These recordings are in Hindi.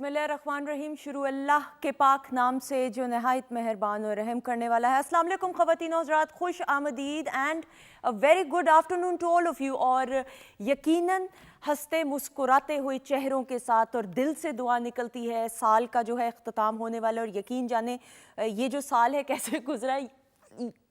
बिस्मिल्लाहिर्रहमानिर्रहीम। शुरू अल्लाह के पाक नाम से जो नहायत मेहरबान और रहम करने वाला है। अस्सलाम वालेकुम ख़वातीन और हज़रात, खुश आमदीद and a very good afternoon to all of you. और यकीनन हंसते मुस्कुराते हुए चेहरों के साथ और दिल से दुआ निकलती है। साल का जो है अख्ताम होने वाला, और यकीन जाने ये जो साल है कैसे गुजरा है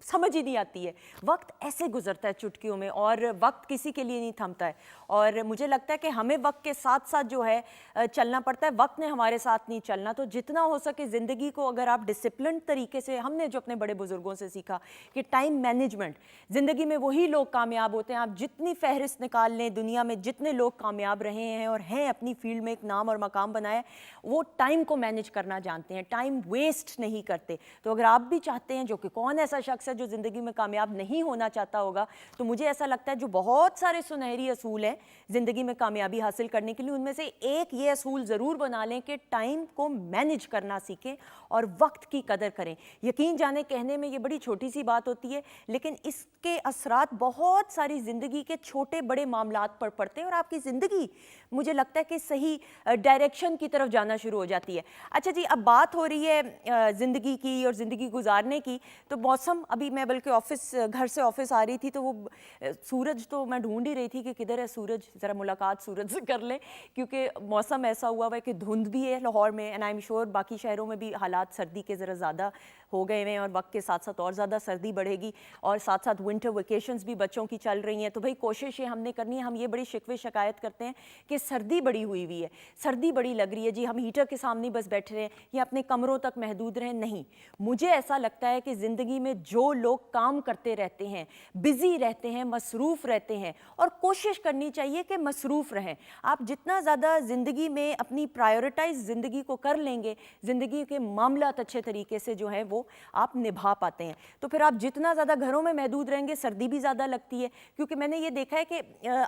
समझ ही नहीं आती है। वक्त ऐसे गुजरता है चुटकियों में, और वक्त किसी के लिए नहीं थमता है। और मुझे लगता है कि हमें वक्त के साथ साथ जो है चलना पड़ता है, वक्त ने हमारे साथ नहीं चलना। तो जितना हो सके ज़िंदगी को अगर आप डिसिप्लिन तरीके से, हमने जो अपने बड़े बुजुर्गों से सीखा कि टाइम मैनेजमेंट, ज़िंदगी में वही लोग कामयाब होते हैं। आप जितनी फहरिस्त निकाल लें, दुनिया में जितने लोग कामयाब रहे हैं और हैं अपनी फील्ड में एक नाम और मकाम बनाया, वो टाइम को मैनेज करना जानते हैं, टाइम वेस्ट नहीं करते। तो अगर आप भी चाहते हैं, जो कि कौन ऐसा शख्स है जो ज़िंदगी में कामयाब नहीं होना चाहता होगा, तो मुझे ऐसा लगता है जो बहुत सारे सुनहरी असूल हैं ज़िंदगी में कामयाबी हासिल करने के लिए, उनमें से एक ये असूल ज़रूर बना लें कि टाइम को मैनेज करना सीखें और वक्त की कदर करें। यकीन जाने कहने में ये बड़ी छोटी सी बात होती है, लेकिन इसके असरात बहुत सारी ज़िंदगी के छोटे बड़े मामलात पर पड़ते हैं और आपकी ज़िंदगी मुझे लगता है कि सही डायरेक्शन की तरफ जाना शुरू हो जाती है। अच्छा जी, अब बात हो रही है ज़िंदगी की और ज़िंदगी गुजारने की। तो मौसम, अभी मैं बल्कि ऑफिस, घर से ऑफिस आ रही थी तो वो सूरज, तो मैं ढूंढ ही रही थी कि किधर है सूरज, ज़रा मुलाकात सूरज से कर ले, क्योंकि मौसम ऐसा हुआ है कि धुंध भी है लाहौर में, एंड आई एम श्योर बाकी शहरों में भी हालात सर्दी के ज़रा ज़्यादा हो गए हैं, और वक्त के साथ साथ और ज़्यादा सर्दी बढ़ेगी, और साथ साथ विंटर वेकेशंस भी बच्चों की चल रही हैं। तो भाई कोशिश ये हमने करनी है। हम ये बड़ी शिकवे शिकायत करते हैं कि सर्दी बड़ी हुई हुई है, सर्दी बड़ी लग रही है जी, हम हीटर के सामने बस बैठे रहें या अपने कमरों तक महदूद रहें। नहीं, मुझे ऐसा लगता है कि ज़िंदगी में जो लोग काम करते रहते हैं, बिज़ी रहते हैं, मसरूफ़ रहते हैं, और कोशिश करनी चाहिए कि मसरूफ़ रहें। आप जितना ज़्यादा ज़िंदगी में अपनी प्रायोरिटाइज ज़िंदगी को कर लेंगे, ज़िंदगी के मामलात अच्छे तरीके से जो है वो आप निभा पाते हैं। तो फिर आप जितना ज़्यादा घरों में महदूद रहेंगे, सर्दी भी ज़्यादा लगती है। क्योंकि मैंने ये देखा है कि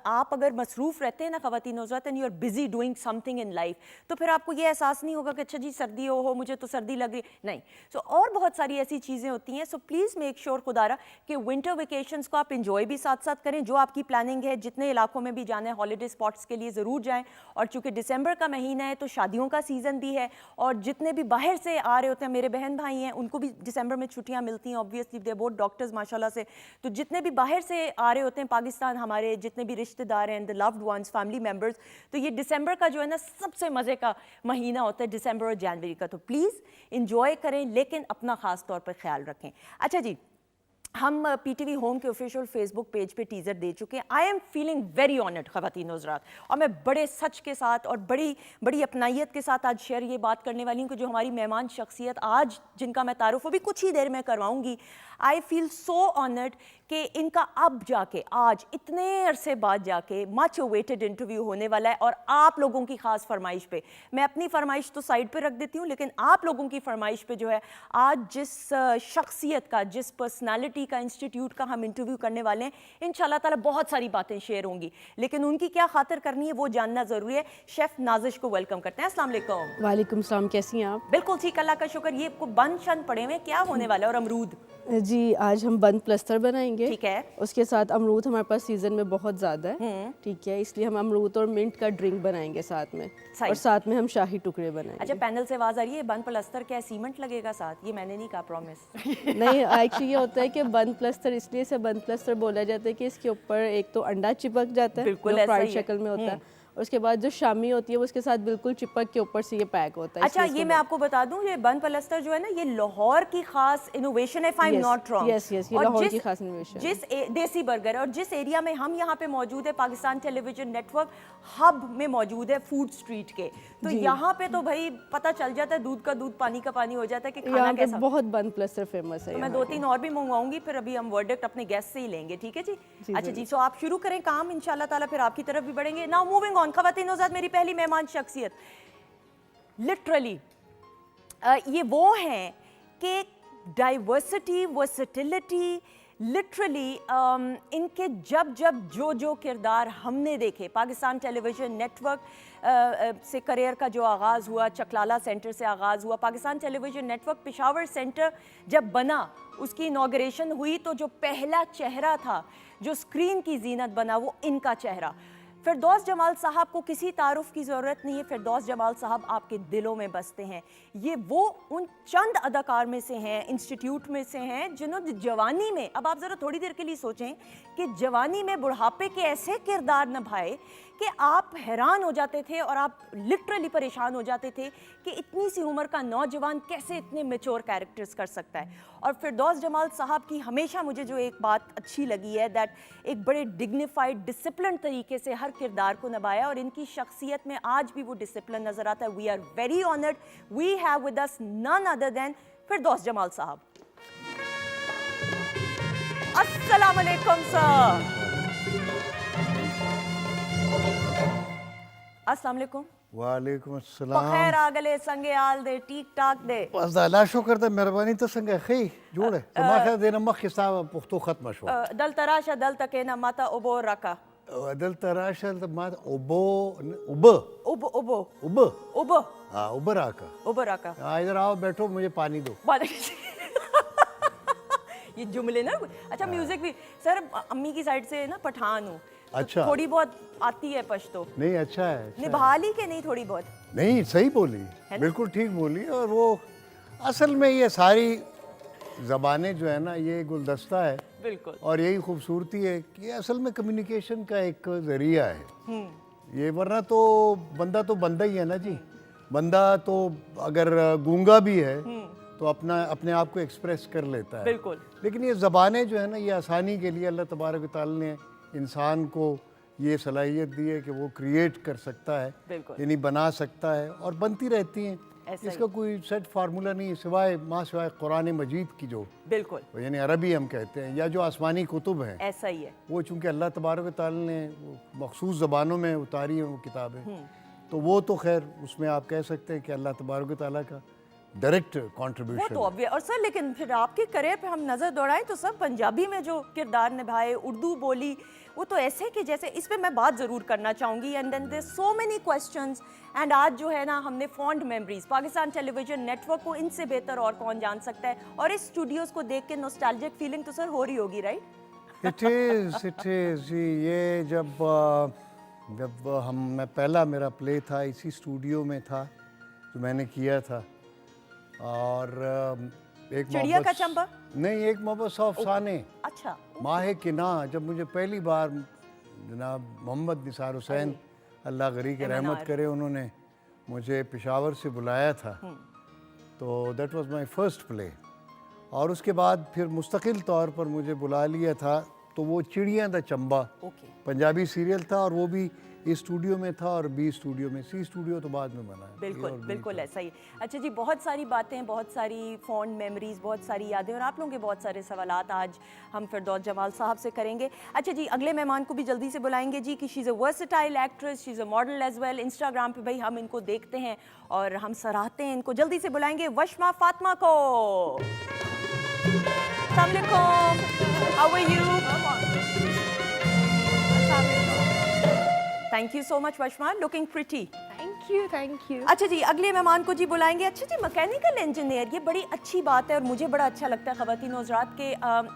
आप अगर मसरूफ़ रहते हैं ना ख़वातीन हज़रात, and you are busy doing something in life, तो फिर आपको ये एहसास नहीं होगा कि अच्छा जी सर्दी हो मुझे तो सर्दी लग रही नहीं। सो और बहुत सारी ऐसी चीज़ें होती हैं। सो प्लीज़ मेक श्योर खुदारा कि विंटर वेकेशंस को आप इंजॉय भी साथ साथ करें। जो आपकी प्लानिंग है, जितने इलाकों में भी जाना है, हॉलीडे स्पॉट्स के लिए ज़रूर जाएँ। और चूँकि दिसंबर का महीना है तो शादियों का सीज़न भी है, और जितने भी बाहर से आ रहे होते हैं, मेरे बहन भाई हैं, उनको भी दिसंबर में छुट्टियां मिलती हैं। ऑब्वियसली दे बोथ डॉक्टर्स माशाल्लाह से। तो जितने भी बाहर से आ रहे होते हैं पाकिस्तान, हमारे जितने भी रिश्तेदार हैं, the loved ones, family members, तो ये दिसंबर का जो है ना सबसे मज़े का महीना होता है, दिसंबर और जनवरी का। तो प्लीज़ इंजॉय करें, लेकिन अपना ख़ास तौर पर ख्याल रखें। अच्छा जी, हम पीटीवी होम के ऑफिशियल फेसबुक पेज पे टीज़र दे चुके हैं। I am feeling very honoured ख़वातीन हज़रात, और मैं बड़े सच के साथ और बड़ी बड़ी अपनाइयत के साथ आज शेयर ये बात करने वाली हूँ कि जो हमारी मेहमान शख्सियत आज, जिनका मैं तारुफ अभी कुछ ही देर में करवाऊँगी, आई फील सो ऑनर्ड कि इनका अब जाके, आज इतने अरसे बाद जाके मच अवेटेड इंटरव्यू होने वाला है। और आप लोगों की ख़ास फरमाइश पे, मैं अपनी फरमाइश तो साइड पे रख देती हूँ, लेकिन आप लोगों की फरमाइश पे जो है आज जिस शख्सियत का, जिस पर्सनालिटी का, इंस्टीट्यूट का हम इंटरव्यू करने वाले हैं, इंशाल्लाह ताला बहुत सारी बातें शेयर होंगी, लेकिन उनकी क्या खातिर करनी है वो जानना ज़रूरी है। शेफ़ नाजिश को वेलकम करते हैं। अस्सलाम वालेकुम। वालेकुम सलाम, कैसी हैं आप? बिल्कुल ठीक, अल्लाह का शुक्र। ये आपको बन शन पड़े हुए, क्या होने वाला है? और अमरूद जी, आज हम बंद प्लस्तर बनाएंगे। ठीक है। उसके साथ अमरूद हमारे पास सीज़न में बहुत ज़्यादा है, ठीक है, इसलिए हम अमरूद और मिंट का ड्रिंक बनाएंगे साथ में, और साथ में हम शाही टुकड़े बनाएंगे। अच्छा, पैनल से आवाज़ आ रही है, बंद प्लस्तर क्या है, सीमेंट लगेगा साथ? ये मैंने नहीं कहा, प्रॉमिस। नहीं, एक्चुअली ये होता है कि बंद प्लस्तर इसलिए से बंद प्लस्तर बोला जाता है कि इसके ऊपर एक तो अंडा चिपक जाता है, जो फ्राइड शक्ल में होता है, और उसके बाद जो शामी होती है वो उसके साथ बिल्कुल चिपक के ऊपर से ये पैक होता है। अच्छा, ये मैं आपको बता दूं, ये बंद प्लस्तर जो है ना, ये लाहौर की खास इनोवेशन है, if I am not wrong. Yes, ये लाहौर की खास इनोवेशन, जिस देसी बर्गर, और जिस एरिया में हम यहाँ पे मौजूद है, पाकिस्तान टेलीविजन नेटवर्क हब में मौजूद है, फूड स्ट्रीट के, तो यहाँ पे तो भाई पता चल जाता है, दूध का दूध पानी का पानी हो जाता है कि खाना कैसा। बहुत बंद प्लस्तर फेमस है। तो मैं 2-3 और भी मंगवाऊंगी, फिर अभी हम वर्डिक्ट अपने गेस्ट से ही लेंगे, ठीक है जी? अच्छा जी, सो आप शुरू करें काम, इंशाल्लाह ताला फिर आपकी तरफ भी बढ़ेंगे। नाउ मूविंग ऑन, ख़वातीन हज़रात, मेरी पहली मेहमान शख्सियत लिटरली ये वो हैं कि डाइवर्सिटी, वर्सेटिलिटी, लिटरली इनके जब जब जो किरदार हमने देखे, पाकिस्तान टेलीविज़न नेटवर्क से करियर का जो आगाज़ हुआ, चकलाला सेंटर से आगाज़ हुआ, Pakistan television network Peshawar centre जब बना, उसकी इनॉग्रेशन हुई, तो जो पहला चेहरा था जो स्क्रीन की जीनत बना, वो इनका चेहरा। फिरदौस जमाल साहब को किसी तारुफ की ज़रूरत नहीं है, फिरदौस जमाल साहब आपके दिलों में बसते हैं। ये वो उन चंद अदाकार में से हैं, इंस्टीट्यूट में से हैं, जिन्होंने जवानी में, अब आप ज़रा थोड़ी देर के लिए सोचें कि जवानी में बुढ़ापे के ऐसे किरदार निभाए कि आप हैरान हो जाते थे और आप लिटरली परेशान हो जाते थे कि इतनी सी उम्र का नौजवान कैसे इतने मैच्योर कैरेक्टर्स कर सकता है। और फिरदौस जमाल साहब की हमेशा मुझे जो एक बात अच्छी लगी है दैट एक बड़े डिग्निफाइड डिसिप्लिन तरीके से हर किरदार को निभाया, और इनकी शख्सियत में आज भी वो डिसिप्लिन नजर आता है। We are very honoured, we have with us none other than Firdous Jamal sahab. अस्सलाम वालेकुम सर। अस्सलाम वालेकुम। वालेकुम अस्सलाम। खैर आ गले संगे आल दे ठीक ठाक दे। बस दा शुक्र द मेहरबानी तो संगे खई जोड़े तो माखे देना मख हिसाब पुख्तो खत्म शो दल तराशा दल तके ना माता ओबो रका दल तराशा द मात ओबो उब उब उबो उब उब हां उब राका उब रका। हां इधर आओ बैठो मुझे पानी दो। ये जुमले ना। अच्छा म्यूजिक भी सर, अम्मी की साइड से ना पठान हूँ, अच्छा थोड़ी बहुत आती है पश्तो। नहीं अच्छा है, अच्छा निभा ली के नहीं थोड़ी बहुत? नहीं सही बोली, बिल्कुल ठीक बोली। और वो असल में ये सारी ज़बानें जो है ना ये गुलदस्ता है, बिल्कुल, और यही खूबसूरती है कि असल में कम्युनिकेशन का एक ज़रिया है ये। वरना तो बंदा ही है ना जी। बंदा तो अगर गूंगा भी है तो अपने आप को एक्सप्रेस कर लेता है, बिल्कुल। लेकिन ये ज़बानें जो है ना ये आसानी के लिए अल्लाह तबारक व तआला ने इंसान को ये सलाहियत दी है कि वो क्रिएट कर सकता है, यानी बना सकता है, और बनती रहती हैं। इसका कोई सेट फार्मूला नहीं सिवाय कुरान मजीद की जो बिल्कुल यानी अरबी हम कहते हैं, या जो आसमानी कुतुब हैं, ऐसा ही है। वो चूँकि अल्लाह तबारक व तआला ने मखसूस ज़बानों में उतारी हैं वो किताबें, तो वो तो खैर उसमें आप कह सकते हैं कि अल्लाह तबारक व तआला का डायरेक्ट कंट्रीब्यूशन। वो तो ऑब्वियस। और सर लेकिन फिर आपके करियर पे हम नज़र दौड़ाएं तो सब पंजाबी में जो किरदार निभाए, उर्दू बोली, वो तो ऐसे कि जैसे, इस पे मैं बात ज़रूर करना चाहूँगी। And then there so many questions, and आज जो है ना हमने fond memories, Pakistan television network को इनसे बेहतर और कौन जान सकता है, और इस स्टूडियोज़ को देख के नॉस्टैल्जिक फीलिंग तो सर हो रही होगी, राइट? इट इज़ जी। ये जब मैं पहला मेरा प्ले था इसी स्टूडियो में था जो मैंने किया था, और एक चिड़िया का चंबा नहीं, एक मोहब्बत सौ अफसाने, अच्छा, माहे किना, जब मुझे पहली बार जनाब मोहम्मद निसार हुसैन अल्लाह गरी के रहमत करे उन्होंने मुझे पेशावर से बुलाया था, तो that was my first play. और उसके बाद फिर मुस्तकिल तौर पर मुझे बुला लिया था, तो वो चिड़िया दा चंबा पंजाबी सीरियल था, और वो भी इस स्टूडियो में था और बी स्टूडियो में। सी स्टूडियो तो बाद में बना है। बिल्कुल बिल्कुल ऐसा ही। अच्छा जी, बहुत सारी बातें, बहुत सारी फॉन्ड मेमोरीज, बहुत सारी यादें, और आप लोगों के बहुत सारे सवालात आज हम फिरदौस जमाल साहब से करेंगे। अच्छा जी, अगले मेहमान को भी जल्दी से बुलाएंगे जी कि she is a versatile actress, she is a model as well. Instagram पे भाई हम इनको देखते हैं और हम सराहते हैं इनको। जल्दी से बुलाएंगे वशमा फातिमा को। अस्सलाम वालेकुम, how are you? Thank you so much Washma, looking pretty. Thank you. अच्छा जी, अगले मेहमान को जी बुलाएंगे। अच्छा जी, मैकेनिकल इंजीनियर, ये बड़ी अच्छी बात है और मुझे बड़ा अच्छा लगता है ख़वातीन हज़रात के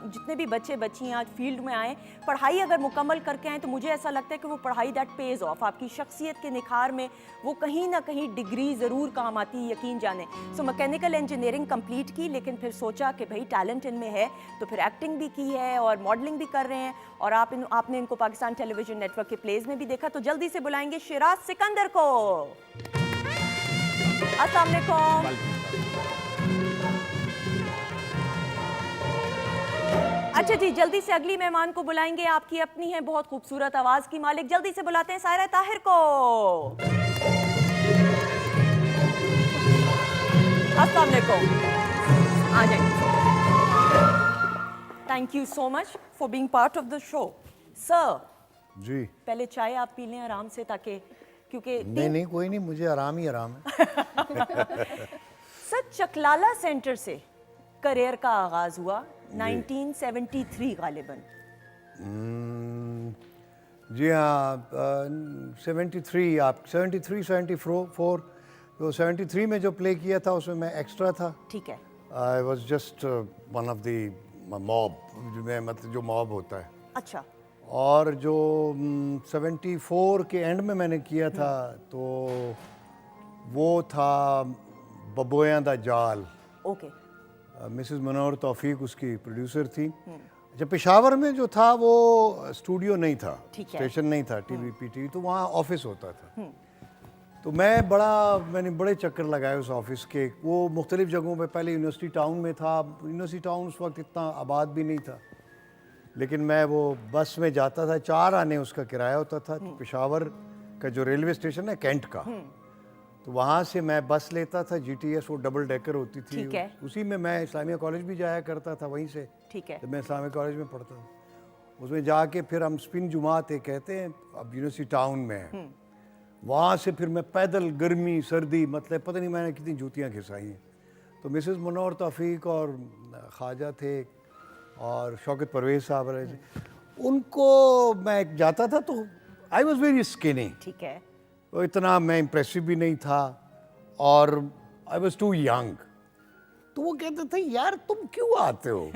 जितने भी बच्चे बच्चियाँ आज फील्ड में आएँ, पढ़ाई अगर मुकम्मल करके आएँ तो मुझे ऐसा लगता है कि वो पढ़ाई दैट पेज ऑफ, आपकी शख्सियत के निखार में वो कहीं ना कहीं डिग्री ज़रूर काम आती है, यकीन जाने। सो मैकेनिकल इंजीनियरिंग कंप्लीट की, लेकिन फिर सोचा कि भाई टैलेंट इनमें है, तो फिर एक्टिंग भी की है और मॉडलिंग भी कर रहे हैं, और आपने इनको पाकिस्तान टेलीविजन नेटवर्क के प्लेज में भी देखा। तो जल्दी से बुलाएंगे शिराज सिकंदर को। अस्सलाम वालेकुम। अच्छा जी, जल्दी से अगली मेहमान को बुलाएंगे। आपकी अपनी है बहुत खूबसूरत आवाज की मालिक, जल्दी से बुलाते हैं सायरा ताहिर को। अस्सलाम वालेकुम, आ जाइए। Thank you so much for being part of the show. Sir जी, पहले चाय आप पी लें आराम से, ताकि क्योंकि नहीं कोई नहीं, मुझे आराम ही आराम है। सर चकलाला सेंटर से करियर का आगाज हुआ 1973 गालिबन। जी हाँ, 73, आप 73 74, तो 73 में जो प्ले किया था उसमें मैं एक्स्ट्रा था। ठीक है। I was just one of the mob, मतलब जो मॉब होता है। अच्छा। और जो 74 के एंड में मैंने किया था तो वो था बबोया दा जाल। ओके। मिसेस मनोहर तौफीक उसकी प्रोड्यूसर थी। जब पेशावर में जो था वो स्टूडियो नहीं था, स्टेशन नहीं था, टीवी पीटीवी, तो वहाँ ऑफिस होता था। तो मैंने बड़े चक्कर लगाए उस ऑफिस के। वो मुख्तलिफ जगहों पे, पहले यूनिवर्सिटी टाउन में था। यूनिवर्सिटी टाउन उस वक्त इतना आबाद भी नहीं था, लेकिन मैं वो बस में जाता था, 4 आने उसका किराया होता था। तो पेशावर का जो रेलवे स्टेशन है कैंट का, तो वहाँ से मैं बस लेता था, GTS, वो डबल डेकर होती थी। ठीक है। उसी में मैं इस्लामिया कॉलेज भी जाया करता था वहीं से। ठीक है। जब मैं इस्लामिया कॉलेज में पढ़ता था, उसमें जाके फिर हम स्पिन जुमात एक कहते हैं, अब यूनिवर्सिटी टाउन में है, वहाँ से फिर मैं पैदल, गर्मी सर्दी, मतलब पता नहीं मैंने कितनी जूतियाँ खिंचाई हैं। तो मिसेस मनोहर तौफीक और ख्वाजा थे और शौकत परवेज़ साहब रहे थे, उनको मैं जाता था तो आई वॉज वेरी स्किनी। ठीक है। तो इतना मैं इम्प्रेसिव भी नहीं था और आई वॉज टू यंग। तो वो कहते थे यार तुम क्यों आते हो?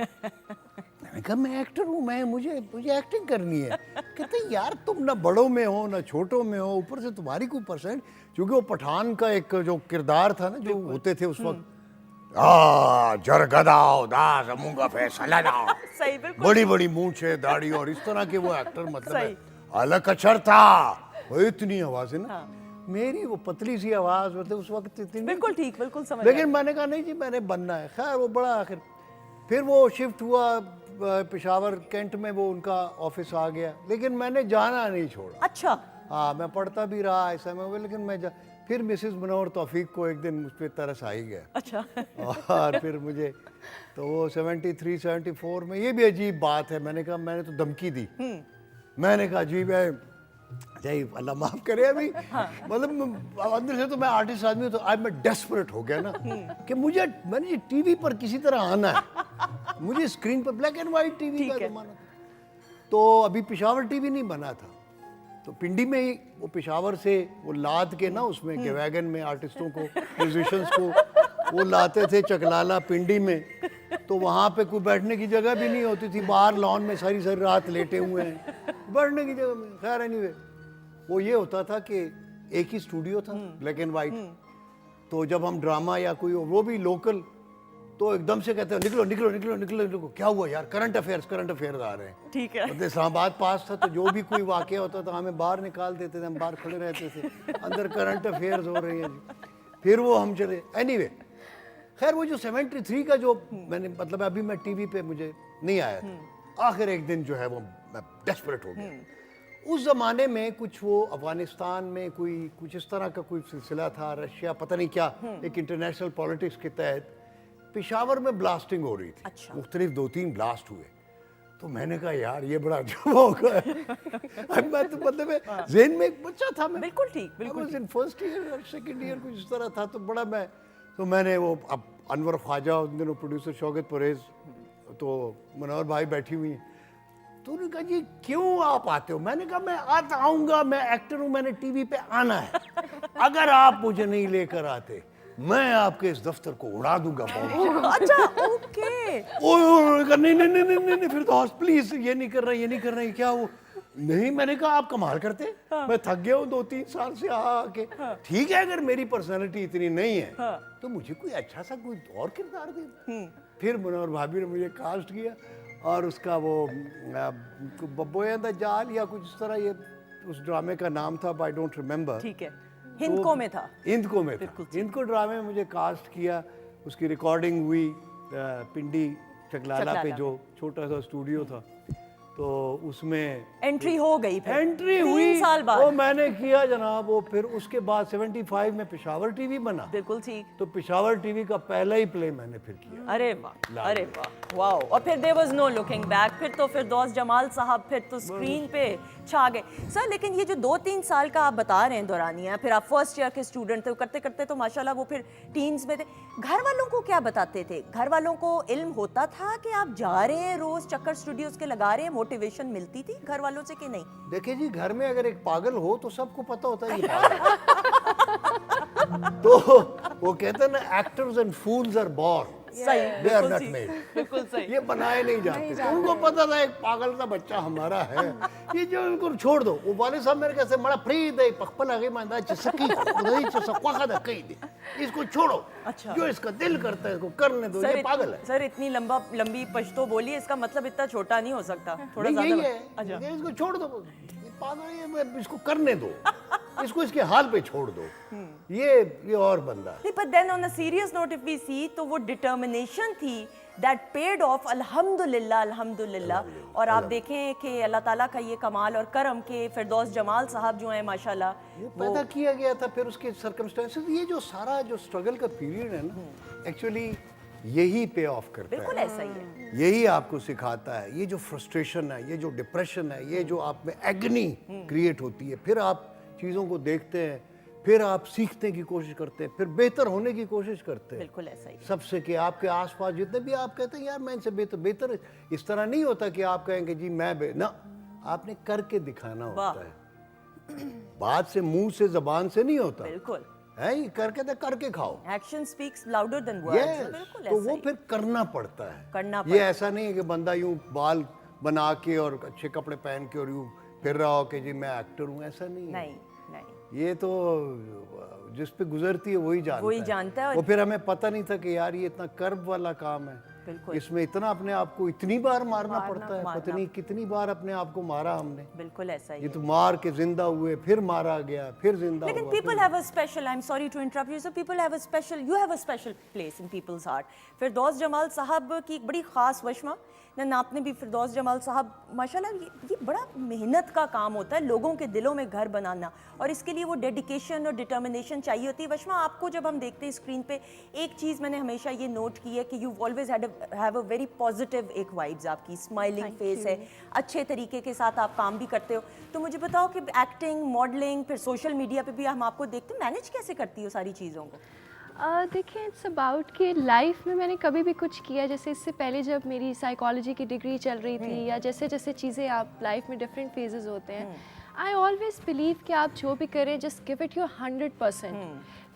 मैंने कहा मैं एक्टर हूँ, मुझे एक्टिंग करनी है। कहते यार तुम ना बड़ों में हो ना छोटों में हो, ऊपर से तुम्हारी कोई परसेंट, क्योंकि वो पठान का एक जो किरदार था ना, जो होते थे उस वक्त, जरगदाओ दास मुंगा फैसला दाओ, सही, बिल्कुल बड़ी बड़ी मूंछे, दाढ़ी और इस तरह के वो एक्टर, मतलब अलग अक्षर था। वो इतनी आवाज है ना, मेरी वो पतली सी आवाज, मतलब उस वक्त इतनी, बिल्कुल ठीक, बिल्कुल समझ। लेकिन मैंने कहा नहीं जी मैंने बनना है। खैर वो बड़ा आखिर फिर वो शिफ्ट हुआ पेशावर कैंट में, वो उनका ऑफिस आ गया, लेकिन मैंने जाना नहीं छोड़ा। अच्छा। हाँ, मैं पढ़ता भी रहा ऐसा में, लेकिन फिर मिसेस मनोहर तौफीक को एक दिन मुझ पर तरस आ ही गया। अच्छा। और फिर मुझे तो वो 73 74 में, ये भी अजीब बात है, मैंने कहा, मैंने तो धमकी दी। मैंने कहा जी मैं अल्लाह माफ करे अभी, मतलब अंदर से तो मैं आर्टिस्ट आदमी हूँ, तो आज मैं डेस्परेट हो गया ना कि मैंने टीवी पर किसी तरह आना है, मुझे स्क्रीन पर, ब्लैक एंड वाइट टीवी का जमाना था। तो अभी पेशावर टीवी नहीं बना था, तो पिंडी में ही वो पेशावर से वो लाद के ना, उसमें के वैगन में आर्टिस्टों को, म्यूजिशियंस को वो लाते थे चकलाला पिंडी में। तो वहाँ पे कोई बैठने की जगह भी नहीं होती थी, बाहर लॉन में सारी सारी रात लेटे हुए हैं, बैठने की जगह में। खैर एनीवे, वो ये होता था कि एक ही स्टूडियो था, ब्लैक एंड वाइट। तो जब हम ड्रामा या कोई, वो भी लोकल, तो एकदम से कहते हैं निकलो निकलो निकलो निकलो निकलो। क्या हुआ यार? करंट अफेयर्स आ रहे हैं। ठीक है। मतलब इस्लामाबाद पास था, तो जो भी कोई वाकया होता था हमें बाहर निकाल देते थे, हम बाहर खड़े रहते थे, अंदर करंट अफेयर्स हो रही हैं जी। फिर वो हम चले, एनीवे खैर वो जो 73 का जो मैंने, मतलब अभी मैं टीवी पे मुझे नहीं आया था, आखिर एक दिन जो है वो मैं डेस्परेट हो गया। उस ज़माने में कुछ वो अफगानिस्तान में कुछ इस तरह का कोई सिलसिला था, रशिया पता नहीं क्या, एक इंटरनेशनल पॉलिटिक्स के तहत पेशावर में ब्लास्टिंग हो रही थी। अच्छा। मुख्तलिफ 2-3 ब्लास्ट हुए। तो मैंने कहा यार ये बड़ा अजब होगा। अब मैं तो मतलब ज़हन में एक बच्चा था, मैं बिल्कुल ठीक, बिल्कुल इन फर्स्ट ईयर और सेकंड ईयर कुछ इस तरह था, तो मैंने वो, अब अनवर ख्वाजा उन दिनों प्रोड्यूसर, शौकत परवेज़, तो मनोहर भाई बैठी हुई हैं, तो उन्होंने कहा जी क्यों आप आते हो? मैंने कहा मैं आऊँगा, मैं एक्टर हूँ, मैंने टीवी पे आना है, अगर आप मुझे नहीं लेकर आते मैं आपके इस दफ्तर को उड़ा दूंगा। अच्छा, ओके। नहीं नहीं नहीं नहीं नहीं, फिर तो प्लीज ये नहीं कर रहा, क्या वो नहीं। मैंने कहा आप कमाल करते, मैं थक गया हूँ 2-3 साल से आके। ठीक है, अगर मेरी पर्सनालिटी इतनी नहीं है तो मुझे कोई अच्छा सा कोई और किरदार दे। फिर मनोहर भाभी ने मुझे कास्ट किया, और उसका वो बब्बोया दा जाल या कुछ इस तरह, ये उस ड्रामे का नाम था, आई डोंट रिमेम्बर। ठीक है, हिंदको में था। हिंदको ड्रामे में मुझे कास्ट किया, उसकी रिकॉर्डिंग हुई पिंडी चकलाला पे, जो छोटा सा स्टूडियो था, तो उसमें एंट्री हो गई, एंट्री हुई 3 साल बाद वो मैंने किया जनाब। वो फिर उसके बाद 75 में पेशावर टीवी बना। बिल्कुल ठीक। तो पेशावर टीवी का पहला ही प्ले मैंने फिर किया। अरे वाह, अरे वाह, वाओ। और फिर there was no looking back, फिर तो फिरदौस जमाल साहब फिर तो स्क्रीन पे छा गए सर। लेकिन ये जो 2-3 साल का आप बता रहे हैं दौरानिया, फिर आप फर्स्ट ईयर के स्टूडेंट थे, करते करते तो माशाल्लाह वो फिर टीन्स में थे, घर वालों को क्या बताते थे? घर वालों को इल्म होता था कि आप जा रहे हैं, रोज चक्कर स्टूडियोज के लगा रहे हैं? मोटिवेशन मिलती थी घर वालों से कि नहीं? देखिए जी, घर में अगर एक पागल हो तो सबको पता होता है ये पागल। तो वो कहते हैं ना, actors and fools are born. सही, दे आर नॉट मेड, बिल्कुल सही। ये बनाए नहीं जाते। तो उनको पता था एक पागल सा बच्चा हमारा है, ये जो इनको छोड़ दो। वो वाले साहब मेरे कैसे बड़ा फ्री दे पकपल आगे मानदा चसकी उधर चसक्वा का कही दे, इसको छोड़ो। अच्छा। जो इसका दिल करता है इसको करने दो, ये पागल है। सर इतनी लंबी पश्तो बोली, इसका मतलब इतना छोटा नहीं हो सकता, थोड़ा नहीं, ज्यादा। यही है, ये इसको छोड़ दो, ये पागल है, ये इसको करने दो, इसको इसके हाल पे छोड़ दो। ये और बंदा नहीं, but then on a serious note if we see, तो वो डिटर्मिनेशन थी that paid off, अल्हम्दुलिल्लाह अल्हम्दुलिल्लाह। और आप देखें कि अल्लाह ताला का ये कमाल और करम के फिरदौस जमाल साहब जो हैं माशाल्लाह, वो पैदा किया गया था, फिर उसके सर्कमस्टेंसेस, ये जो सारा जो स्ट्रगल का पीरियड है ना, एक्चुअली यही पे ऑफ करता बिल्कुल है, ऐसा ही है। यही आपको सिखाता है। ये जो फ्रस्ट्रेशन है, ये जो डिप्रेशन है, ये जो आप में एग्नी क्रिएट होती है, फिर आप चीज़ों को देखते हैं, फिर आप सीखने की कोशिश करते हैं, फिर बेहतर होने की कोशिश करते हैं बिल्कुल ऐसा ही। सबसे। कि आपके आसपास जितने भी आप कहते हैं यार मैं इनसे बेहतर इस तरह नहीं होता कि आप कहेंगे जी मैं ना, आपने करके दिखाना होता है। बात से, मुंह से, जबान से नहीं होता बिल्कुल है, ये करके खाओ। Action speaks louder than words. Yes, बिल्कुल तो ऐसा वो ही। फिर करना पड़ता है। करना ये ऐसा नहीं है कि बंदा यूं बाल बना के और अच्छे कपड़े पहन के और यूं फिर रहा हो कि जी मैं एक्टर हूँ, ऐसा नहीं है। नहीं नहीं, ये तो जिस पे गुजरती है वही जानता है। और वो फिर हमें पता नहीं था कि यार ये इतना कर्ब वाला काम है, बिल्कुल इसमें इतना अपने आप को इतनी बार मारना पड़ता है, पता नहीं कितनी बार अपने आप को मारा हमने। बिल्कुल ऐसा ही ये है। तो मार के जिंदा हुए, फिर मारा गया, फिर जिंदा लेकिन हुआ। people have a special, I'm sorry to interrupt you, so people have a special, you have a special place in people's heart. फिरदौस जमाल साहब की एक बड़ी ख़ास वशमा, ना आपने भी फिरदौस जमाल साहब माशाल्लाह, ये बड़ा मेहनत का काम होता है, लोगों के दिलों में घर बनाना, और इसके लिए वो डेडिकेशन और डिटर्मिनेशन चाहिए होती है। वशमा, आपको जब हम देखते हैं स्क्रीन पे, एक चीज़ मैंने हमेशा ये नोट की है कि you always have a very positive एक वाइब्स, आपकी स्माइलिंग फेस है, अच्छे तरीके के साथ आप काम भी करते हो। तो मुझे बताओ कि एक्टिंग, मॉडलिंग, फिर सोशल मीडिया पे भी हम आपको देखते हैं, मैनेज कैसे करती हो सारी चीज़ों को? देखिए, इट्स अबाउट कि लाइफ में मैंने कभी भी कुछ किया, जैसे इससे पहले जब मेरी साइकोलॉजी की डिग्री चल रही थी, या जैसे जैसे चीज़ें आप लाइफ में डिफरेंट फेजेस होते हैं, आई ऑलवेज बिलीव कि आप जो भी करें जस्ट गिव इट योर 100%।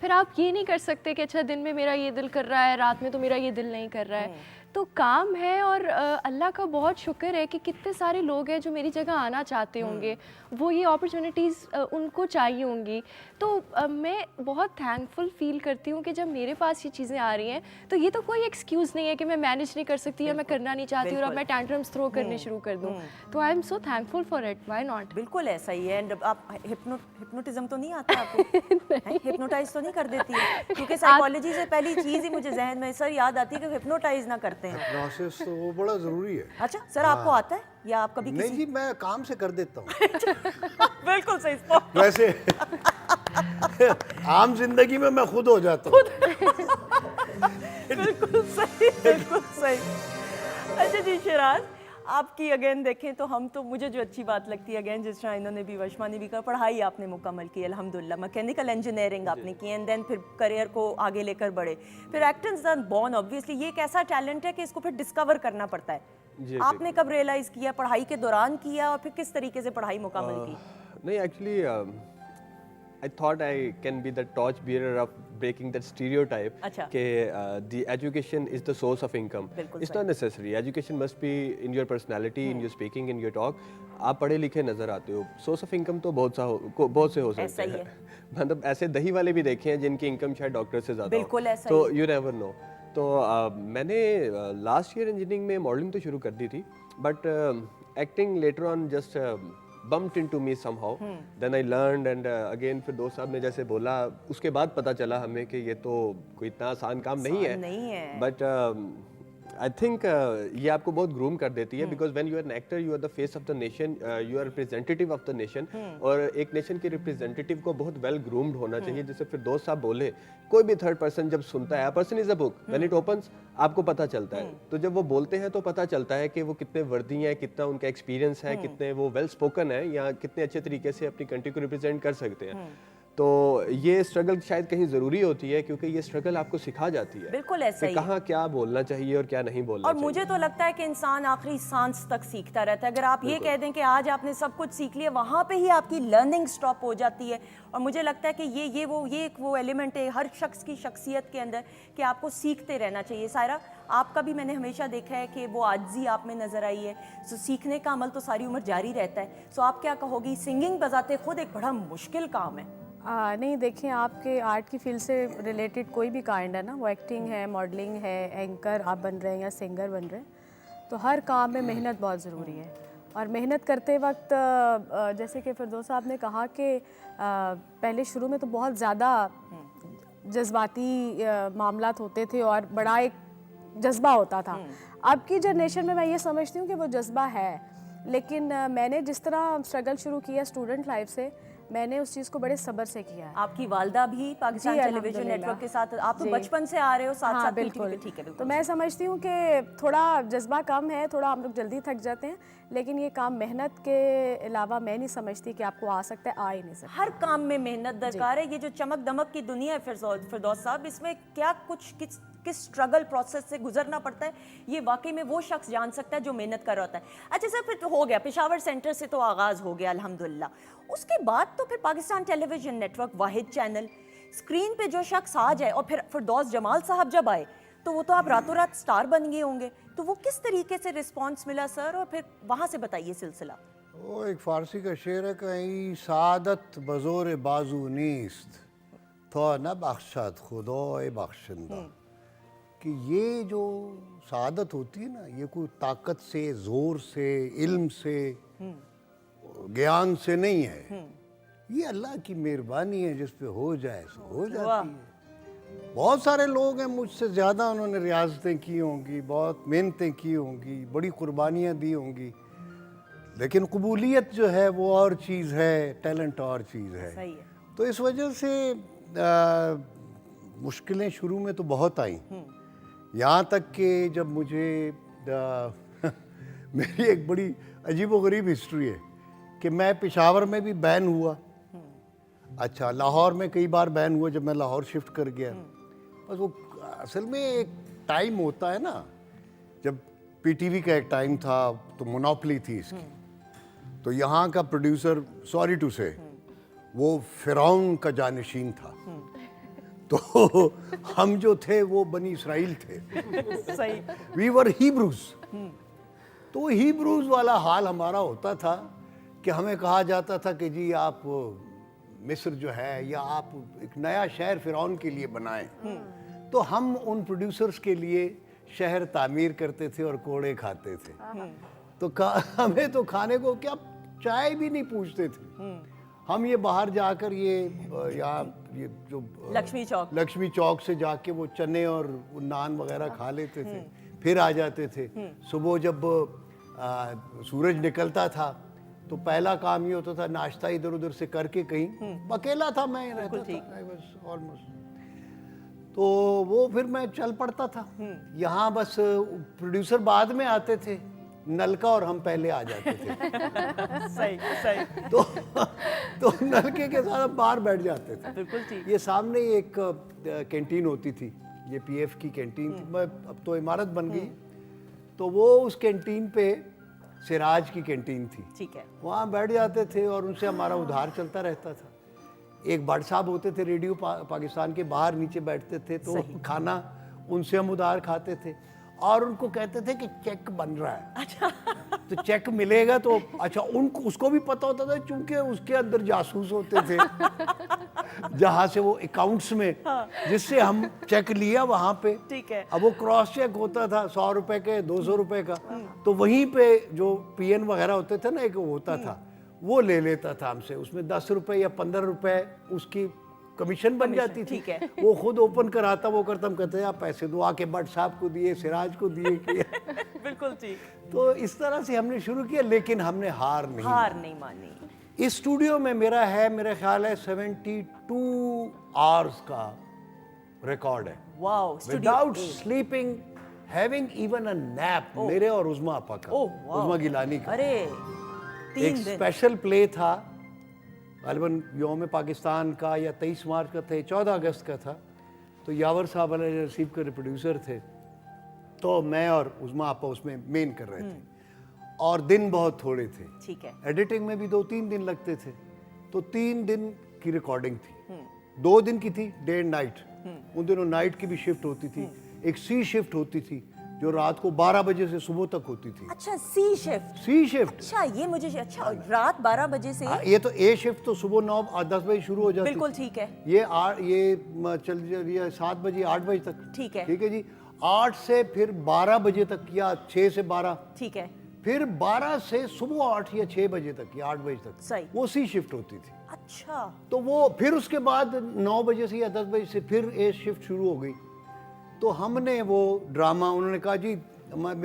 फिर आप ये नहीं कर सकते कि अच्छा दिन में मेरा ये दिल कर रहा है, रात में तो मेरा ये दिल नहीं कर रहा है। तो काम है, और अल्लाह का बहुत शुक्र है कि कितने सारे लोग हैं जो मेरी जगह आना चाहते होंगे, वो ये अपॉर्चुनिटीज़ उनको चाहिए होंगी। तो मैं बहुत थैंकफुल फील करती हूँ कि जब मेरे पास ये चीज़ें आ रही हैं, तो ये तो कोई एक्सक्यूज़ नहीं है कि मैं मैनेज नहीं कर सकती या मैं करना नहीं चाहती और अब मैं टैंट्रम्स थ्रो करने शुरू कर दूँ। तो I am so thankful for it, why not. बिल्कुल ऐसा ही है। एंड आप हिप्नोटिज्म तो नहीं आता आपको? हिप्नोटाइज तो नहीं कर देती है? क्योंकि साइकोलॉजी से पहली चीज़ ही मुझे जहन में सर याद आती है कि हिप्नोटाइज ना करते हैं। प्रोसेस तो वो बड़ा जरूरी है। अच्छा सर, आपको आता है या आप कभी नहीं जी, मैं काम से कर देता हूँ। बिल्कुल सही स्पॉट। वैसे आम जिंदगी में मैं खुद हो जाता हूँ। बिल्कुल सही, बिल्कुल सही। अच्छा जी शिराज, आपकी अगेन देखें तो हम तो, मुझे जो अच्छी बात लगती है अगेन, जिस तरह इन्होंने भी, वशमा ने भी कहा, पढ़ाई आपने मुकम्मल की अल्हम्दुलिल्लाह, मैकेनिकल इंजीनियरिंग आपने की, एंड देन फिर करियर को आगे लेकर बढ़े, फिर एक्टर्स आर बोर्न ऑब्वियसली। ये एक ऐसा टैलेंट है कि इसको फिर डिस्कवर करना पड़ता है। आपने कब रियलाइज किया, पढ़ाई के दौरान किया, और फिर किस तरीके से पढ़ाई मुकम्मल की? नहीं, actually I thought I can be the torch bearer of breaking that stereotype अच्छा। कि the education is the source of income. It's not necessary. Education must be in your personality, in your speaking, in your talk. आप पढ़े लिखे नजर आते हो, सोर्स ऑफ इनकम तो बहुत से हो सकते हैं। मतलब ऐसे दही वाले भी देखे हैं जिनकी इनकम शायद डॉक्टर से ज़्यादा बिल्कुल ऐसा तो यू नेवर नो। तो मैंने लास्ट ईयर इंजीनियरिंग में मॉडलिंग तो शुरू कर दी थी, but acting later on just bumped into me somehow. Then I learned and again फिर दोस्त साहब ने जैसे बोला, उसके बाद पता चला हमें कि ये तो कोई इतना आसान काम नहीं है। But I think ये आपको बहुत ग्रूम कर देती है, because when you are an actor you are the face of the nation, you are representative of the nation, और एक नेशन के रिप्रेजेंटेटिव को बहुत वेल ग्रूम्ड होना चाहिए। जैसे फिर दोस्त साहब बोले, कोई भी थर्ड पर्सन जब सुनता है, person is a book, when it opens आपको पता चलता है। तो जब वो बोलते हैं तो पता चलता है कि वो कितने वर्दी हैं, कितना उनका एक्सपीरियंस है, कितने वो वेल स्पोकन है, या कितने अच्छे तरीके से अपनी कंट्री को रिप्रेजेंट कर सकते हैं। तो ये स्ट्रगल शायद कहीं ज़रूरी होती है, क्योंकि ये स्ट्रगल आपको सिखा जाती है बिल्कुल ऐसा ही, कहाँ क्या बोलना चाहिए और क्या नहीं बोलना और चाहिए। मुझे तो लगता है कि इंसान आखिरी सांस तक सीखता रहता है। अगर आप ये कह दें कि आज आपने सब कुछ सीख लिया, वहाँ पे ही आपकी लर्निंग स्टॉप हो जाती है। और मुझे लगता है कि ये एक वो एलिमेंट है हर शख्स की शख्सियत के अंदर कि आपको सीखते रहना चाहिए। सायरा, आपका भी मैंने हमेशा देखा है कि वो आजिज़ी आप में नज़र आई है। सो सीखने का अमल तो सारी उम्र जारी रहता है। सो आप क्या कहोगी, सिंगिंग बजाते खुद एक बड़ा मुश्किल काम है? नहीं, देखिए, आपके आर्ट की फील्ड से रिलेटेड कोई भी काइंड है ना, वो एक्टिंग है, मॉडलिंग है, एंकर आप बन रहे हैं या सिंगर बन रहे हैं, तो हर काम में मेहनत बहुत ज़रूरी है। और मेहनत करते वक्त जैसे कि फिरदौस साहब ने कहा कि पहले शुरू में तो बहुत ज़्यादा जज्बाती मामलात होते थे और बड़ा एक जज्बा होता था। अब की जनरेशन में मैं ये समझती हूँ कि वो जज्बा है, लेकिन मैंने जिस तरह स्ट्रगल शुरू किया स्टूडेंट लाइफ से, मैंने उस चीज़ को बड़े सब्र से किया है। आपकी वालदा भी पाकिस्तान टेलीविजन नेटवर्क के साथ, आप तो बचपन से आ रहे हो साथ हाँ, साथ बिल्कुल। PTV पे, ठीक है, बिल्कुल। तो मैं समझती हूँ कि थोड़ा जज्बा कम है, थोड़ा हम लोग जल्दी थक जाते हैं, लेकिन ये काम मेहनत के अलावा मैं नहीं समझती कि आपको आ सकता है, आ ही नहीं सकता। हर काम में मेहनत दरकार है। ये जो चमक दमक की दुनिया है फिरदौस साहब, इसमें क्या कुछ किस स्ट्रगल प्रोसेस से गुजरना पड़ता है, ये वाकई में वो शख्स जान सकता है जो मेहनत कर रहा होता है। अच्छा सर, फिर तो हो गया, पेशावर सेंटर से तो आगाज़ हो गया अल्हम्दुलिल्लाह, उसके बाद तो फिर पाकिस्तान टेलीविजन नेटवर्क, वाहिद चैनल, स्क्रीन पे जो शख्स आ जाए, और फिर फिरदौस जमाल साहब जब आए तो वो तो आप रातों रात स्टार बन गए होंगे, तो वो किस तरीके से रिस्पॉन्स मिला सर, और फिर वहाँ से बताइए सिलसिला। वो एक फ़ारसी का शेर है, कहीं सादत बज़ोर बाजू नीस्त तो न बख्शत खुदाए बख्शिंदा, कि ये जो सादत होती है ना, ये कोई ताकत से, ज़ोर से, इल्म से, ज्ञान से नहीं है, ये अल्लाह की मेहरबानी है, जिस पे हो जाए सो हो जाती है। बहुत सारे लोग हैं मुझसे ज़्यादा, उन्होंने रियाजतें की होंगी, बहुत मेहनतें की होंगी, बड़ी कुर्बानियाँ दी होंगी, लेकिन कबूलियत जो है वो और चीज़ है, टैलेंट और चीज़ है। सही है। तो इस वजह से मुश्किलें शुरू में तो बहुत आई, यहाँ तक कि जब मुझे मेरी एक बड़ी अजीबोगरीब हिस्ट्री है कि मैं पेशावर में भी बैन हुआ, अच्छा लाहौर में कई बार बैन हुआ जब मैं लाहौर शिफ्ट कर गया। बस वो असल में एक टाइम होता है ना, जब PTV का एक टाइम था तो मोनोपली थी इसकी, तो यहाँ का प्रोड्यूसर, सॉरी टू से, वो फिरौन का जानशीन था, तो हम जो थे वो बनी इसराइल थे, सही। We were Hebrews. तो हीब्रूज वाला हाल हमारा होता था कि हमें कहा जाता था कि जी आप मिस्र जो है, या आप एक नया शहर फिरौन के लिए बनाएं, तो हम उन प्रोड्यूसर्स के लिए शहर तामीर करते थे और कोड़े खाते थे। तो हमें तो खाने को क्या, चाय भी नहीं पूछते थे, हम ये बाहर जाकर ये जो लक्ष्मी चौक से जाके वो चने और नान वगैरह खा लेते थे, फिर आ जाते थे। सुबह जब सूरज निकलता था तो पहला काम ये होता था, नाश्ता इधर उधर से करके, कहीं अकेला था मैं रहता था, I was almost, तो वो फिर मैं चल पड़ता था। यहाँ बस प्रोड्यूसर बाद में आते थे, नलका और हम पहले आ जाते थे। सही। तो नलके के साथ हम बाहर बैठ जाते थे। बिल्कुल ठीक। ये सामने ही एक कैंटीन होती थी, ये PF की कैंटीन थी, मैं अब तो इमारत बन गई, तो वो उस कैंटीन पे सिराज की कैंटीन थी, ठीक है। वहाँ बैठ जाते थे और उनसे हमारा उधार चलता रहता था। एक बड़ साहब होते थे रेडियो पाकिस्तान के बाहर नीचे बैठते थे, तो खाना उनसे हम उधार खाते थे और उनको कहते थे कि चेक बन रहा है। अच्छा। तो चेक मिलेगा तो अच्छा, उनको उसको भी पता होता था, चूंकि उसके अंदर जासूस होते थे जहाँ से वो अकाउंट्स में, जिससे हम चेक लिया वहाँ पे, ठीक है। अब वो क्रॉस चेक होता था 100 रुपए के, 200 रुपए का, तो वहीं पे जो PN वगैरह होते थे ना, एक होता था, वो ले लेता था हमसे, उसमें 10 रुपए या 15 रुपए उसकी कमीशन बन जाती थी। ठीक है। वो खुद ओपन कराता, वो करता, हम कहते हैं आप पैसे दो, आके भट्ट साहब को दिए, सिराज को दिए किया। बिल्कुल ठीक। तो इस तरह से हमने शुरू किया, लेकिन हमने हार नहीं मानी। इस स्टूडियो में मेरा है, मेरा ख्याल है 72 आवर्स का रिकॉर्ड है, wow, without sleeping, having even अ नैप, मेरे और उज़मा आपा का, उज़मा गिलानी का। अरे एक स्पेशल प्ले था, गालिबन यौम पाकिस्तान का या 23 मार्च का था, 14 अगस्त का था, तो यावर साहब अलैहि रसीब के प्रोड्यूसर थे, तो मैं और उज़मा आपा उसमें मेन कर रहे थे, और दिन बहुत थोड़े थे, ठीक है। एडिटिंग में भी 2-3 दिन लगते थे, तो 3 दिन की रिकॉर्डिंग थी, 2 दिन की थी डे एंड नाइट, उन दिनों नाइट की भी शिफ्ट होती थी, एक C शिफ्ट होती थी, जो रात को 12 बजे से सुबह तक होती थी। अच्छा, सी शिफ्ट। सी शिफ्ट। अच्छा, ये मुझे अच्छा, रात 12 बजे से। ये तो ए शिफ्ट तो सुबह 9-10 बजे शुरू हो जाती। बिल्कुल ठीक है। ये चल रही है 7 बजे 8 बजे तक। ठीक है। ठीक है जी। 8 से फिर 12 बजे तक या 6 से 12। ठीक है। फिर 12 से सुबह 8 या 6 बजे तक या 8 बजे तक सही। वो सी शिफ्ट होती थी। अच्छा। तो वो फिर उसके बाद 9 बजे से या 10 बजे से फिर ए शिफ्ट शुरू हो गई। तो हमने वो ड्रामा, उन्होंने कहा जी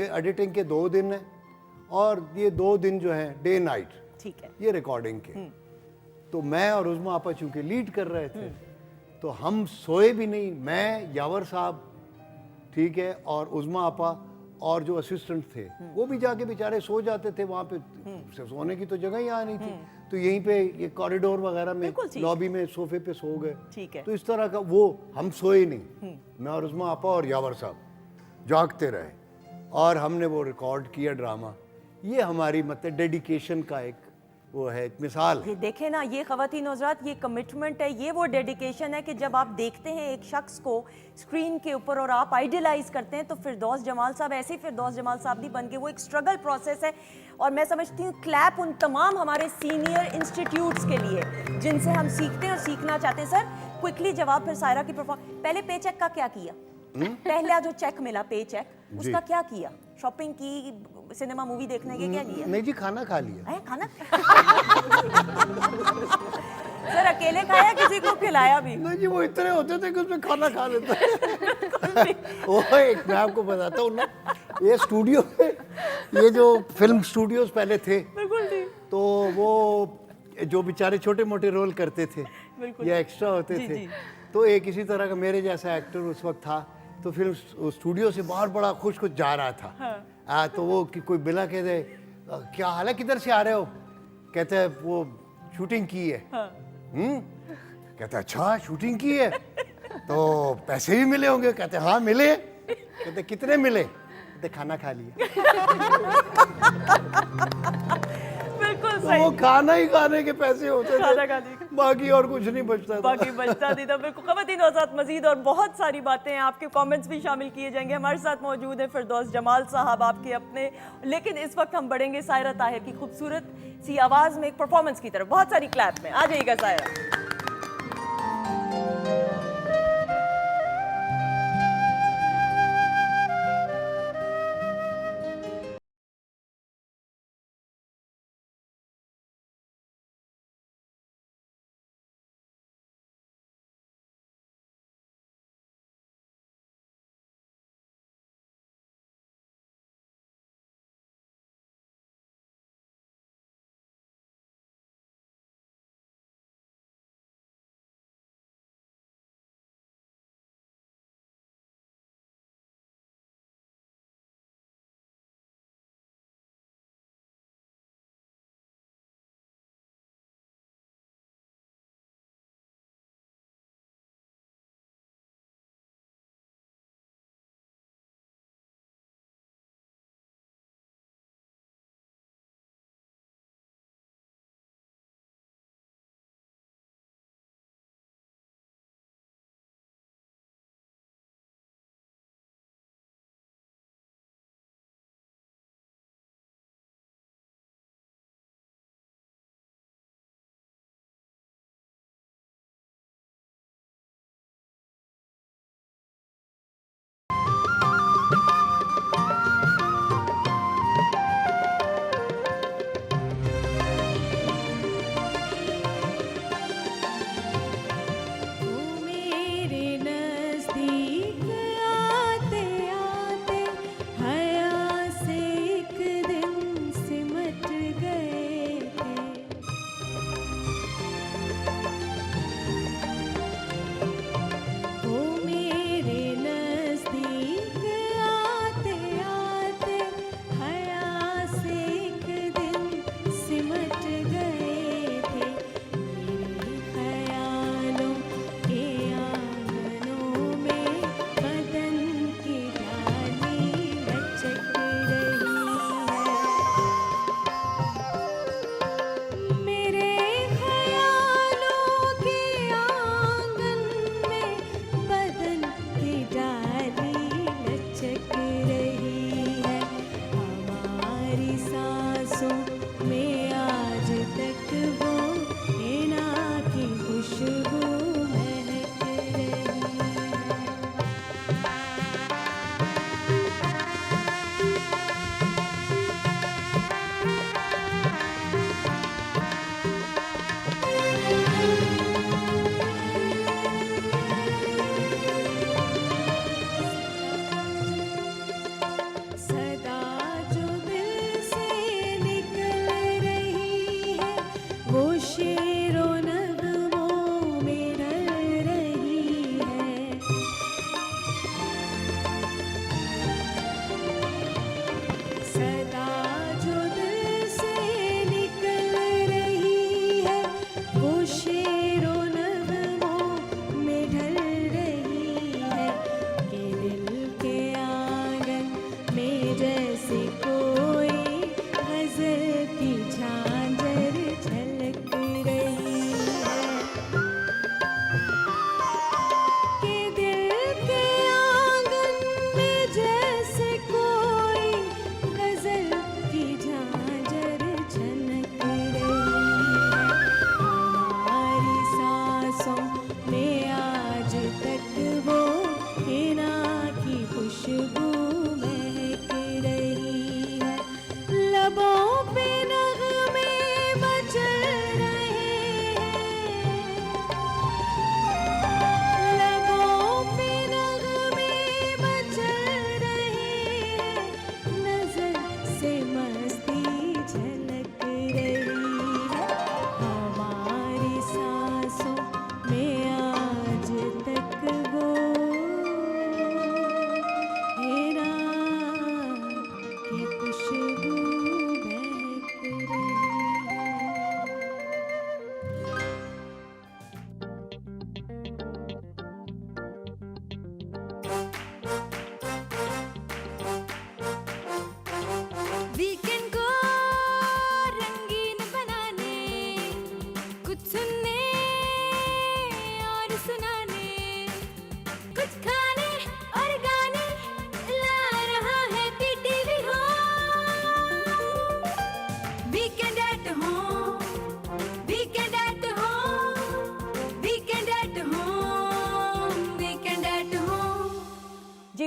एडिटिंग के 2 दिन हैं और ये 2 दिन जो है डे नाइट, ठीक है, ये रिकॉर्डिंग के। तो मैं और उज़मा आपा चूंकि लीड कर रहे थे तो हम सोए भी नहीं, मैं, यावर साहब, ठीक है, और उज़मा आपा और जो असिस्टेंट थे वो भी जाके बेचारे सो जाते थे। वहाँ पे सोने की तो जगह ही यहाँ नहीं थी, तो यहीं पे ये कॉरिडोर वगैरह में लॉबी में सोफे पे सो गए। ठीक है। तो इस तरह का वो हम सोए नहीं, मैं और उज़मा आपा और यावर साहब जागते रहे और हमने वो रिकॉर्ड किया ड्रामा। ये हमारी मतलब डेडिकेशन का एक वो है, एक मिसाल है। ये देखें ना, ये ख़वातीन और हज़रात, ये कमिटमेंट है, ये वो डेडिकेशन है कि जब आप देखते हैं एक शख्स को स्क्रीन के ऊपर और आप आइडियलाइज करते हैं, तो फिरदौस जमाल साहब ऐसे ही फिरदौस जमाल साहब नहीं बन के, वो एक स्ट्रगल प्रोसेस है। और मैं समझती हूँ क्लैप उन तमाम हमारे सीनियर इंस्टीट्यूट्स के लिए जिनसे हम सीखते हैं और सीखना चाहते हैं। सर क्विकली जवाब, फिर सायरा की परफॉर्म। पहले पे चेक का क्या किया? पहला जो चेक मिला, पे चेक, उसका क्या किया? शॉपिंग की, सिनेमा मूवी देखने के, क्या किया? नहीं जी, खाना खा लिया। है खाना? सर अकेले खाया, किसी को खिलाया भी? नहीं जी, वो इतने होते थे कि उसमें खाना खा लेता वो एक मैं आपको बताता हूँ ना, ये स्टूडियो ये जो फिल्म स्टूडियोज पहले थे, तो वो जो बेचारे छोटे मोटे रोल करते थे या एक्स्ट्रा होते थे, तो एक इसी तरह का मेरे जैसा एक्टर उस वक्त था। तो फिर उस स्टूडियो से बाहर बड़ा खुश खुश जा रहा था। तो वो कोई बिला कहते, क्या हाल है, किधर से आ रहे हो? कहते हैं वो शूटिंग की है। कहते अच्छा शूटिंग की है, तो पैसे भी मिले होंगे? कहते हाँ मिले। कहते कितने मिले? कहते खाना खा लिया। बिल्कुल तो सही। वो खाना ही खाने के पैसे होते खाना थे, खाने के। बाकी और कुछ नहीं बचता था। बाकी बचता नहीं था। बिल्कुल। ख़वातीन और हज़रात, मज़ीद और बहुत सारी बातें हैं, आपके कमेंट्स भी शामिल किए जाएंगे। हमारे साथ मौजूद है फिरदौस जमाल साहब, आपके अपने, लेकिन इस वक्त हम बढ़ेंगे सायरा ताहिर की खूबसूरत सी आवाज़ में एक परफॉर्मेंस की तरफ। बहुत सारी क्लैप में आ जाइएगा सायरा।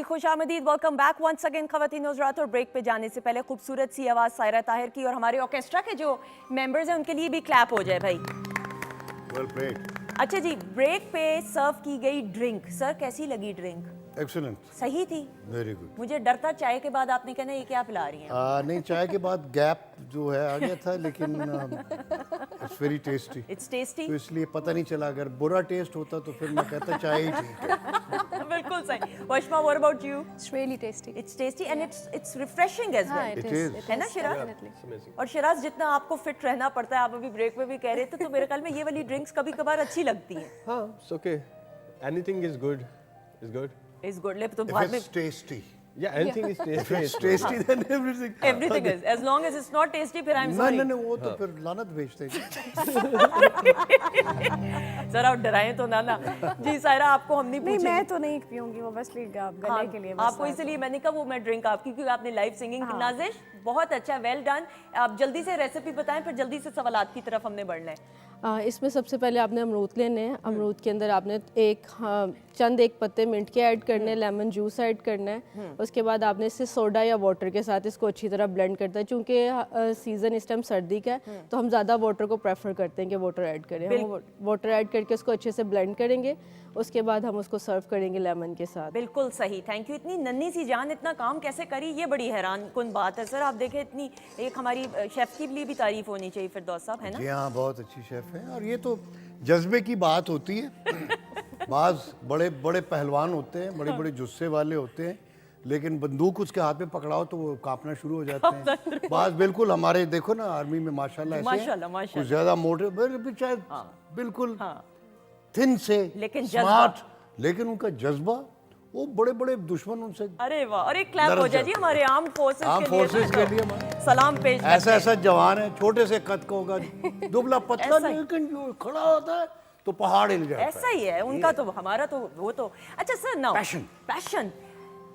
जी खुशामदीद, वेलकम बैक वंस अगेन ख़वातीन हज़रात। और ब्रेक पे जाने से पहले खूबसूरत सी आवाज़ सायरा ताहिर की और हमारे ऑर्केस्ट्रा के जो मेंबर्स हैं उनके लिए भी क्लैप हो जाए भाई। Well played. अच्छा जी, ब्रेक पे सर्व की गई ड्रिंक, सर कैसी लगी ड्रिंक? एक्सीलेंट, सही थी? Very good. मुझे डर था चाय के बाद आपने कहना ये क्या पिला रही हैं। नहीं, चाय के बाद गैप जो है आ गया था, लेकिन it's very tasty. It's tasty. तो इसलिए पता नहीं चला, अगर बुरा टेस्ट होता तो फिर मैं कहता चाय ही ठीक है। बिल्कुल सही। Washma, what about you? It's really tasty. It's tasty and it's refreshing as हाँ, well. it It is. is. है ना शिराज? Definitely. और शिराज, जितना आपको फिट रहना पड़ता है, आप अभी ब्रेक में भी कह रहे थे, तो मेरे ख्याल में ये वाली ड्रिंक्स कभी कभार अच्छी लगती हैं। हाँ, it's okay. Anything is good. Is good. Is good. ले तो If बाद में it's tasty, Yeah, anything is tasty. it's tasty then everything. Everything is as long as it's not tasty, फिर आई एम नहीं सॉरी। नहीं नहीं, वो तो फिर लानत भेजते हैं। सर आप डराएं तो ना। जी सायरा, आपको हम नहीं नहीं, पूछेंगे। मैं तो नहीं पीऊंगी वो, बस गले हाँ, के लिए बस आपको इसलिए मैंने कहा वो मैं ड्रिंक आपकी, क्योंकि आपने लाइव सिंगिंग की। नाजिश, बहुत अच्छा, वेल डन। आप जल्दी से रेसिपी बताएं, फिर जल्दी से सवालात की तरफ हमने बढ़ना है। इसमें सबसे पहले आपने अमरूद लेने हैं। अमरूद के अंदर आपने चंद एक पत्ते मिंट के ऐड करने हैं, लेमन जूस ऐड करना है। उसके बाद आपने इसे सोडा या वाटर के साथ इसको अच्छी तरह ब्लेंड करता है। चूँकि सीज़न इस टाइम सर्दी का है, तो हम ज़्यादा वाटर को प्रेफर करते हैं कि वाटर ऐड करें। हम वाटर ऐड करके उसको अच्छे से ब्लेंड करेंगे। उसके बाद हम उसको सर्व करेंगे लेमन के साथ। बिल्कुल सही, थैंक यू। इतनी नन्ही सी जान इतना काम कैसे करी, ये बड़ी हैरान कुन बात है। सर आप देखें, इतनी एक हमारी शेफ़ की लिए भी तारीफ होनी चाहिए फिरदौस साहब, है ना? जी हाँ, बहुत अच्छी शेफ है। और ये तो जज्बे की बात होती है। बाज बड़े बड़े पहलवान होते हैं, बड़े बड़े जुस्से वाले होते हैं, लेकिन बंदूक उसके हाथ में पकड़ाओ तो वो कांपना शुरू हो जाते हैं। बाज बिल्कुल हमारे, देखो ना आर्मी में माशाल्लाह ऐसे हैं, माशाल्लाह, माशाल्लाह। कुछ ज्यादा मोटे, चाहे बिल्कुल हाँ। थिन से, लेकिन स्मार्ट, लेकिन उनका जज्बा, वो बड़े बड़े दुश्मन उनसे। अरे वाह, और एक क्लैप हो दरअसल- जाए जी हमारे आर्म फोर्सेस आर्म फोर्सेस के लिए सलाम पेश करते ऐसा हैं। ऐसा जवान है, छोटे से कद का होगा, दुबला पतला, ऐसा ही। लेकिन जो खड़ा होता है तो पहाड़ हिल जाता है। ऐसा ही है उनका, तो हमारा तो वो तो। अच्छा सर, नाउ Passion. पैशन,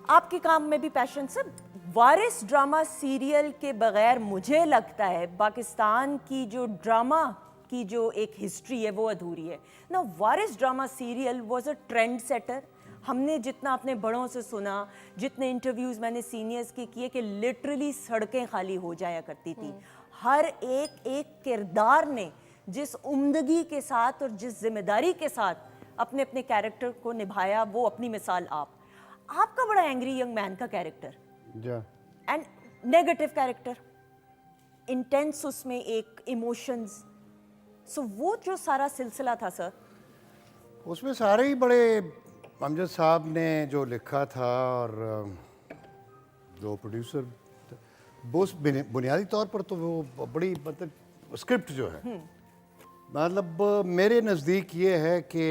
आपके काम में भी पैशन। सर, वारिस ड्रामा सीरियल के बगैर मुझे लगता है पाकिस्तान की जो ड्रामा की जो एक हिस्ट्री है वो अधूरी है ना। Waris drama serial was a trend setter. हमने जितना अपने बड़ों से सुना, जितने इंटरव्यूज़ मैंने सीनियर्स के किए, कि लिटरली सड़कें खाली हो जाया करती थी। हर एक एक किरदार ने जिस उम्दगी के साथ और जिस जिम्मेदारी के साथ अपने अपने कैरेक्टर को निभाया, वो अपनी मिसाल आपका बड़ा एंग्री यंग मैन का कैरेक्टर जा एंड नेगेटिव कैरेक्टर, इंटेंस उसमें एक इमोशंस, सो वो जो सारा सिलसिला था सर, उसमें सारे ही बड़े, अमजद साहब ने जो लिखा था और जो प्रोड्यूसर, वो बुनियादी तौर पर तो वो बड़ी, मतलब स्क्रिप्ट जो है, मतलब मेरे नज़दीक ये है कि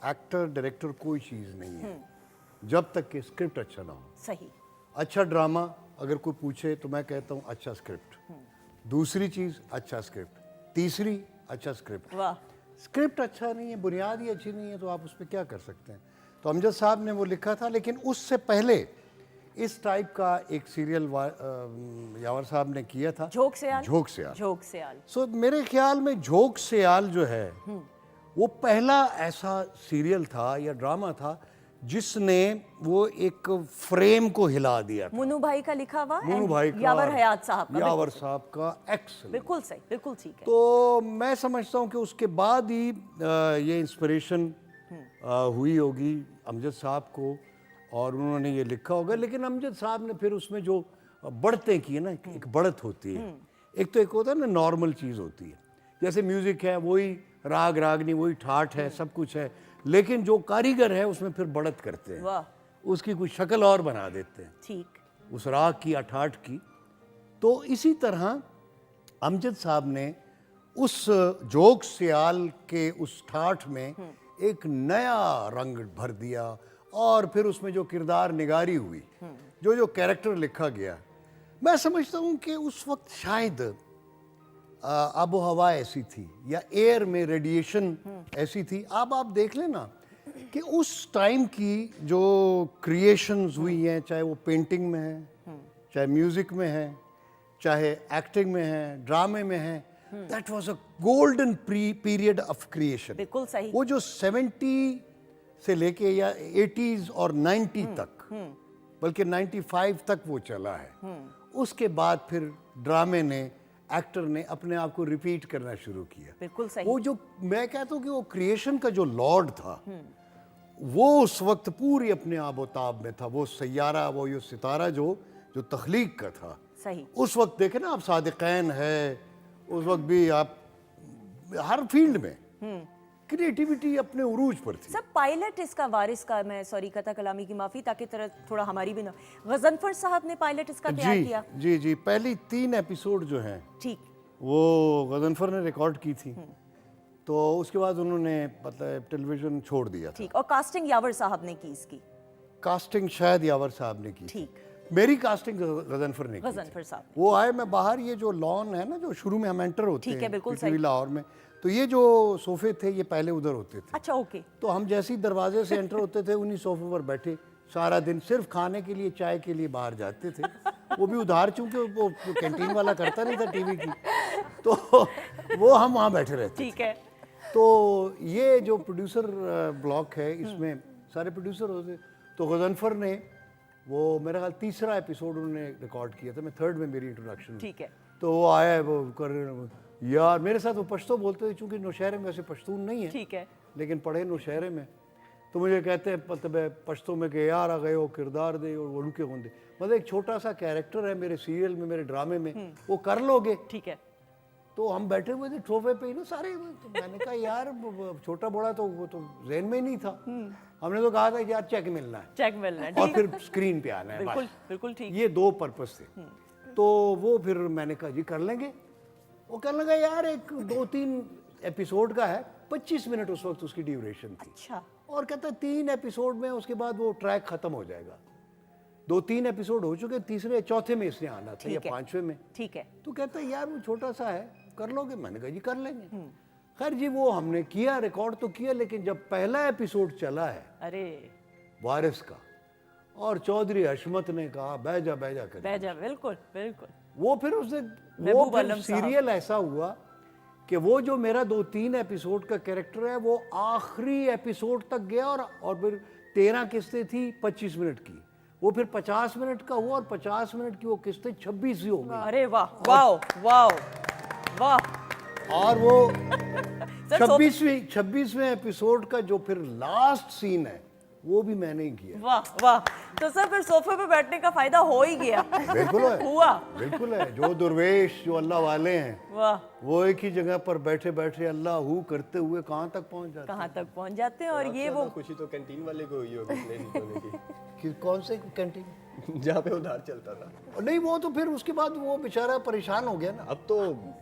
एक्टर डायरेक्टर कोई चीज़ नहीं है जब तक कि स्क्रिप्ट अच्छा ना हो। सही। अच्छा ड्रामा अगर कोई पूछे तो मैं कहता हूँ अच्छा स्क्रिप्ट, दूसरी चीज़ अच्छा स्क्रिप्ट, तीसरी अच्छा स्क्रिप्ट। वाह। स्क्रिप्ट अच्छा नहीं है, बुनियाद ही अच्छी नहीं है, तो आप उस पर क्या कर सकते हैं। तो अमजद साहब ने वो लिखा था, लेकिन उससे पहले इस टाइप का एक सीरियल यावर साहब ने किया था, झोंक सयाल। झोंक सयाल। झोंक सयाल। सो मेरे ख्याल में झोंक सयाल जो है वो पहला ऐसा सीरियल था या ड्रामा था जिसने वो एक फ्रेम को हिला दिया। मुन्नू भाई का लिखा हुआ, मुन्नू भाई का, यावर हयात साहब का। यावर साहब का एक्सेलेंट। बिल्कुल सही, बिल्कुल ठीक है। तो मैं समझता हूँ कि उसके बाद ही ये इंस्पिरेशन हुई होगी अमजद साहब को और उन्होंने ये लिखा होगा। लेकिन अमजद साहब ने फिर उसमें जो बढ़तें की है ना, एक बढ़त होती है, एक तो एक होता है ना नॉर्मल चीज़ होती है, जैसे म्यूज़िक है वही राग रागनी, वही ठाठ है, सब कुछ है, लेकिन जो कारीगर है उसमें फिर बढ़त करते हैं, वाह। उसकी कोई शक्ल और बना देते हैं ठीक। उस राग की या ठाठ की। तो इसी तरह अमजद साहब ने उस जोक सयाल के उस ठाठ में एक नया रंग भर दिया और फिर उसमें जो किरदार निगारी हुई, जो कैरेक्टर लिखा गया, मैं समझता हूँ कि उस वक्त शायद आबो हवा ऐसी थी या एयर में रेडिएशन ऐसी थी। अब आप देख लेना कि उस टाइम की जो क्रिएशंस हुई हैं, चाहे वो पेंटिंग में है, चाहे म्यूज़िक में है, चाहे एक्टिंग में है, ड्रामे में है, that was a golden period of creation. बिल्कुल सही। वो जो 70 से लेके या 80s और 90 तक बल्कि 95 तक वो चला है। उसके बाद फिर ड्रामे ने, एक्टर ने अपने आप को रिपीट करना शुरू किया। बिल्कुल सही। वो जो मैं कहता हूँ कि वो क्रिएशन का जो लॉर्ड था, वो उस वक्त पूरी अपने आबोताब में था। वो सैयारा, वो ये सितारा जो तख्लीक का था, सही। उस वक्त देखे ना आप, सादिक़ैन है, उस वक्त भी आप हर फील्ड में क्रिएटिविटी अपने उरूज पर थी। सब पायलट इसका वारिस का, मैं सॉरी कथा कलामी की माफ़ी, ताकि थोड़ा हमारी भी ना, गजनफर साहब ने पायलट इसका तैयार किया। जी, पहली 3 एपिसोड जो हैं, ठीक, वो गजनफर ने रिकॉर्ड की थी। तो उसके बाद उन्होंने मतलब टेलीविजन छोड़ दिया था। ठीक। और कास्टिंग यावर साहब ने की इसकी। कास्टिंग शायद यावर साहब ने की। ठीक। मेरी कास्टिंग गजनफर ने की। गजनफर साहब ने। वो आए, मैं बाहर, ये जो लॉन है ना, जो शुरू में हम एंटर होते ठीक है, हैं बिल्कुल पीटीवी सही। लाहौर में, तो ये जो सोफे थे ये पहले उधर होते थे। अच्छा, ओके। तो हम जैसे ही दरवाजे से एंटर होते थे, उन्हीं सोफे पर बैठे सारा दिन, सिर्फ खाने के लिए, चाय के लिए बाहर जाते थे। वो भी उधार, चूंकि वो कैंटीन वाला करता नहीं था टीवी की, तो वो हम वहाँ बैठे रहते। ठीक है। तो ये जो प्रोड्यूसर ब्लॉक है, इसमें सारे प्रोड्यूसर होते। तो गजनफर ने वो मेरा ख्याल 3रा एपिसोड उन्होंने रिकॉर्ड किया था, मैं 3rd में मेरी इंट्रोडक्शन। ठीक है। तो वो आया, वो कर यार मेरे साथ वो पश्तो बोलते थे, चूंकि नौशहरे में वैसे पश्तून नहीं है, ठीक है। लेकिन पढ़े नौशहरे में, तो मुझे कहते हैं मतलब पश्तो में कि यार आ गए हो किरदार दे और वड़ू के होंदे, मतलब एक छोटा सा कैरेक्टर है मेरे सीरियल में, मेरे ड्रामे में, वो कर लोगे। ठीक है। तो हम बैठे हुए थे सोफे पे ही ना सारे, तो मैंने कहा यार छोटा बड़ा तो वो तो ज़हन में ही नहीं था। हमने तो कहा था कि यार चेक मिलना है, चेक मिलना है, और ठीक। फिर स्क्रीन पे आना है, बिल्कुल बस। बिल्कुल ठीक। ये 2 पर्पस थे। तो वो फिर मैंने कहा जी कर लेंगे। वो कहने लगा यार एक 2-3 एपिसोड का है, 25 मिनट उस वक्त उसकी ड्यूरेशन थी। अच्छा। और कहता 3 एपिसोड में, उसके बाद वो ट्रैक खत्म हो जाएगा। 2-3 एपिसोड हो चुके, 3रे 4थे में इसने आना था, या 5वें में। ठीक है। तो कहता है यार वो छोटा सा है, कर लोगे? मैंने कहा जी कर लेंगे। खैर जी वो हमने किया, रिकॉर्ड तो किया, लेकिन जब पहला एपिसोड चला है अरे वारिस का, और चौधरी हशमत ने कहा बैजा बैजा कर, बैजा, बिल्कुल बिल्कुल। वो फिर उसने वो महबूब फिर आलम साहब। सीरियल ऐसा हुआ कि वो जो मेरा 2-3 एपिसोड का कैरेक्टर है, वो आखिरी एपिसोड तक गया, और फिर 13 किस्तें थी 25 मिनट की, वो फिर 50 मिनट का हुआ, और 50 मिनट की वो किस्तें 26 ही हो गई। अरे वाह वाह वाह वाह। और वो 26वें एपिसोड का जो फिर लास्ट सीन है, वो भी मैंने ही किया। वाह वाह। तो सर फिर सोफे पे बैठने का फायदा हो ही गया। बिल्कुल है, हुआ। बिल्कुल है। जो दुर्वेश, जो अल्लाह वाले हैं, वाह, वो एक ही जगह पर बैठे बैठे अल्लाह हू करते हुए कहाँ तक पहुँच जाते कहाँ तक पहुँच जाते हैं। और ये वो खुशी तो कैंटीन वाले को हुई होगी इतने जीतने की। कि कौन से कैंटीन, जहाँ पे उधार चलता था। नहीं वो तो फिर उसके बाद वो बेचारा परेशान हो गया ना। अब तो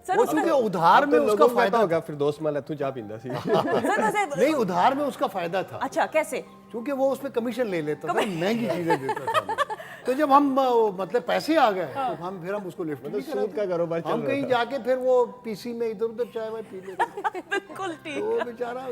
सर वो उसमें चूंकि उधार में उसका फायदा होगा, फिर दोस्त माला तू जा पिंदा सी। सर वैसे नहीं, उधार में उसका फायदा था, अच्छा कैसे? क्योंकि वो उस पे कमीशन ले लेता था, महंगी चीजें देता था। तो जब हम मतलब पैसे आ गए, तो हम उसको लिफ्ट नहीं सूद का कारोबार चल हम रहा कहीं था। जाके फिर वो पीसी में इधर उधर चाय वाय पी लेते। बिल्कुल तो ठीक। वो बेचारा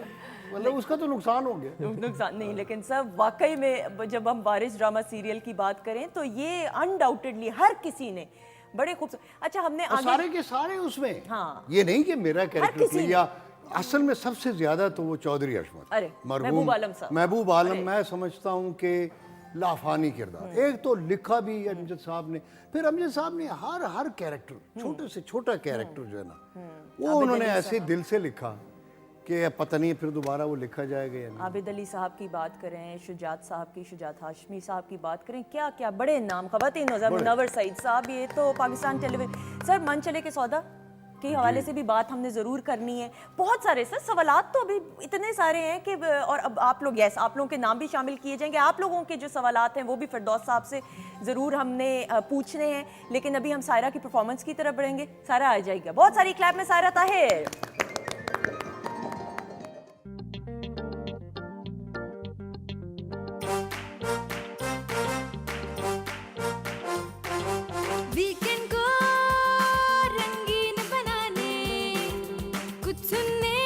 मतलब उसका तो नुकसान हो गया। नुकसान नहीं, लेकिन सर वाकई में जब हम वारिस ड्रामा सीरियल की बात करें तो ये अनडाउटेडली हर किसी ने बड़े खूबसूरत। अच्छा हमने और आगे सारे के सारे उसमें, हाँ। ये नहीं कि मेरा कैरेक्टर किसी प्ले, या असल में सबसे ज्यादा तो वो चौधरी हशमत, अरे, महबूब आलम साहब। महबूब आलम, मैं समझता हूँ कि लाफानी किरदार। एक तो लिखा भी अमजद साहब ने, फिर अमजद साहब ने हर कैरेक्टर, छोटे से छोटा कैरेक्टर जो है ना, वो उन्होंने ऐसे दिल से लिखा कि पता नहीं फिर दोबारा वो लिखा जाएगा या नहीं। आबिद अली साहब की बात करें, शुजात साहब की, शुजात हाशमी साहब की बात करें, क्या क्या बड़े नाम, खवातीन मुनव्वर सईद साहब, ये तो पाकिस्तान टेलीविजन। सर मन चले के सौदा के हवाले से भी बात हमने ज़रूर करनी है। बहुत सारे सर सवालात तो अभी इतने सारे हैं कि, और अब आप लोग, यस आप लोगों के नाम भी शामिल किए जाएंगे। आप लोगों के जो सवालात हैं वो भी फिरदौस साहब से ज़रूर हमने पूछने हैं, लेकिन अभी हम सायरा की परफॉर्मेंस की तरफ बढ़ेंगे। सायरा आ जाएगा, बहुत सारी क्लैप में सायरा ताहिर। वीकेंड को रंगीन बनाने, कुछ सुनने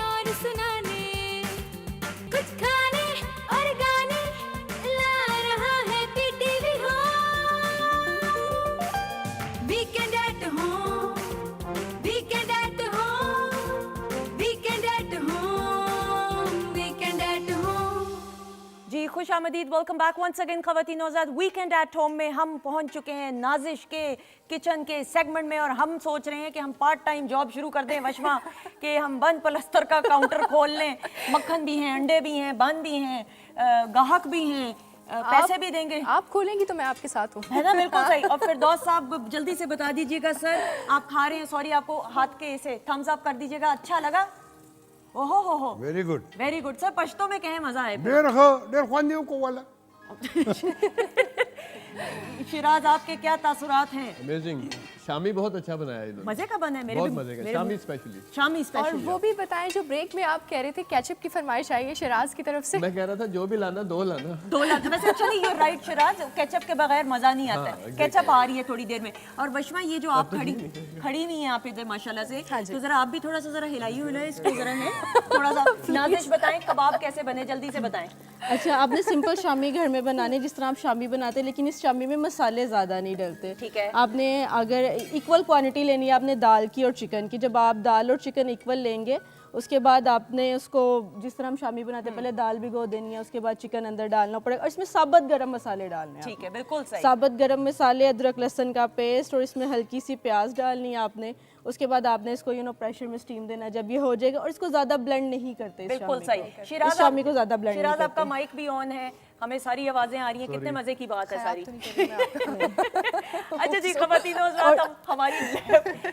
और सुनाने, कुछ खाने और गाने ला रहा है PTV home. Weekend at home, weekend at आमदीद, वेलकम बैक वंस अगेन खवातीन नौज़ाद वीकेंड एट होम में हम पहुंच चुके हैं नाजिश के किचन के सेगमेंट में और हम सोच रहे हैं कि हम पार्ट टाइम जॉब शुरू कर दें वशमा कि हम बंद पलस्तर का काउंटर खोल लें। मक्खन भी हैं, अंडे भी हैं, बन भी हैं, गाहक भी हैं, पैसे भी देंगे। आप खोलेंगी तो मैं आपके साथ हूँ, है ना, बिल्कुल सही। और फिरदौस साहब जल्दी से बता दीजिएगा सर, आप खा रहे हैं, सॉरी आपको हाथ के इसे थम्स अप कर दीजिएगा, अच्छा लगा? ओहो हो very good. Very good sir, Pashto में कहें मजा है। डेढ़ खाने को वाला। शिराज आपके क्या तासुरात हैं? अमेजिंग, शामी बहुत अच्छा बनाया है इन्होंने, मजे का बना है, मेरे बहुत भी- मजे का, मेरे शामी भी- स्पेशली। शामी और स्पेशल। वो भी बताएं जो ब्रेक में आप कह रहे थे केचप की फरमाइश आई है शिराज की तरफ से। मैं कह रहा था जो भी लाना दो लाना। 2 लाख वैसे actually you right Siraj, ketchup के बगैर मजा नहीं आता है। केचप आ रही है थोड़ी देर में। और वशमा ये जो आप खड़ी हुई हैं आप इधर माशाल्लाह से, तो जरा आप भी थोड़ा सा जरा हिलाइए इसको जरा है थोड़ा सा। नाजिश बताएं कबाब कैसे बने, जल्दी से बताएं। अच्छा, आपने सिंपल शामी घर में बनाने जिस तरह आप शामी बनाते हैं, लेकिन इस शामी में मसाले ज़्यादा नहीं डलते। ठीक है। आपने अगर इक्वल क्वांटिटी लेनी है आपने दाल की और चिकन की, जब आप दाल और चिकन इक्वल लेंगे उसके बाद आपने उसको जिस तरह हम शामी बनाते हैं पहले दाल भिगो देनी है, उसके बाद चिकन अंदर डालना पड़ेगा और इसमें साबुत गरम मसाले डालने हैं। ठीक है, बिल्कुल सही। साबुत गरम मसाले, अदरक लहसुन का पेस्ट और इसमें हल्की सी प्याज डालनी है आपने। उसके बाद आपने इसको प्रेशर में स्टीम देना, जब ये हो जाएगा। और इसको ज़्यादा ब्लेंड नहीं करते इस बिल्कुल शामी सही। को। शिराज इस शामी को ज़्यादा ब्लेंड नहीं शिराज करते। आपका माइक भी ऑन है, हमें सारी आवाजें आ रही हैं, कितने मजे की बात है सारी। अच्छा जी खवातीन हज़रात, हमारी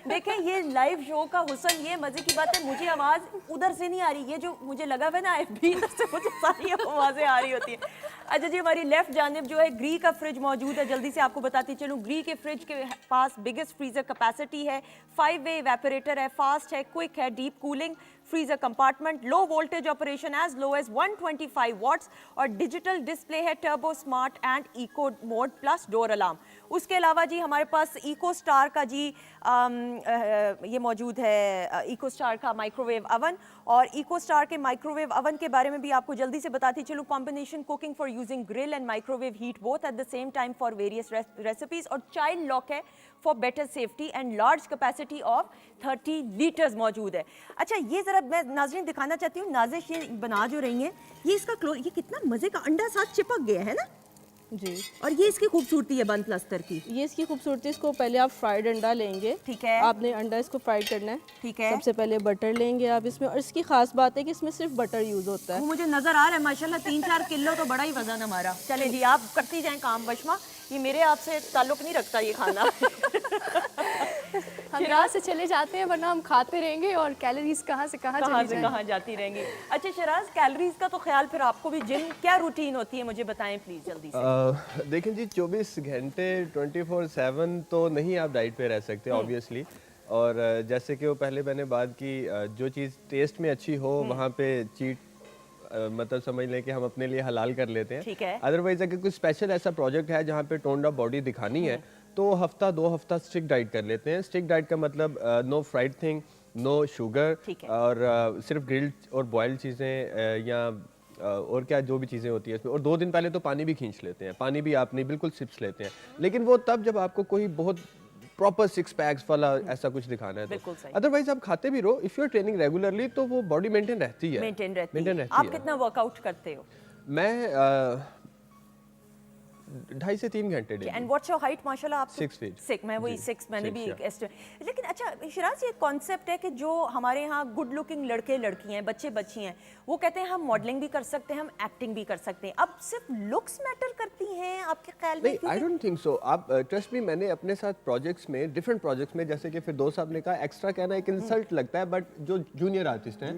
देखें ये लाइव शो का हुस्न, ये मजे की बात है। मुझे आवाज उधर से नहीं आ रही, ये जो मुझे लगा हुआ ना FB से मुझे सारी आवाजें आ रही होती हैं। अच्छा जी, हमारी लेफ्ट जानिब जो है ग्री का फ्रिज मौजूद है, जल्दी से आपको बताती चलूँ। ग्री के फ्रिज के पास बिगेस्ट फ्रीजर कैपेसिटी है, 5-वे इवेपोरेटर है, फास्ट है, क्विक है, deep cooling freezer compartment, low voltage operation as low as 125 watts और डिजिटल डिस्प्ले है, turbo smart and eco mode plus door alarm. उसके अलावा जी हमारे पास इको स्टार का जी ये मौजूद है, इको स्टार का माइक्रोवेव अवन। और इको स्टार के माइक्रोवेव अवन के बारे में भी आपको जल्दी से बताती चलूँ। Combination cooking for using grill and microwave heat both at the same time for various recipes. और चाइल्ड लॉक है for better safety and large capacity of 30 litres मौजूद है। अच्छा, ये जरा मैं नाज़रीन दिखाना चाहती हूँ, नाजिश ये बना जो रही हैं, ये इसका ये कितना मजे का अंडा साथ चिपक गया है ना जी। और ये इसकी खूबसूरती है बन प्लस्तर की। ये इसकी खूबसूरती, इसको पहले आप फ्राइड अंडा लेंगे। ठीक है। आपने अंडा इसको फ्राइड करना है। ठीक है। सबसे पहले बटर लेंगे आप इसमें, और इसकी खास बात है कि इसमें सिर्फ बटर यूज होता है। वो मुझे नजर आ रहा है माशाल्लाह 3-4 किलो तो बड़ा ही वजन हमारा। चले जी, आप करती जाएं काम वशमा, ये मेरे आपसे ताल्लुक नहीं रखता ये खाना। हम यहाँ से चले जाते हैं वरना हम खाते रहेंगे और कैलोरीज कहाँ से कहाँ चली जाएंगी। कहाँ जाती रहेंगी। अच्छा शिराज, कैलोरीज का तो ख्याल फिर आपको भी, जिम क्या रूटीन होती है मुझे बताएं प्लीज जल्दी से। देखें जी, 24 घंटे 24/7 तो नहीं आप डाइट पे रह सकते ऑब्वियसली। और जैसे कि वो पहले मैंने बात की, जो चीज़ टेस्ट में अच्छी हो वहाँ पे चीट मतलब समझ लें कि हम अपने लिए हलाल कर लेते हैं। ठीक है। अदरवाइज अगर कोई स्पेशल ऐसा प्रोजेक्ट है जहाँ पे टोन्ड अप बॉडी दिखानी है तो हफ्ता 2 हफ्ता स्ट्रिक्ट डाइट कर लेते हैं। स्ट्रिक्ट डाइट का मतलब no fried thing, no sugar, ठीक है। और सिर्फ ग्रिल्ड और बॉइल्ड चीज़ें या और क्या जो भी चीज़ें होती है इसमें। और 2 दिन पहले तो पानी भी खींच लेते हैं, पानी भी आप नहीं बिल्कुल सिप्स लेते हैं, लेकिन वो तब जब आपको कोई बहुत प्रॉपर 6 पैक्स वाला ऐसा कुछ दिखाना है बिल्कुल तो। सही। अदरवाइज आप खाते भी रहो, if you are training regularly तो वो बॉडी मेंटेन रहती है। मेंटेन रहती Maintain है। रहती आप है। कितना वर्कआउट करते हो? मैं 2.5 से 3 घंटे daily. And what's your height माशाल्लाह? आप 6 feet। 6, मैं वही जी, 6 मैंने 6, भी yeah। estimate। लेकिन अच्छा शिराज, ये कॉन्सेप्ट है कि जो हमारे यहाँ गुड लुकिंग लड़के लड़की हैं, बच्चे बच्ची हैं, वो कहते हैं हम मॉडलिंग भी कर सकते हैं, हम एक्टिंग भी कर सकते हैं। अब सिर्फ लुक्स मैटर करती हैं आपके ख्याल में? नहीं, आई डोंट थिंक सो। आप ट्रस्ट मी, मैंने अपने साथ प्रोजेक्ट्स में, डिफरेंट प्रोजेक्ट्स में, जैसे कि फिरदौस साहब ने कहा, एक्स्ट्रा कहना एक इंसल्ट लगता है, बट जो जूनियर आर्टिस्ट हैं,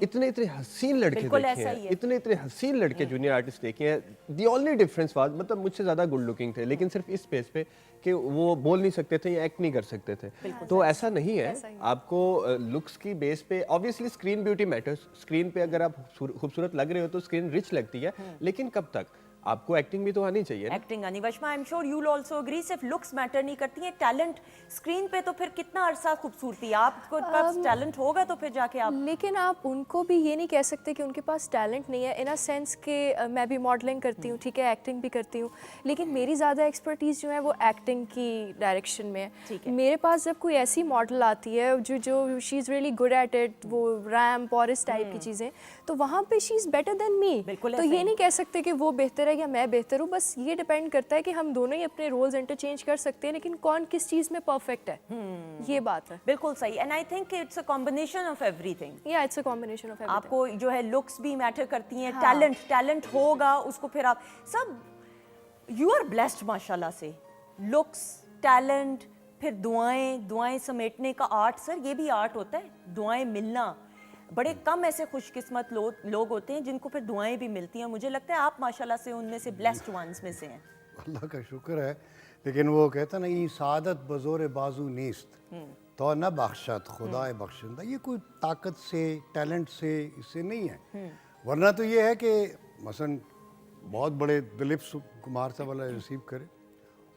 इतने हसीन लड़के बिल्कुल देखे ऐसा ही हैं, है। इतने हसीन लड़के जूनियर आर्टिस्ट देखे हैं। द ओनली डिफरेंस वाज, मतलब मुझसे ज़्यादा गुड लुकिंग थे, लेकिन सिर्फ इस स्पेस पे कि वो बोल नहीं सकते थे या एक्ट नहीं कर सकते थे। तो ऐसा नहीं है। आपको लुक्स की बेस पे obviously screen beauty matters. Screen पे अगर आप खूबसूरत लग रहे हो तो स्क्रीन रिच लगती है, लेकिन कब तक? आपको एक्टिंग भी तो आनी चाहिए ना। एक्टिंग आनी। Washma, I am sure you will also agree, सिर्फ लुक्स मैटर नहीं करती हैं, टैलेंट स्क्रीन पे तो फिर कितना अरसा खूबसूरती, आपको पास टैलेंट होगा तो फिर जाके आप। लेकिन आप उनको भी ये नहीं कह सकते कि उनके पास टैलेंट नहीं है, इन अ सेंस कि मैं भी मॉडलिंग करती हूँ, ठीक है, एक्टिंग भी करती हूँ, लेकिन मेरी ज़्यादा एक्सपर्टीज़ जो है वो एक्टिंग की डायरेक्शन में है। मेरे पास जब कोई ऐसी मॉडल आती है जो she is really good at it, वो रैम्प और इस टाइप की चीज़ें, तो वहाँ पे she is better than me. तो ये नहीं कह सकते कि वो बेहतर है या मैं बेहतर हूँ, बस ये डिपेंड करता है कि हम दोनों ही अपने रोल्स इंटरचेंज कर सकते हैं, लेकिन कौन किस चीज़ में परफेक्ट है, ये बात है। बिल्कुल सही। And I think it's a combination of everything. या it's a combination of everything. आपको जो है लुक्स भी मैटर करती हैं, टैलेंट होगा उसको फिर आप सब, यू आर ब्लेस्ड माशाल्लाह से, लुक्स, टैलेंट, फिर दुआएं समेटने का आर्ट। सर ये भी आर्ट होता है, दुआएं मिलना। बड़े कम ऐसे खुशकिस्मत लोग होते हैं जिनको फिर दुआएं भी मिलती हैं। मुझे लगता है आप माशाल्लाह से उनमें से ब्लेस्ड वंस में से हैं। अल्लाह का शुक्र है, लेकिन वो कहता ना, ये सादत बजोर बाजू नीस्त तो न बख्शत खुदाए बख्शिंदा, ये कोई ताकत से, टैलेंट से, इससे नहीं है। वरना तो ये है कि मसलन बहुत बड़े दिलीप कुमार साहब वाला रिसीव करे,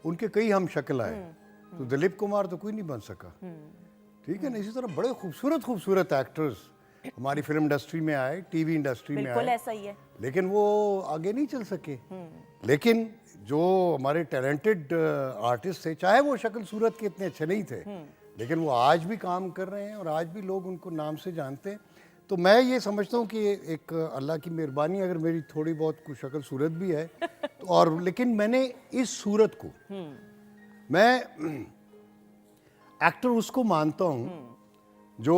उनके कई हम शक्ल आए, तो दिलीप कुमार तो कोई नहीं बन सका, ठीक है ना। इसी तरह बड़े खूबसूरत एक्टर्स हमारी फिल्म इंडस्ट्री में आए, टीवी इंडस्ट्री में बिल्कुल आए, ऐसा ही है, लेकिन वो आगे नहीं चल सके। लेकिन जो हमारे टैलेंटेड आर्टिस्ट थे, चाहे वो शक्ल सूरत के इतने अच्छे नहीं थे, लेकिन वो आज भी काम कर रहे हैं और आज भी लोग उनको नाम से जानते हैं। तो मैं ये समझता हूँ कि एक अल्लाह की मेहरबानी, अगर मेरी थोड़ी बहुत कुछ शक्ल सूरत भी है तो, और लेकिन मैंने इस सूरत को, मैं एक्टर उसको मानता हूँ जो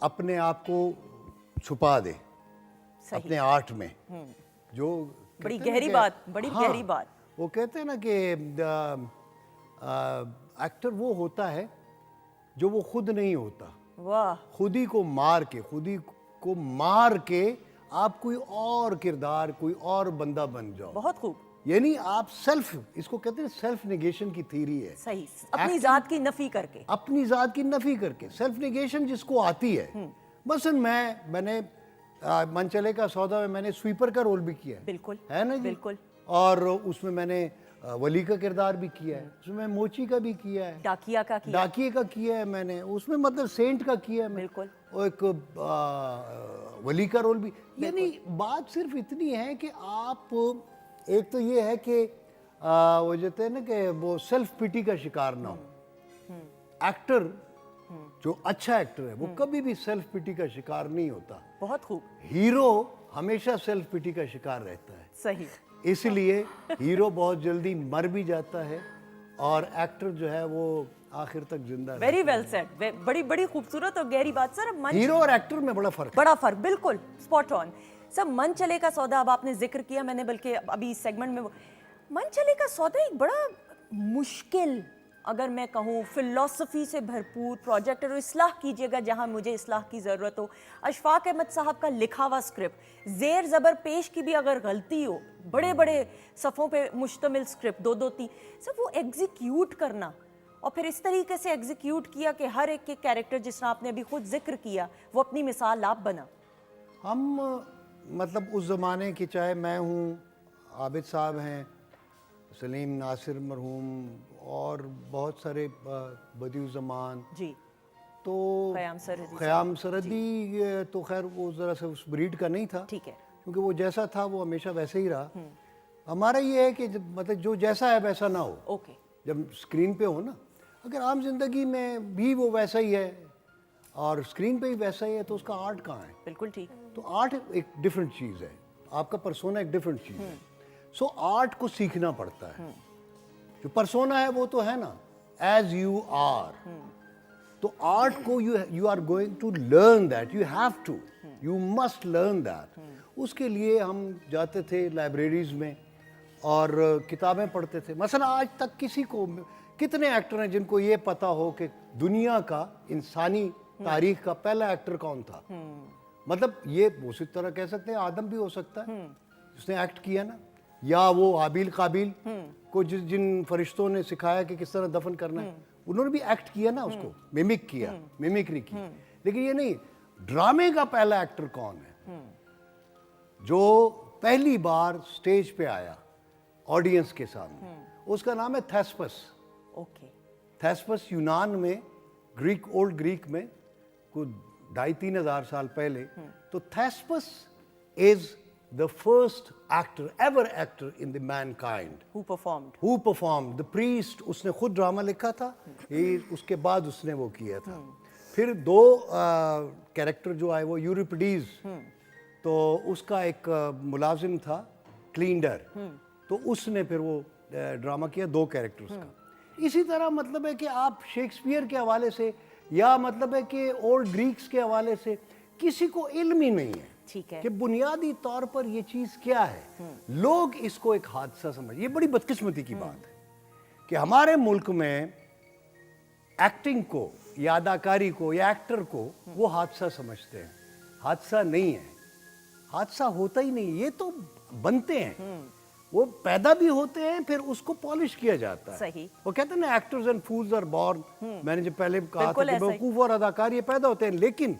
अपने आप को छुपा दे अपने आर्ट में, जो बड़ी गहरी बात, बड़ी गहरी बात। वो कहते हैं ना कि एक्टर वो होता है जो वो खुद नहीं होता, वाह, खुद ही को मार के आप कोई और किरदार, कोई और बंदा बन जाओ। बहुत खूब। यानी आप सेल्फ, इसको कहते हैं सेल्फ नेगेशन की थीरी है। सही, अपनी जात की नफी करके, अपनी जात की नफी करके, सेल्फ नेगेशन जिसको आती है। मसलन मैंने मनचले का सौदा में मैंने स्वीपर का रोल भी किया है, बिल्कुल है ना जी? बिल्कुल। और उसमें मैंने वली का किरदार भी किया है, उसमें मोची का भी किया है, डाकिया का किया है मैंने, उसमें मतलब सेंट का किया है, बिल्कुल। और एक वली का रोल भी। यानी बात सिर्फ इतनी है कि आप, एक तो ये है कि वो कहते हैं ना कि वो सेल्फ पिटी का शिकार ना हो। एक्टर जो अच्छा एक्टर है वो कभी भी सेल्फ पिटी का शिकार नहीं होता। बहुत खूब। हीरो हमेशा सेल्फ पिटी का शिकार रहता है। सही। इसलिए हीरो बहुत जल्दी मर भी जाता है और एक्टर जो है वो आखिर तक जिंदा रहता है। वेरी वेल सेड, बड़ी बड़ी खूबसूरत और गहरी बात। सर हीरो और एक्टर में बड़ा फर्क बिल्कुल स्पॉट ऑन। सर मन चले का सौदा अब आपने जिक्र किया, मैंने बल्कि अभी इस सेगमेंट में, मन चले का सौदा एक बड़ा मुश्किल, अगर मैं कहूँ फिलॉसफी से भरपूर प्रोजेक्ट, और इस्लाह कीजिएगा जहाँ मुझे इस्लाह की ज़रूरत हो। अशफाक अहमद साहब का लिखा हुआ स्क्रिप्ट, ज़ेर ज़बर पेश की भी अगर गलती हो, बड़े बड़े सफ़ों पे मुश्तमिल स्क्रिप्ट, दो तीन, सब वो एग्जीक्यूट करना, और फिर इस तरीके से एग्जीक्यूट किया कि हर एक के कैरेक्टर, जिस तरह आपने अभी खुद जिक्र किया, वो अपनी मिसाल आप बना। हम मतलब उस ज़माने की, चाहे मैं हूँ, आबिद साहब हैं, सलीम नासिर मरहूम, और बहुत सारे बदिउज़्ज़मान जी, तो ख़याम सरहदी, तो खैर वो ज़रा सा उस ब्रीड का नहीं था, ठीक है, क्योंकि वो जैसा था वो हमेशा वैसे ही रहा। हमारा ये है कि मतलब जो जैसा है वैसा ना हो। ओके। जब स्क्रीन पे हो ना, अगर आम जिंदगी में भी वो वैसा ही है और स्क्रीन पे ही वैसा ही है, तो उसका आर्ट कहाँ है? बिल्कुल ठीक। तो आर्ट एक डिफरेंट चीज़ है, आपका पर्सोना एक डिफरेंट चीज़ है। सो आर्ट को सीखना पड़ता है। जो पर्सोना है वो तो है ना, एज यू आर। तो आर्ट को you are going to learn that, you have to, you must learn that. उसके लिए हम जाते थे लाइब्रेरीज में और किताबें पढ़ते थे। मसलन आज तक किसी को, कितने एक्टर हैं जिनको ये पता हो कि दुनिया का, इंसानी तारीख का पहला एक्टर कौन था? मतलब ये उसी तरह कह सकते हैं आदम भी हो सकता है जिसने एक्ट किया ना, या वो हाबिल काबिल को जिन फरिश्तों ने सिखाया कि किस तरह दफन करना है, उन्होंने भी एक्ट किया ना, उसको मिमिक किया, मिमिक्री की। लेकिन ये नहीं, ड्रामे का पहला एक्टर कौन है जो पहली बार स्टेज पे आया ऑडियंस के सामने। उसका नाम है थेस्पस। ओके, थेस्पस यूनान में, ग्रीक, ओल्ड ग्रीक में, कुछ 2,500-3 हज़ार साल पहले। तो Thespis is the first actor, ever actor in the mankind who performed. Who perform the priest. उसने खुद ड्रामा लिखा था, ये उसके बाद उसने वो किया था। फिर 2 कैरेक्टर जो आए वो यूरिपिडीज, तो उसका एक मुलाजिम था क्लींडर, तो उसने फिर वो ड्रामा किया 2 कैरेक्टर्स का। इसी तरह मतलब है कि आप शेक्सपियर के हवाले से या मतलब है कि ओल्ड ग्रीक्स के हवाले से किसी को इल्म ही नहीं है, ठीक है, कि बुनियादी तौर पर ये चीज़ क्या है। लोग इसको एक हादसा समझ, ये बड़ी बदकिस्मती की बात है कि हमारे मुल्क में एक्टिंग को या अदाकारी को या एक्टर को वो हादसा समझते हैं। हादसा नहीं है, हादसा होता ही नहीं, ये तो बनते हैं, वो पैदा भी होते हैं, फिर उसको पॉलिश किया जाता है। सही। वो कहते हैं ना, actors and fools are born. मैंने जो पहले कहा था बिल्कुल कि ऐसा ही। बेवकूफ और अदाकार ये पैदा होते हैं, लेकिन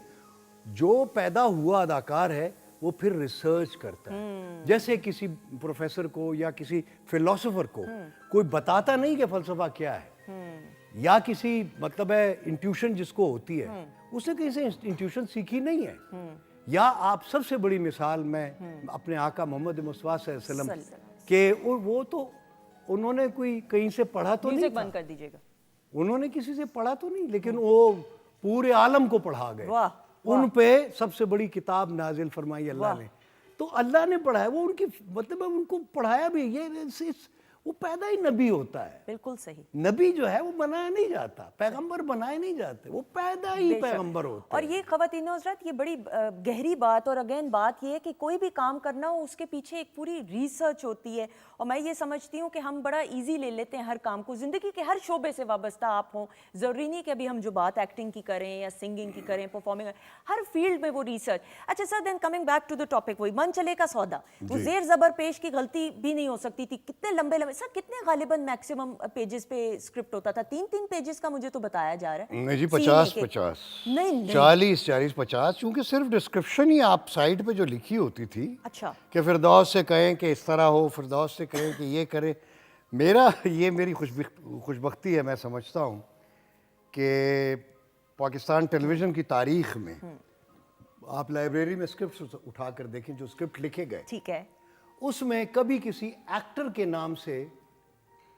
जो पैदा हुआ अदाकार है वो फिर रिसर्च करता है। जैसे किसी प्रोफेसर को या किसी फिलोसोफर को कोई बताता नहीं कि फलसफा क्या है, या किसी मतलब है इंट्यूशन जिसको होती है, उसने कहीं से इंट्यूशन सीखी नहीं है। या आप सबसे बड़ी मिसाल मैं अपने आका मोहम्मद मुस्तफा सल्लल्लाहु अलैहि वसल्लम के, वो तो उन्होंने कोई कहीं से पढ़ा तो नहीं म्यूजिक था, बंद कर दीजिएगा। उन्होंने किसी से पढ़ा तो नहीं, लेकिन वो पूरे आलम को पढ़ा गए। वाह, उन पे सबसे बड़ी किताब नाजिल फरमाई अल्लाह ने, तो अल्लाह ने पढ़ाया, वो उनकी मतलब है उनको पढ़ाया भी। ये वो पैदा ही नबी होता है। बिल्कुल सही। नबी जो है वो बनाया नहीं जाता, पैगंबर बनाए नहीं जाते, वो पैदा ही बेशक। पैगंबर होते और हैं। ये ख़वातीन हज़रात, ये बड़ी गहरी बात, और अगेन बात ये है कि कोई भी काम करना हो उसके पीछे एक पूरी रिसर्च होती है। और मैं ये समझती हूँ कि हम बड़ा इजी ले लेते हैं हर काम को, ज़िंदगी के हर शोबे से वाबस्ता आप हों, ज़रूरी नहीं कि अभी हम जो बात एक्टिंग की करें या सिंगिंग की करें, परफॉर्मिंग, हर फील्ड में वो रिसर्च। अच्छा sir, then coming back to the topic, वही मन चले का सौदा, वो ज़ेर ज़बर पेश की गलती भी नहीं हो सकती थी। कितने लंबे लंबे सर, कितने गालिबन मैक्सिमम पेजेस पे स्क्रिप्ट होता था? 3-3 पेजेस का मुझे तो बताया जा रहा है। नहीं जी, सीन 50 एक-एक। 50 नहीं 40 50, क्योंकि सिर्फ डिस्क्रिप्शन ही आप साइड पे जो लिखी होती थी अच्छा, कि फिरदौस से कहें कि इस तरह हो, फिरदौस से कहें कि ये करे। ये मेरी खुशबख्ती है, मैं समझता हूँ कि पाकिस्तान टेलीविज़न की तारीख में आप लाइब्रेरी में स्क्रिप्ट उठा कर देखें, जो स्क्रिप्ट लिखे गए, ठीक है, उसमें कभी किसी एक्टर के नाम से,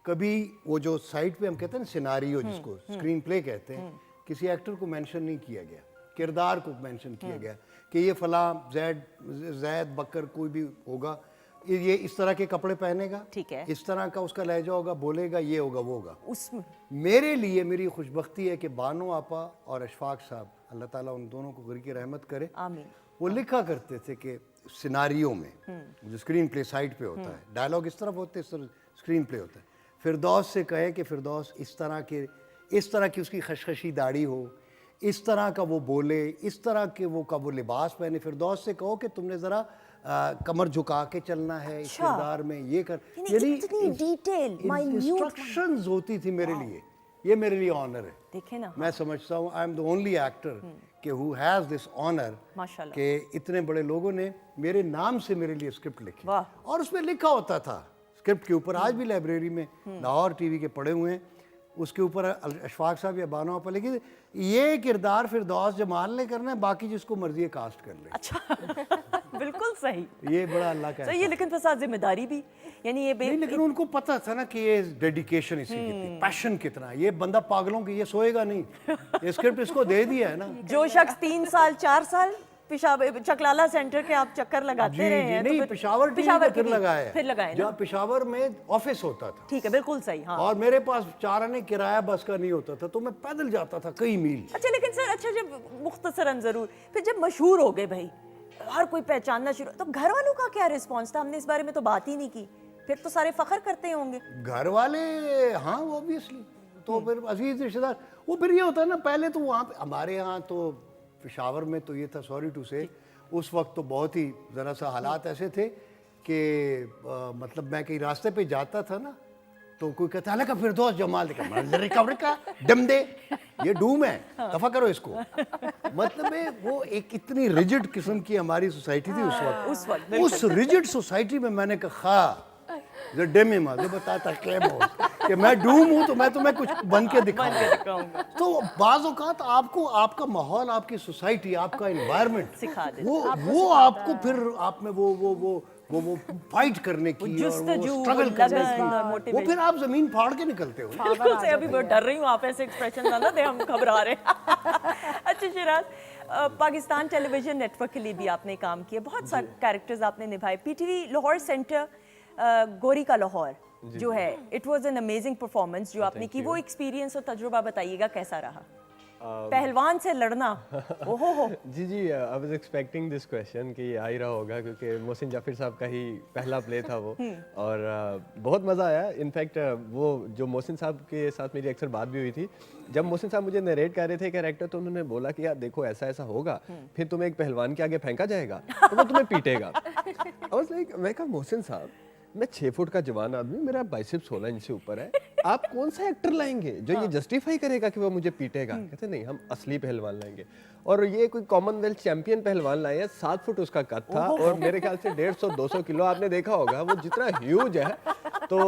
कभी वो जो साइट पे हम कहते हैं ना सिनारियो, जिसको स्क्रीन प्ले कहते हैं, किसी एक्टर को मेंशन नहीं किया गया, किरदार को मेंशन किया गया कि ये फलां जैद बकर कोई भी होगा, ये इस तरह के कपड़े पहनेगा, ठीक है, इस तरह का उसका लहजा होगा, बोलेगा, ये होगा, वो होगा। उसमें मेरे लिए मेरी खुशबख्ती है कि बानो आपा और अशफाक साहब, अल्लाह ताला उन दोनों को की रहमत करे, आमीन, वो लिखा करते थे कि सिनारियो में जो स्क्रीन प्ले साइट पे होता है, डायलॉग इस तरफ होते हैं, इस तरह स्क्रीन प्ले होता है। फिरदौस से कहे कि फिरदौस इस तरह की उसकी खशखशी दाढ़ी हो, इस तरह का वो बोले, इस तरह के वो लिबास पहने। फिरदौस से कहो कि तुमने ज़रा कमर झुका के चलना है इस किरदार में, ये कर। यानी इतनी डिटेल, माइन्यूट इंस्ट्रक्शंस होती थी मेरे लिए। ये मेरे लिए ऑनर है, देखे ना, मैं समझता हूँ I am the only actor कि हु हैज़ दिस ऑनर माशाल्लाह, कि इतने बड़े लोगों ने मेरे नाम से मेरे लिए स्क्रिप्ट लिखी। वाह। और उसमें लिखा होता था स्क्रिप्ट के ऊपर, आज भी लाइब्रेरी में लाहौर टीवी के पड़े हुए हैं, उसके ऊपर अशफाक साहब या बानो आपा लिखी, ये किरदार फिरदौस जमाल ने करना है, बाकी जिसको मर्जी है कास्ट कर ले। अच्छा बिल्कुल सही, ये बड़ा अल्लाह का सही है, लेकिन फिर साथ जिम्मेदारी भी, यानी ये नहीं, लेकिन उनको पता था ना कि ये डेडिकेशन इसकी कितनी, पैशन कितना, ये बंदा पागलों की, ये सोएगा नहीं, ये स्क्रिप्ट इसको दे दिया है ना। जो शख्स 3 साल 4 साल पेशावर चकलाला सेंटर के आप चक्कर लगाते रहे हैं, नहीं, तो पेशावर टीवी पेशावर का फिर भी लगाया है, फिर लगाए ना, जहाँ पेशावर में ऑफिस होता था, ठीक है, बिल्कुल सही, हाँ। और मेरे पास 4 आने किराया बस का नहीं होता था, तो मैं पैदल जाता था कई मील। अच्छा लेकिन सर, अच्छा जब मुख्तसरन जरूर, फिर जब मशहूर हो गए भाई, हर कोई पहचानना शुरू, तो घर वालों का क्या रिस्पॉन्स था? हमने इस बारे में तो बात ही नहीं की। फिर तो सारे फख्र करते होंगे घर वाले, हाँ ऑब्वियसली, तो फिर अजीज रिश्तेदार, वो फिर ये होता है ना, पहले तो वहाँ पे हमारे यहाँ तो पेशावर में तो ये था, सॉरी टू से, उस वक्त तो बहुत ही ज़रा सा हालात ऐसे थे कि मतलब मैं कहीं रास्ते पे जाता था ना, तो कोई कहता है फिरदौस जमाल का दम दे, ये डूम है, दफा करो इसको। मतलब है वो एक इतनी रिजिड किस्म की हमारी सोसाइटी थी उस वक्त। उस वक्त उस रिजिड सोसाइटी में मैंने कहा जो डेमिमा जो बताता क्लेम हो कि मैं डूम हूँ तो मैं तुम्हें कुछ बन के दिखाऊंगा। तो बाज़ औक़ात आपको आपका माहौल, आपकी सोसाइटी, आपका एनवायरनमेंट सिखा देता वो आपको फिर आप में वो फाइट करने की और वो जुस्तजू, स्ट्रगल वो करने लगन और की, वो motivation। फिर आप जमीन फाड़ के निकलते हो। बिल्कुल से अभी बहुत डर रही हूँ, आप ऐसे एक्सप्रेशन ना दे, हम घबरा रहे हैं। अच्छा शिराज, पाकिस्तान टेलीविजन नेटवर्क के लिए भी आपने काम किया, बहुत सारे कैरेक्टर्स आपने निभाए। पीटीवी लाहौर सेंटर गोरी का लाहौर जो है, it was an amazing performance जो आपने की, वो एक्सपीरियंस और तजुर्बा बताइएगा कैसा रहा? पहलवान से लड़ना, ओहो हो। जी I was expecting this question कि आ ही रहा होगा, क्योंकि मोहसिन जाफिर साहब का ही पहला प्ले था वो, और बहुत मज़ा आया। इनफैक्ट वो जो मोहसिन साहब के साथ मेरी अक्सर बात भी हुई थी, जब मोहसिन साहब मुझे नरेट कर रहे थे कैरेक्टर, तो उन्होंने बोला कि यार देखो ऐसा ऐसा होगा, फिर तुम्हें एक पहलवान के आगे फेंका जाएगा तो वो तुम्हें पीटेगा। आई वाज लाइक, मैं कहा मोहसिन साहब, मैं 6 फुट का जवान आदमी, मेरा बाइसेप्स 16 इंच से ऊपर है, आप कौन सा एक्टर लाएंगे जो ये जस्टिफाई करेगा कि वो मुझे पीटेगा? कहते नहीं, हम असली पहलवान लाएंगे। और ये कोई कॉमनवेल्थ चैंपियन पहलवान लाए हैं, 7 फुट उसका कद था, और मेरे ख्याल से 150-200 किलो, आपने देखा होगा वो जितना ह्यूज है। तो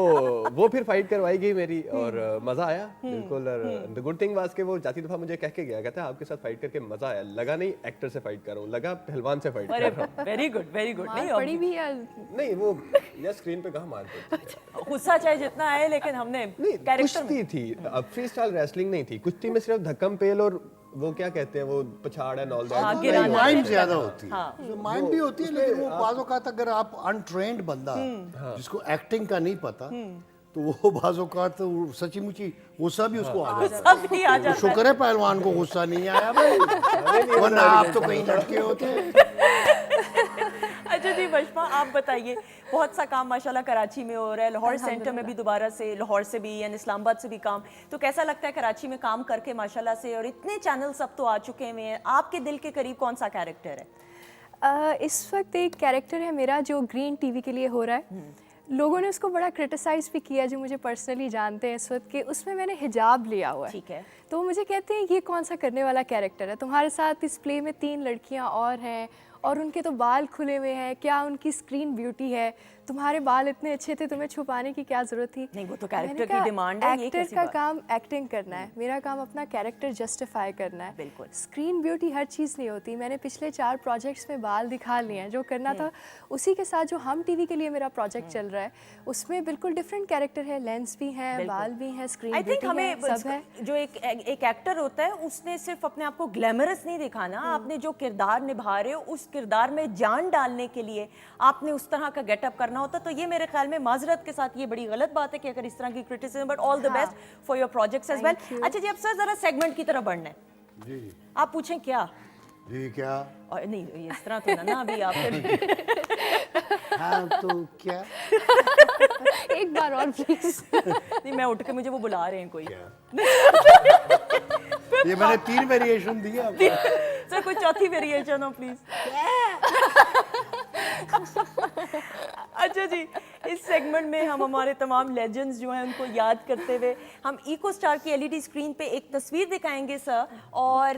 वो फिर फाइट करवाई गई मेरी, और मज़ा आया बिल्कुल। और द गुड थिंग वाज कि वो जाती दफा मुझे कह के गया, कहता है आपके साथ फाइट करके मज़ा आया, लगा नहीं एक्टर से फाइट कर रहा हूँ, लगा पहलवान से फाइट कर रहा हूँ। Very good, very good. नहीं पड़ी भी है, नहीं वो या स्क्रीन पे कहाँ मार पड़ती है। गुस्सा चाहे जितना आए, लेकिन हमने नहीं, कैरेक्टर कुश्ती थी, अब फ्री स्टाइल रेसलिंग नहीं थी। कुश्ती में सिर्फ धक्कम पेल और वो क्या कहते हैं, वो पछाड़ एंड ऑल हाँ, दैट। गिराना। माइंड ज्यादा होती है, हाँ। माइंड भी होती है, लेकिन वो बाज़ औक़ात अगर आप अनट्रेंड बंदा जिसको एक्टिंग का नहीं पता, तो वो बाज़ औक़ात सच्ची मुची गुस्सा भी उसको आ जाता गुस्सा भी आ है। जाता शुक्र है पहलवान को गुस्सा नहीं आया भाई, वरना आप तो कहीं लटके होते। अच्छा जी बशमा, आप बताइए, बहुत सा काम माशाल्लाह कराची में हो रहा है, लाहौर सेंटर में भी दोबारा से, लाहौर से भी या इस्लामाबाद से भी काम, तो कैसा लगता है कराची में काम करके माशाल्लाह से? और इतने चैनल सब तो आ चुके हैं, आपके दिल के करीब कौन सा कैरेक्टर है? इस वक्त एक कैरेक्टर है मेरा जो ग्रीन टीवी के लिए हो रहा है। लोगों ने उसको बड़ा क्रिटिसाइज़ भी किया, जो मुझे पर्सनली जानते हैं इस वक्त, कि उसमें मैंने हिजाब लिया हुआ है। ठीक है। तो वो मुझे कहते हैं ये कौन सा करने वाला कैरेक्टर है, तुम्हारे साथ इस प्ले में 3 लड़कियां और हैं, और उनके तो बाल खुले हुए हैं, क्या उनकी स्क्रीन ब्यूटी है, तुम्हारे बाल इतने अच्छे थे, तुम्हें छुपाने की क्या ज़रूरत थी? नहीं, वो तो कैरेक्टर की डिमांड है, ये एक्टर कैसी का बात? काम एक्टिंग करना है, मेरा काम अपना कैरेक्टर जस्टिफाई करना है। बिल्कुल। स्क्रीन ब्यूटी हर चीज़ नहीं होती। मैंने पिछले 4 प्रोजेक्ट्स में बाल दिखा लिए हैं, जो करना था उसी के साथ जो हम टीवी के लिए मेरा प्रोजेक्ट चल रहा है, उसमें बिल्कुल डिफरेंट कैरेक्टर है, लेंस भी हैं, बाल भी हैं, स्क्रीन आई थिंक ब्यूटी है, हमें सब है। जो एक एक्टर होता है, उसने सिर्फ अपने आप को ग्लैमरस नहीं दिखाना, आपने जो किरदार निभा रहे हो उस किरदार में जान डालने के लिए आपने उस तरह का गेटअप करना होता। तो ये मेरे ख्याल में माजरत के साथ ये बड़ी गलत बात है कि अगर इस तरह की criticism, but all the best for your projects as well. अच्छा जी, अब सर जरा सेगमेंट की तरफ बढ़ना है। जी आप पूछें क्या? जी क्या? और नहीं, ये इस तरह तो ना अभी आप फिर हाँ तो क्या? एक बार और प्लीज। नहीं, मैं उठ के, मुझे वो बुला रहे हैं कोई। ये मैंने 3 वेरिएशन दिए आपको। सर कोई चौथी वेरिएशन हो प्लीज। अच्छा जी, इस सेगमेंट में हम हमारे तमाम लेजेंड्स जो हैं उनको याद करते हुए हम इको स्टार की एलईडी स्क्रीन पे एक तस्वीर दिखाएंगे सर, और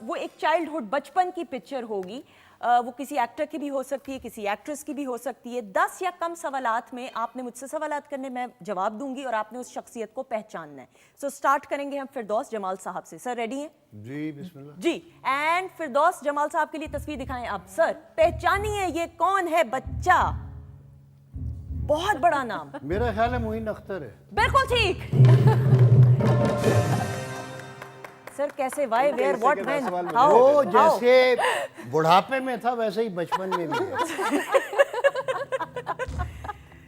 वो एक चाइल्डहुड, बचपन की पिक्चर होगी। वो किसी एक्टर की भी हो सकती है, किसी एक्ट्रेस की भी हो सकती है। 10 या कम सवालात में आपने मुझसे सवालात करने, मैं जवाब दूंगी और आपने उस शख्सियत को पहचानना है। सो स्टार्ट करेंगे हम फिरदौस जमाल साहब से। सर रेडी हैं? जी बिस्मिल्लाह। जी, एंड फिरदौस जमाल साहब के लिए तस्वीर दिखाएं आप। सर पहचानिए ये कौन है बच्चा? बहुत बड़ा नाम। मेरा ख्याल है मोइन अख्तर है। बिल्कुल ठीक। सर कैसे, why, where, what, when, how? वो जैसे बुढ़ापे में था वैसे ही बचपन में भी है।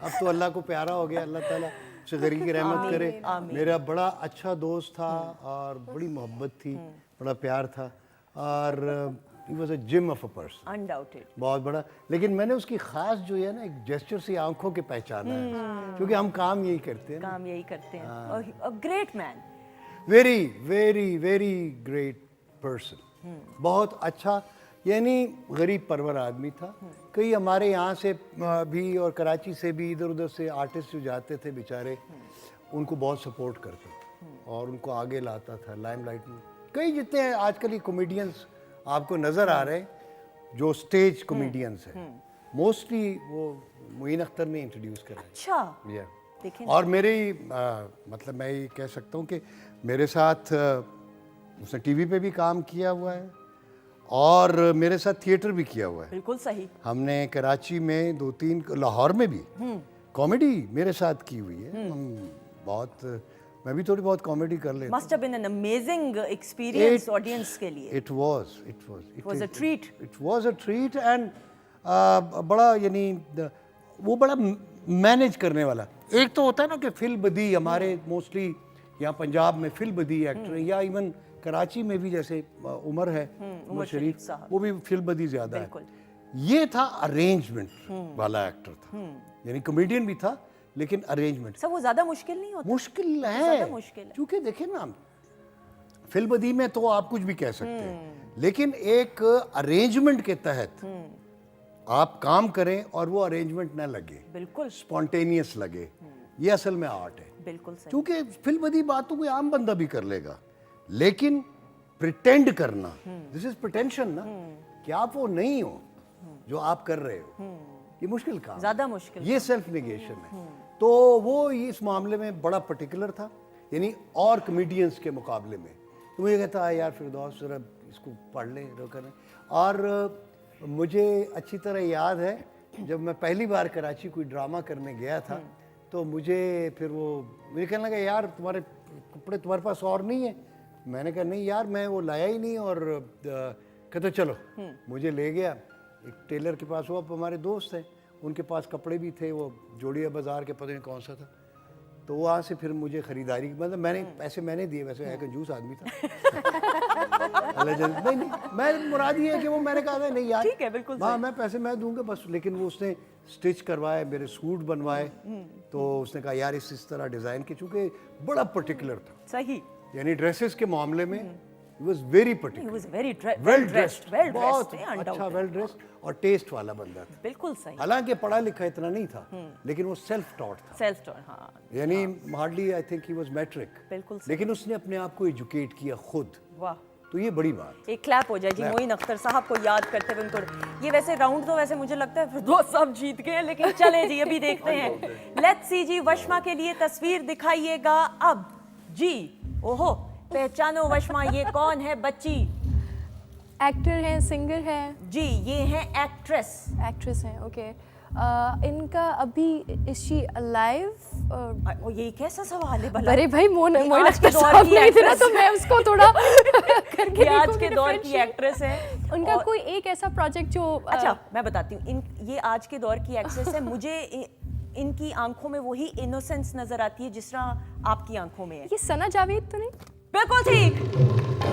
अब तो अल्लाह को प्यारा हो गया, अल्लाह ताला से गरीब की रहमत करे। मेरा बड़ा अच्छा दोस्त था और बड़ी मोहब्बत थी, बड़ा प्यार था, और he was a gem of a person, undoubted. बहुत बड़ा। लेकिन मैंने उसकी खास जो है ना, एक जेस्चर से आंखों के पहचाना है, क्योंकि हम काम यही करते हैं ना। काम यही करते हैं। Great man. Very very very great person, बहुत अच्छा, यानी गरीब परवर आदमी था। कई हमारे यहाँ से भी और कराची से भी इधर उधर से आर्टिस्ट जो जाते थे बेचारे, उनको बहुत सपोर्ट करते थे और उनको आगे लाता था लाइमलाइट में। कई जितने आजकल ये कॉमेडियंस आपको नज़र आ रहे हैं, जो स्टेज कॉमेडियंस हैं, मोस्टली वो मुइन अख्तर ने इंट्रोड्यूस करा अच्छा है। देखें और मेरे मतलब मैं ये कह सकता हूँ कि मेरे साथ उसने टीवी पे भी काम किया हुआ है और मेरे साथ थिएटर भी किया हुआ है। बिल्कुल सही। हमने कराची में 2-3, लाहौर में भी कॉमेडी मेरे साथ की हुई है। हम बहुत, मैं भी थोड़ी बहुत कॉमेडी कर लेता हूँ। Must have been an amazing experience audience के लिए। It was a treat. It was a treat and बड़ा यानी वो बड़ा मैनेज करने वाला। एक तो होता है ना कि फिल बदी हमारे मोस्टली यहाँ पंजाब में फिल बदी एक्टर या इवन कराची में भी जैसे उमर है, उमर शरीफ साहब। वो भी फिल बदी ज्यादा बिल्कुल। है। ये था अरेंजमेंट वाला एक्टर था, यानी कॉमेडियन भी था लेकिन अरेंजमेंट। सब वो ज्यादा मुश्किल नहीं होता। मुश्किल है, ज्यादा मुश्किल है। क्योंकि देखें ना, फिल्म बदी में तो आप कुछ भी कह सकते हैं लेकिन एक अरेंजमेंट के तहत आप काम करें और वो अरेंजमेंट ना लगे, बिल्कुल स्पॉन्टेनियस लगे, ये असल में आर्ट है। बिल्कुल सही। क्योंकि फिल्म बदी बात तो कोई आम बंदा भी कर लेगा लेकिन प्रिटेंड करना, दिस इज प्रिटेंशन ना, कि आप वो नहीं हो जो आप कर रहे हो, ये मुश्किल काम, ज्यादा मुश्किल। ये सेल्फ निगेशन है। तो वो इस मामले में बड़ा पर्टिकुलर था, यानी और कॉमेडियंस के मुकाबले में। तो मुझे कहता है यार फिरदौस जरा इसको पढ़ ले करें। और मुझे अच्छी तरह याद है जब मैं पहली बार कराची कोई ड्रामा करने गया था तो मुझे फिर वो मुझे कहने लगा यार तुम्हारे कपड़े तुम्हारे पास और नहीं है। मैंने कहा नहीं यार मैं वो लाया ही नहीं। और कहते चलो, मुझे ले गया एक टेलर के पास, वो अब हमारे दोस्त हैं, उनके पास कपड़े भी थे, वो जोड़िया बाज़ार के पता नहीं कौन सा था। तो वहाँ से फिर मुझे ख़रीदारी, मतलब मैंने पैसे मैंने दिए, वैसे है कंजूस आदमी था। नहीं, मैं मुराद ये है कि वो मैंने कहा था नहीं यार ठीक है, बिल्कुल हाँ मैं पैसे मैं दूंगा बस, लेकिन वो उसने स्टिच करवाए, मेरे सूट बनवाए। तो उसने कहा यार इस तरह डिज़ाइन के, चूँकि बड़ा पर्टिकुलर था, सही। यानी ड्रेसेस के मामले में he was very He particular, was very well dressed, well बहुत dressed, अच्छा undoubted। वेल ड्रेस्ड और टेस्ट वाला बंदा था। बिल्कुल सही। हालांकि पढ़ा लिखा इतना नहीं था लेकिन वो सेल्फ टॉट था, सेल्फ टॉट, हाँ यानी hardly I think he was matric, बिल्कुल सही। लेकिन उसने अपने आप को एजुकेट किया खुद। वाह, तो ये बड़ी बात। एक क्लैप हो जाए जी मोइन अख्तर साहब को याद करते हुए उनको। ये वैसे राउंड तो वैसे मुझे लगता है फिरदौस साहब जीत गए हैं, लेकिन चले जी अभी देखते हैं। लेट्स सी जी, वशमा के लिए तस्वीर दिखाइएगा अब जी। ओहो, पहचानो वशमा, ये कौन है बच्ची? एक्टर हैं, सिंगर हैं, जी ये है एक्ट्रेस। एक्ट्रेस हैं, ओके। इनका अभी इज शी अलाइव? ओ ये कैसा सवाल है भला? अरे भाई मोइन आज के अख्तर दौर साहब की नहीं थे ना, actress। तो मैं उसको थोड़ा करके ये आज देखूंगी के दौर की differentiate। एक्ट्रेस है। उनका और- कोई एक ऐसा प्रोजेक्ट जो अच्छा मैं बताती हूँ, ये आज के दौर की एक्ट्रेस है। मुझे इनकी आंखों में वही इनोसेंस नजर आती है जिस तरह आपकी आंखों में है। ये सना जावेद तो नहीं? बिल्कुल ठीक,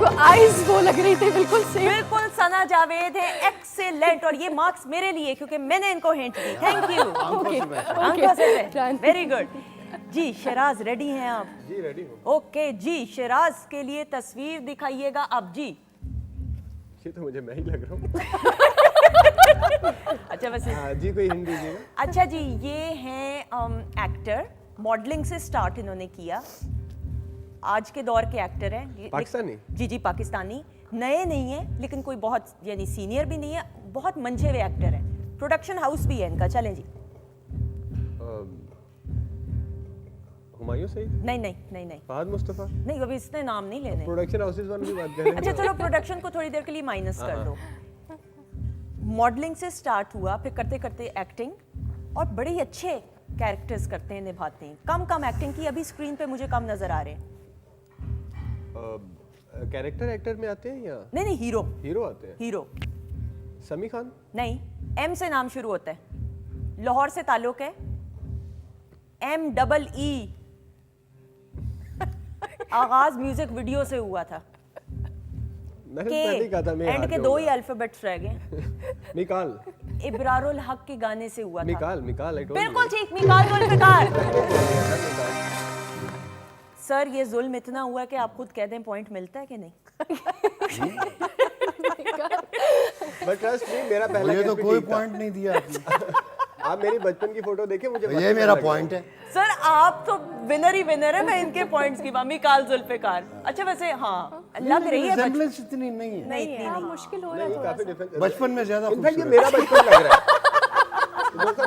वो आईज वो लग रही थी बिल्कुल सेम। बिल्कुल सना जावेद है। एक्सेलेंट, और ये मार्क्स मेरे लिए क्योंकि मैंने इनको हिंट दी। Thank you. आंखों से वेरी गुड। जी शराज रेडी हैं आप? जी रेडी हूँ। ओके जी, शराज के लिए तस्वीर दिखाइएगा अब जी। ये तो मुझे मैं ही लग रहा हूँ। अच्छा वैसे हाँ जी, कोई हिंट दीजिएगा। अच्छा जी, ये हैं एक्टर, मॉडलिंग से स्टार्ट इन्होंने किया, आज के दौर के एक्टर हैं। पाकिस्तानी? जी जी पाकिस्तानी, नए नहीं है लेकिन कोई बहुत यानी सीनियर भी नहीं है, बहुत मंझे हुए एक्टर हैं। प्रोडक्शन हाउस भी है इनका। चलें जी। हुमायूं सईद? नहीं नहीं नहीं नहीं फहद मुस्तफा? नहीं, अभी इसने नाम नहीं लेने। प्रोडक्शन हाउसेस वाली भी बात कर रहे हैं। अच्छा चलो प्रोडक्शन को थोड़ी देर के लिए माइनस कर दो। मॉडलिंग से स्टार्ट हुआ, फिर करते करते एक्टिंग, और बड़े ही अच्छे कैरेक्टर्स करते हैं, निभाते हैं। कम एक्टिंग की अभी स्क्रीन पे मुझे कम नजर आ रहे हैं। कैरेक्टर एक्टर में आते हैं या नहीं नहीं, हीरो हीरो आते हैं? हीरो। समी खान? नहीं, एम से नाम शुरू होता है, लाहौर से ताल्लुक है, MEE। आगाज म्यूजिक वीडियो से हुआ था। मैंने पहले ही कहा था मैं एंड के दो ही अल्फाबेट्स रह गए। मिकाल? इब्रारुल हक के गाने से हुआ था। मिकाल आई टोल्ड बिल्कुल ठीक, मिकाल जुल्फिकार। सर ये जुल्म इतना हुआ कि आप खुद कह दें पॉइंट मिलता है कि नहीं? बट ट्रस्ट मी, मेरा पहला मुझे guess तो भी कोई ठीक था। पॉइंट नहीं दिया आपने। आप मेरी बचपन की फोटो देखें, मुझे ये बचपन मेरा लगा। पॉइंट है। सर आप तो विनर ही विनर है, मैं इनके पॉइंट्स की बात। मिकाल जुल्फिकार। अच्छा वैसे हाँ लग रही है रिजेम्बलेंस इतनी नहीं है। नहीं इतनी हाँ, नहीं। मुश्किल हो रहा है नहीं, थोड़ा काफी सा। डिफरेंस। बचपन में ज्यादा इनफैक्ट ये खूबसूरत मेरा बचपन लग रहा है।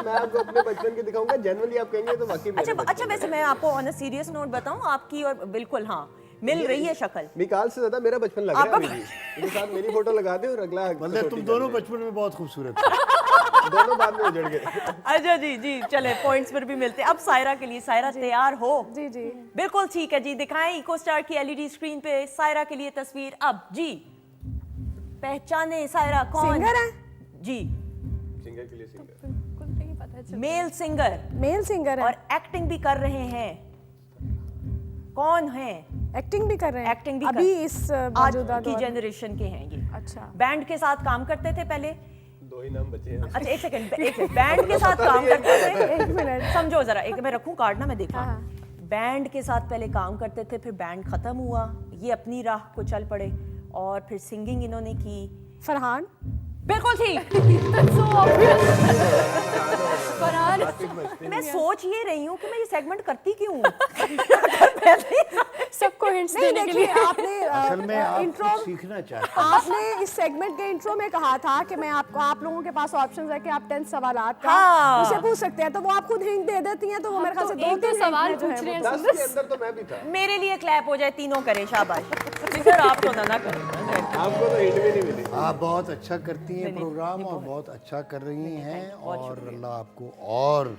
मैं आपको अपने बचपन के दिखाऊंगा, जनरली आप कहेंगे तो वाकई मेरे बचपन अच्छा वैसे मैं आपको ऑन अ सीरियस नोट बताऊं, आपकी और बिल्कुल हाँ मिल रही है शक्ल। मिकाल से ज्यादा मेरा बचपन लग रहा है अभी भी। इनके साथ मेरी फोटो लगा दे और अगला मतलब तुम दोनों बचपन में बहुत खूबसूरत थे। दोनों बाद में उजड़ गए। अच्छा जी जी, चले पॉइंट्स पर भी मिलते हैं। अब सायरा के लिए, सायरा तैयार हो? जी जी। बिल्कुल ठीक है जी, दिखाएं इको स्टार की एलईडी स्क्रीन पे सायरा के लिए तस्वीर अब जी। पहचाने सायरा कौन सिंगर है? जी, सिंगर के लिए सिंगर, बिल्कुल नहीं पता चल। मेल सिंगर मेल सिंगर है और एक्टिंग भी कर रहे हैं। कौन है? एक्टिंग भी कर रहे हैं एक्टिंग भी अभी कर- इस आज मौजूदा की दौर में। जनरेशन के हैं ये। अच्छा बैंड के साथ काम करते थे पहले। दो ही नाम बचे हैं। अच्छा एक सेकंड, बैंड के साथ काम करते थे। एक मिनट समझो जरा, एक मैं रखूं कार्ड ना, मैं देखा। हाँ। बैंड के साथ पहले काम करते थे, फिर बैंड खत्म हुआ, ये अपनी राह को चल पड़े और फिर सिंगिंग इन्होंने की। फरहान बिल्कुल ठीक। फरहान मैं सोच ये रही हूँ कि मैं ये सेगमेंट करती क्यों। सबको हिंट्स नहीं देने के देखिए लिए। आपने असल में आप इंट्रो कुछ सीखना चाहते हैं। आपने इस सेगमेंट के इंट्रो में कहा था कि मैं आपको, आप लोगों के पास ऑप्शंस है कि आप 10 सवालात का हाँ। मुझसे पूछ सकते हैं, तो वो आप खुद हिंट दे देती हैं, तो वो मेरे ख्याल से तो दो एक दो तीन सवाल hint में जो पूछ है रहे वो- हैं। 10 के अंदर तो मैं भी था। मेरे लिए क्लैप हो जाए, तीनों करें, शाबाश। इधर आप तो ना करें। आपको तो हिंट भी नहीं मिली। आप बहुत अच्छा करती हैं प्रोग्राम और बहुत अच्छा कर रही हैं और अल्लाह आपको और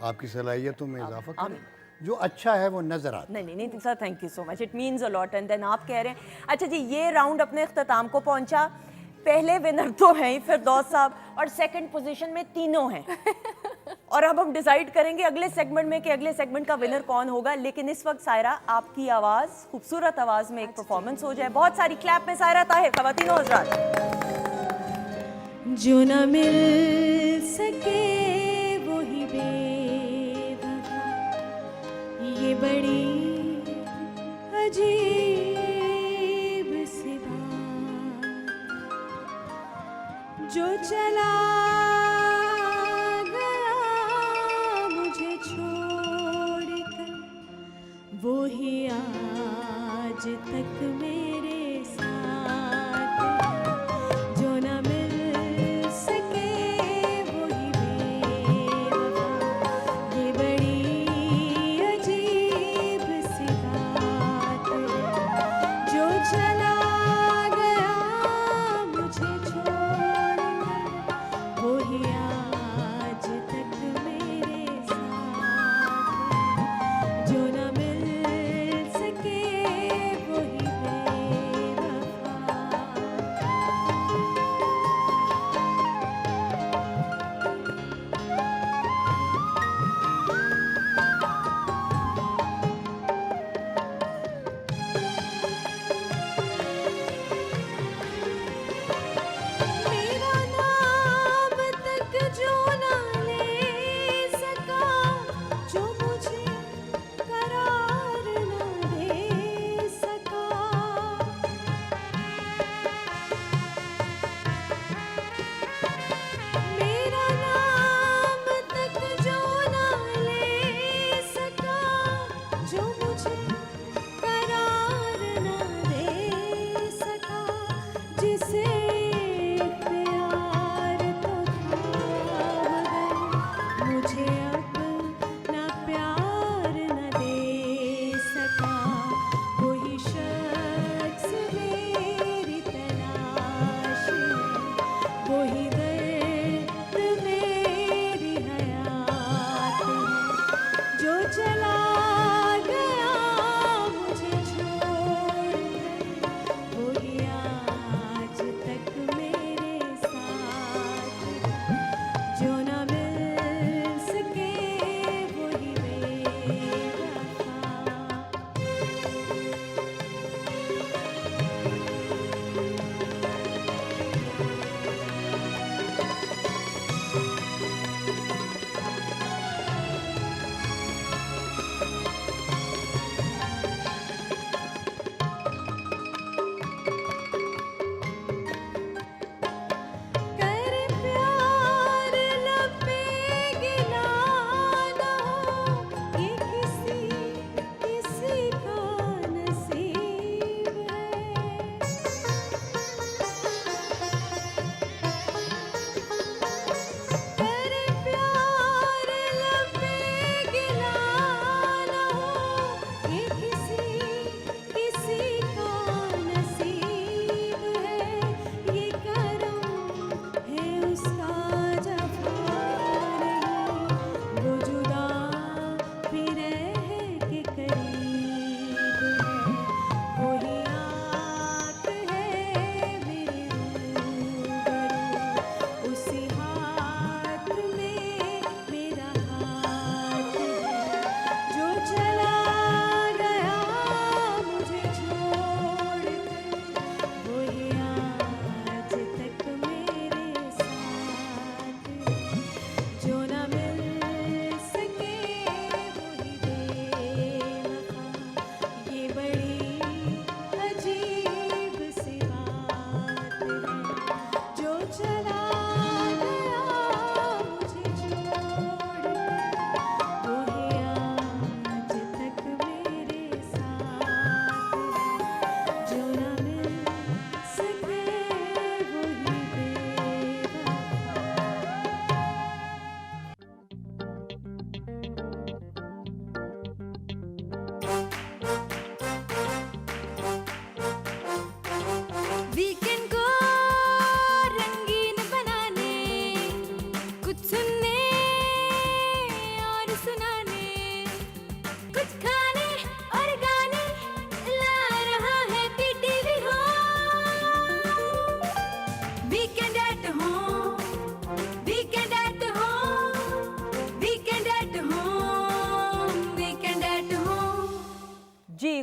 आपकी सलाहियतों में इजाफा करे। जो अच्छा है वो नजर आता है। नहीं नहीं नहीं sir, thank you so much, it means a lot. And then आप कह रहे हैं, अच्छा जी ये राउंड अपने अख्ताम को पहुंचा। पहले विनर तो हैं ही फिरदौस साहब और सेकंड पोजीशन में तीनों हैं। और अब हम डिसाइड करेंगे अगले सेगमेंट में कि अगले सेगमेंट का विनर कौन होगा। लेकिन इस वक्त सायरा, आपकी आवाज़, खूबसूरत आवाज़ में एक परफॉर्मेंस हो जाए। बहुत सारी क्लैप में सायरा ताहिर, ख़वातीनो हज़रात। जो न मिल सके वो ही बेवफा, ये बड़ी अजीब सी बात। जो चला गया मुझे छोड़कर, वो ही आज तक मेरे साथ है। जो न मिल सके वो ही बेवफा, ये बड़ी अजीब सी बात है। जो चला गया मुझे छोड़कर, वो ही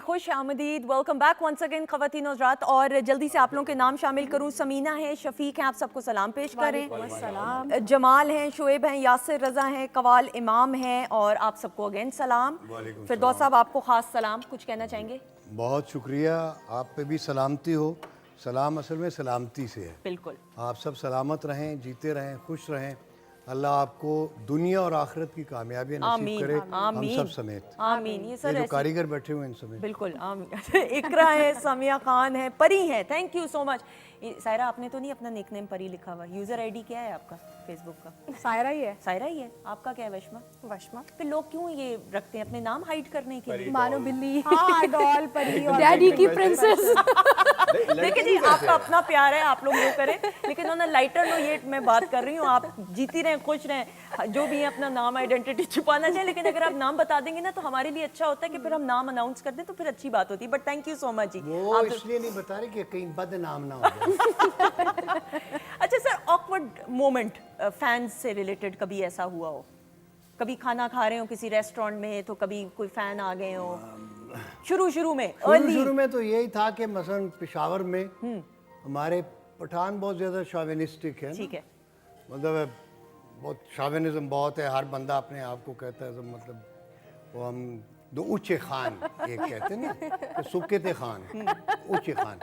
खुश आमदीद, वेलकम बैक वंस अगेन ख़वातीन और हज़रात। और जल्दी से आप लोगों के नाम शामिल करूँ। समीना है, शफीक हैं, आप सबको सलाम पेश करें। जमाल हैं, शुएब हैं, यासिर रज़ा हैं, कवाल इमाम हैं और आप सबको अगेन सलाम। फिरदौस साहब आपको ख़ास सलाम, कुछ कहना चाहेंगे? बहुत शुक्रिया, आप पे भी सलामती हो। सलाम असल में सलामती से है। बिल्कुल, आप सब सलामत रहें, जीते रहें, खुश रहें। अल्लाह आपको दुनिया और आखिरत की कामयाबियां नसीब करे, हम सब समेत। आमीन। ये ये सर जो कारीगर बैठे हुए हैं इन समेत। बिल्कुल आमीन। इकरा है, समिया खान है, परी है, thank you so much. Saira, आपने तो नहीं अपना निकनेम परी लिखा हुआ? यूजर आईडी क्या है आपका फेसबुक का? सायरा ही है। सायरा ही है। आपका क्या है वशमा? वशमा। फिर लोग क्यों ये रखते हैं अपने नाम हाइड करने के लिए? मानो बिल्ली, हाँ डॉल, परी और डैडी की प्रिंसेस। देखिए जी, आपका अपना प्यार है, आप लोग वो करें, लेकिन ऑन अ लाइटर नो ये मैं बात कर रही हूँ, आप जीती रहें, खुश रहें, जो भी है अपना नाम आइडेंटिटी छुपाना चाहिए, लेकिन अगर आप नाम बता देंगे ना तो हमारे लिए अच्छा होता है कि फिर हम नाम अनाउंस कर दें तो फिर अच्छी बात होती है। But thank you so much जी। वो इसलिए नहीं बता रहे कि कहीं बदनाम ना हो जाए। अच्छा सर, ऑकवर्ड मोमेंट फैंस से रिलेटेड कभी ऐसा हुआ हो? कभी खाना खा रहे हो किसी रेस्टोरेंट में तो कभी कोई फैन आ गए हो? शुरू में तो यही था कि मसलन पेशावर में हमारे पठान बहुत ज़्यादा शॉविनिस्टिक है। ठीक है, मतलब बहुत शॉविनिज्म बहुत है, हर बंदा अपने आप को कहता है, मतलब वो हम दो ऊंचे खान एक कहते हैं ना, तो सुक्के थे खान ऊंचे खान,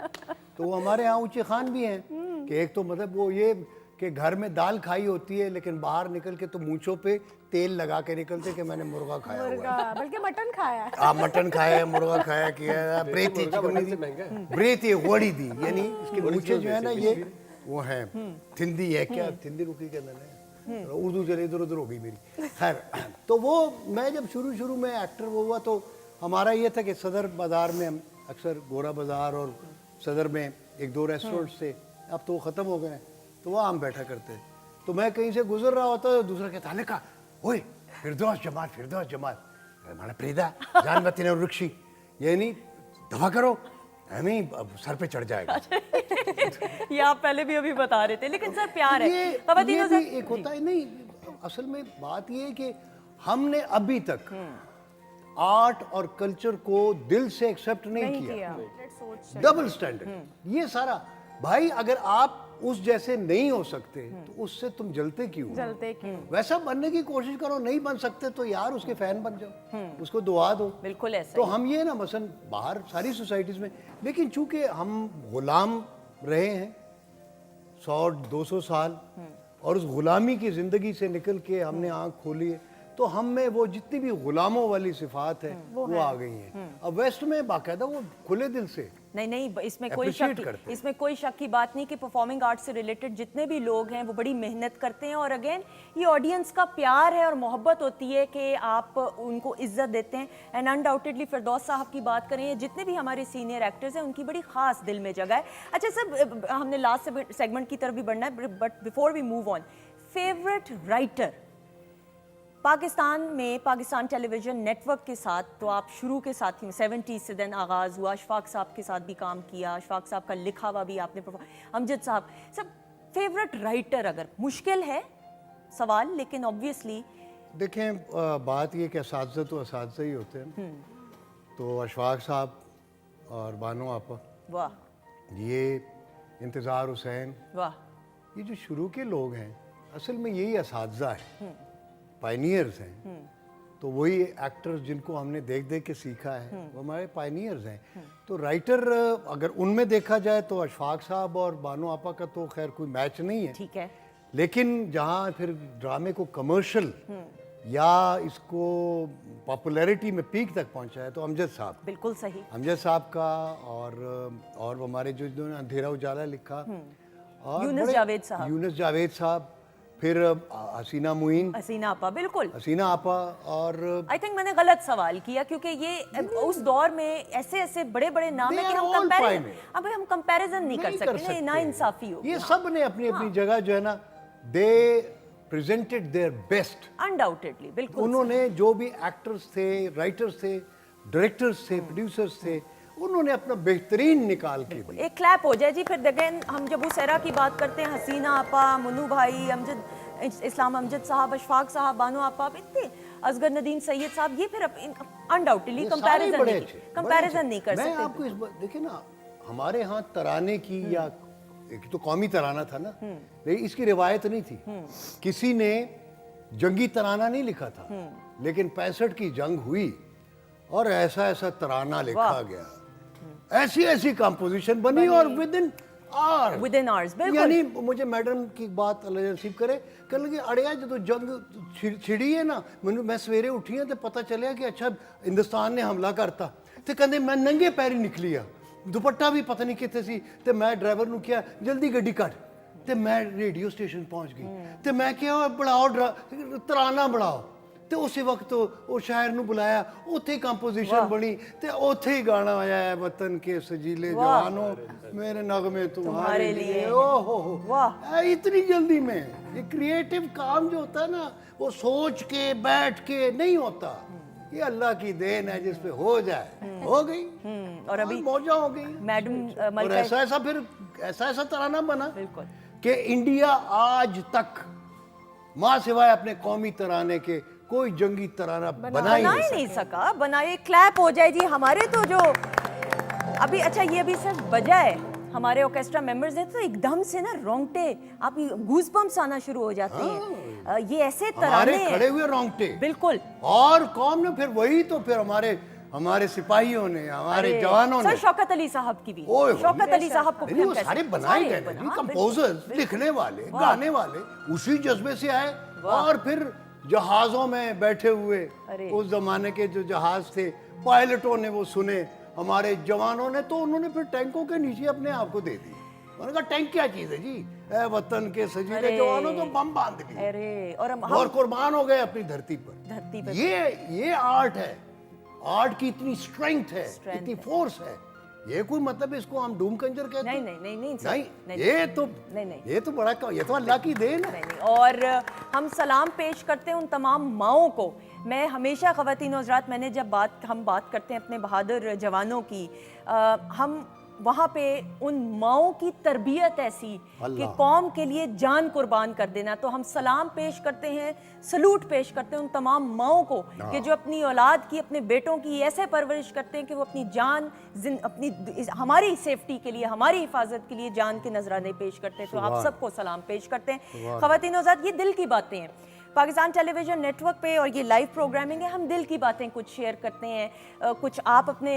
तो वो हमारे यहाँ ऊंचे खान भी हैं कि एक तो मतलब वो ये कि घर में दाल खाई होती है लेकिन बाहर निकल के तो मूंछों पे तेल लगा के निकलते कि मैंने मुर्गा खाया हुआ है, बल्कि मटन खाया है। मटन खाया है, मुर्गा खाया किया, ब्रेथ ये गोड़ी दी, यानी इसके मूंछे जो है ना ये वो है थिंदी है, क्या थिंदी रुकी क्या मैंने उर्दू चले इधर उधर हो गई मेरी। खैर, तो वो मैं जब शुरू में एक्टर वो हुआ तो हमारा ये था कि सदर बाज़ार में हम अक्सर गोरा बाज़ार और सदर में एक दो रेस्टोरेंट्स थे, अब तो वो ख़त्म हो गए, तो वहाँ हम बैठा करते। तो मैं कहीं से गुजर रहा होता तो दूसरा कहता है का ओए फिरदौस जमाल माना प्रीदा जान बत्ती ने रुक्षी, यानी दफा करो हमें सर पे चढ़ जाएगा। ये आप पहले भी अभी बता रहे थे, लेकिन सर प्यार है। ये भी एक होता है नहीं, असल में बात ये है कि हमने अभी तक आर्ट और कल्चर को दिल से एक्सेप्ट नहीं किया। डबल स्टैंडर्ड ये सारा भाई, अगर आप उस जैसे नहीं हो सकते तो उससे तुम जलते क्यों? वैसा बनने की कोशिश करो, नहीं बन सकते तो यार उसके फैन बन जाओ, उसको दुआ दो। बिल्कुल ऐसा तो हम ये ना मसलन बाहर सारी सोसाइटीज में, लेकिन चूंकि हम गुलाम रहे हैं 100-200 साल और उस गुलामी की जिंदगी से निकल के हमने आंख खोली है, तो हम में वो जितनी भी गुलामों वाली सिफात है वो आ गई हैं। अब वेस्ट में बाकायदा वो खुले दिल से नहीं, इसमें कोई शक की बात नहीं कि परफॉर्मिंग आर्ट से रिलेटेड जितने भी लोग हैं वो बड़ी मेहनत करते हैं। और अगेन ये ऑडियंस का प्यार है और मोहब्बत होती है कि आप उनको इज्जत देते हैं। एंड अनडाउटेडली फिरदौस साहब की बात करें, जितने भी हमारे सीनियर एक्टर्स हैं उनकी बड़ी खास दिल में जगह है। अच्छा सर, हमने लास्ट सेगमेंट की तरफ भी बढ़ना है, but before we move on, favourite writer Pakistan में, पाकिस्तान टेलीविज़न नेटवर्क के साथ तो आप शुरू के साथ ही 70s से देन आगाज़ हुआ, अशफाक साहब के साथ भी काम किया, अशफाक साहब का लिखा हुआ भी आपने, अमजद साहब, सब फेवरेट राइटर अगर मुश्किल है सवाल, लेकिन ऑब्वियसली देखें बात ये कि असातिज़ा तो असातिज़ा ही होते हैं। तो अशफाक साहब और बानो आपा, वाह, ये इंतज़ार हुसैन, वाह, ये जो शुरू के लोग हैं असल में यही असातिज़ा है, पायनियर्स हैं। तो वही एक्टर्स जिनको हमने देख देख के सीखा है वो हमारे पायनियर्स हैं। तो राइटर अगर उनमें देखा जाए तो अशफाक साहब और बानो आपा का तो खैर कोई मैच नहीं है, ठीक है, लेकिन जहाँ फिर ड्रामे को कमर्शियल या इसको पॉपुलैरिटी में पीक तक पहुँचा है तो अमजद साहब, बिल्कुल सही, अमजद साहब का और हमारे जो जिन्होंने अंधेरा उजाला लिखा, और यूनुस जावेद साहब, फिर हसीना मुइन, हसीना आपा, बिल्कुल हसीना आपा। और आई थिंक मैंने गलत सवाल किया क्योंकि ये उस दौर में ऐसे बड़े बड़े नाम है कि हम कंपैरिजन नहीं कर सकते, ना इंसाफी हो। ये सब ने अपनी अपनी जगह जो है ना, दे प्रेजेंटेड देयर बेस्ट, अनडाउटेडली, बिल्कुल। उन्होंने जो भी एक्टर्स थे, राइटर्स थे, डायरेक्टर्स थे, प्रोड्यूसर्स थे, उन्होंने अपना बेहतरीन निकाल के दिया। एक क्लैप हो जाए जी। फिर अगेन हम जब उस एरा की बात करते हैं, हसीना आपा, मुन्नू भाई, अमजद इस्लाम अमजद साहब, अशफाक साहब, बानो आपा, इतने असगर नदीम सैयद साहब, ये फिर अनडाउटेडली ये सारे बड़े अच्छे, बड़े कंपैरिजन अच्छे। नहीं कर मैं सकते। आपको इस बात देखिए ना, हमारे यहाँ तराने की या एक तो कौमी तराना था ना, लेकिन इसकी रिवायत नहीं थी। किसी ने जंगी तराना नहीं लिखा था, लेकिन 65 की जंग हुई और ऐसा ऐसा तराना लिखा गया, ऐसी ऐसी कंपोजिशन बनी और विद इन आवर्स, बिल्कुल। यानी मुझे मैडम की बात अल्लाह नसीब करे, कह लगे अड़िया जो जंग छिड़ी है ना, मैं सवेरे उठी तो पता चलिया कि अच्छा हिंदुस्तान ने हमला करता, तो कहते मैं नंगे पैरी निकली आ, दुपट्टा भी पता नहीं कितने सी, तो मैं ड्राइवर ਨੂੰ किया जल्दी गड्डी कट, तो मैं रेडियो स्टेशन पहुंच गई, तो मैं क्या बढ़ाओ तराना बढ़ाओ, तो उसी वक्त वो शायर ਨੂੰ बुलाया, ਉੱਥੇ ਹੀ ਕੰਪੋਜੀਸ਼ਨ ਬਣੀ ਤੇ ਉੱਥੇ ਹੀ ਗਾਣਾ ਆਇਆ ਹੈ, वतन के सजीले जवानों मेरे नगमे तुम्हारे लिए। ओहो वाह, इतनी जल्दी में ये क्रिएटिव काम जो होता है ना, वो सोच के बैठ के नहीं होता, ये अल्लाह की देन है, जिस पे हो जाए हो गई। और अभी मौजा हो गई मैडम और ऐसा ऐसा फिर ऐसा तराना बना बिल्कुल कि इंडिया आज तक माँ सिवाय अपने कौमी तराने के कोई जंगी तराना बना ही नहीं सका। बनाए क्लैप हो जाए जी हमारे तो जो अभी, अच्छा ये अभी सिर्फ बजा है, हमारे ऑर्केस्ट्रा मेंबर्स ने तो एकदम से ना रोंगटे, आप गूज बम्स आना शुरू हो जाते हैं। ये ऐसे हमारे तराने खड़े हुए रोंगटे बिल्कुल। और कौन ने फिर वही तो फिर हमारे सिपाहियों ने, हमारे जवानों ने, सर शौकत अली साहब की भी, ओए, शौकत अली साहब को नहीं, वो सारे बनाए गए ना जी, कंपोजर्स, लिखने वाले, गाने वाले उसी जज्बे से आए, और फिर जहाजों में बैठे हुए उस जमाने के जो जहाज थे, पायलटों ने वो सुने, हमारे जवानों ने, तो उन्होंने फिर टैंकों के नीचे अपने आप को दे दी। उन्होंने कहा टैंक क्या चीज है जी, ए वतन के सजीले जवानों तो बम बांध दिए अरे और कुर्बान हो गए अपनी धरती पर। ये आर्ट है, आर्ट की इतनी स्ट्रेंथ है, इतनी फोर्स है, ये कोई मतलब इसको हम डूम कंजर कहते हैं? नहीं, ये तो बड़ा, ये तो अल्लाह की देन है। नहीं, और हम सलाम पेश करते हैं उन तमाम माओं को। मैं हमेशा ख़वातीन और हज़रात, मैंने जब हम बात करते हैं अपने बहादुर जवानों की, हम वहाँ पे उन माओं की तरबियत ऐसी कि कौम के लिए जान कुर्बान कर देना, तो हम सलाम पेश करते हैं, सलूट पेश करते हैं उन तमाम माओं को कि जो अपनी औलाद की, अपने बेटों की ऐसे परवरिश करते हैं कि वो अपनी जान, अपनी हमारी सेफ्टी के लिए, हमारी हिफाजत के लिए जान के नजराने पेश करते हैं। तो आप सबको सलाम पेश करते हैं। ख़वातीन और हज़रात, ये दिल की बातें हैं, पाकिस्तान टेलीविज़न नेटवर्क पे, और ये लाइव प्रोग्रामिंग है। हम दिल की बातें कुछ शेयर करते हैं, कुछ आप अपने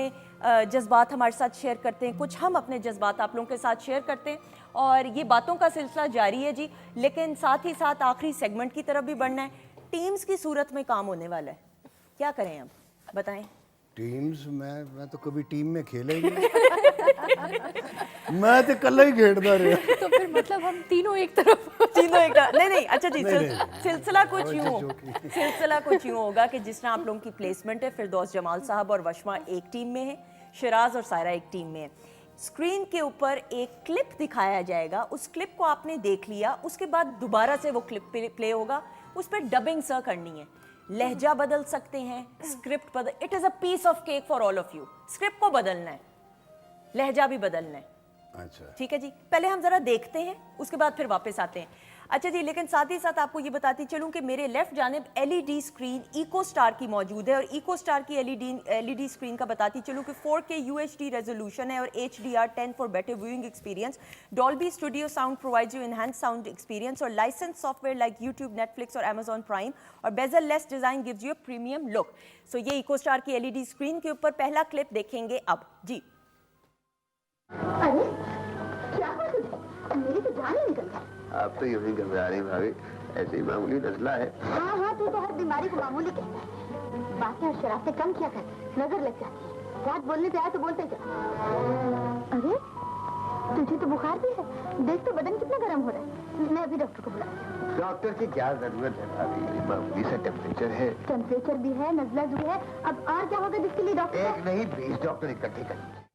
जज्बात हमारे साथ शेयर करते हैं, कुछ हम अपने जज्बात आप लोगों के साथ शेयर करते हैं, और ये बातों का सिलसिला जारी है जी। लेकिन साथ ही साथ आखिरी सेगमेंट की तरफ भी बढ़ना है। टीम्स की सूरत में काम होने वाला है, क्या करें अब बताएं? टीम्स, मैं तो कभी टीम में खेला ही नहीं मैं तो कल्ला ही खेड़ता रहा। तो फिर मतलब हम तीनों एक तरफ नहीं, अच्छा जी, सिलसिला कुछ यूँ होगा कि जिस तरह आप लोगों की प्लेसमेंट है, फिरदौस जमाल साहब और वशमा एक टीम में है, शिराज और सायरा एक टीम में है। स्क्रीन के ऊपर एक क्लिप दिखाया जाएगा, उस क्लिप को आपने देख लिया, उसके बाद दोबारा से वो क्लिप प्ले होगा, उस पर डबिंग सर करनी है, लहजा बदल सकते हैं, स्क्रिप्ट बदल, it is a piece of cake for all of you. Script को बदलना है, लहजा भी बदलना है, अच्छा ठीक है जी। पहले हम जरा देखते हैं, उसके बाद फिर वापस आते हैं। अच्छा जी, लेकिन साथ ही साथ आपको ये बताती चलूं कि मेरे लेफ्ट जानिब एलईडी स्क्रीन इको स्टार की मौजूद है, और इको स्टार की एलईडी स्क्रीन का बताती चलूं कि 4K UHD रेजोल्यूशन है और HDR10 for better viewing experience. Dolby studio sound provides you enhance sound experience, और license software like YouTube, Netflix और Amazon प्राइम, और bezel less design gives you a premium look. So ये इको स्टार की एलईडी स्क्रीन के ऊपर पहला क्लिप देखेंगे अब जी। अरे क्या हुआ तुझे? मेरी तो जान ही निकल गई। आप तो यूं ही घबरा रही भाभी, ऐसे ही मामूली नजला है। हाँ, तू तो हर बीमारी को मामूली कहता है। बातें और शरारतें कम किया कर, नजर लग जाती है। बात बोलने पे आए तो बोलते जा। अरे तुझे तो बुखार भी है, देख तो बदन कितना गर्म हो रहा है। मैं अभी डॉक्टर को बुलाती। डॉक्टर की क्या जरूरत है भाभी, मामूली सा टेम्परेचर है। टेम्परेचर भी है, नजला भी है, अब और क्या होगा जिसके लिए डॉक्टर? एक नहीं 20 डॉक्टर इकट्ठे करेंगे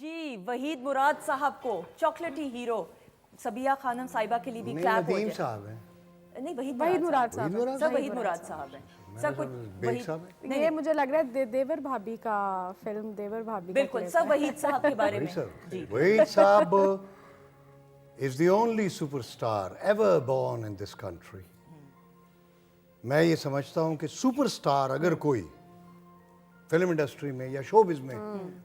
जी। वहीद मुराद साहब को, चॉकलेटी हीरो, सबिया खानम साहिबा के लिए भी क्लैप हो जाए। साहब हैं, नहीं, वहीद मुराद साहब, सब वहीद मुराद साहब हैं, सब कुछ वहीद। ये मुझे लग रहा है देवर भाभी का फिल्म, देवर भाभी का बिल्कुल, सब वहीद साहब के बारे में जी। वहीद साहब is the only superstar ever born in this country। मैं ये समझता हूँ कि सुपरस्टार अगर कोई फिल्म इंडस्ट्री में या शोबिज़ में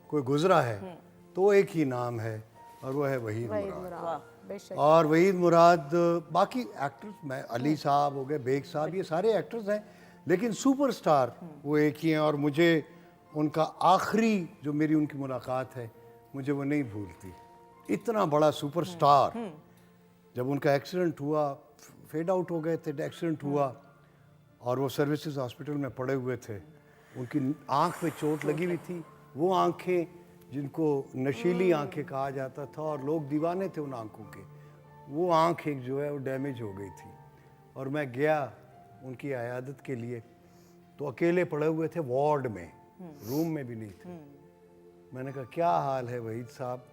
कोई गुजरा है तो एक ही नाम है और वो है वहीद मुराद। और वहीद मुराद बाकी एक्टर्स, मैं अली साहब हो गए, बेग साहब, ये सारे एक्टर्स हैं, लेकिन सुपरस्टार वो एक ही हैं। और मुझे उनका आखिरी जो मेरी उनकी मुलाकात है, मुझे वो नहीं भूलती। इतना बड़ा सुपरस्टार, जब उनका एक्सीडेंट हुआ, फेड आउट हो गए थे, एक्सीडेंट हुआ और वो सर्विसेज हॉस्पिटल में पड़े हुए थे, उनकी आंख पे चोट लगी हुई थी। वो आंखें जिनको नशीली आंखें कहा जाता था और लोग दीवाने थे उन आंखों के, वो आंख एक जो है वो डैमेज हो गई थी। और मैं गया उनकी अयादत के लिए, तो अकेले पड़े हुए थे वार्ड में, रूम में भी नहीं थे। मैंने कहा क्या हाल है वहीद साहब,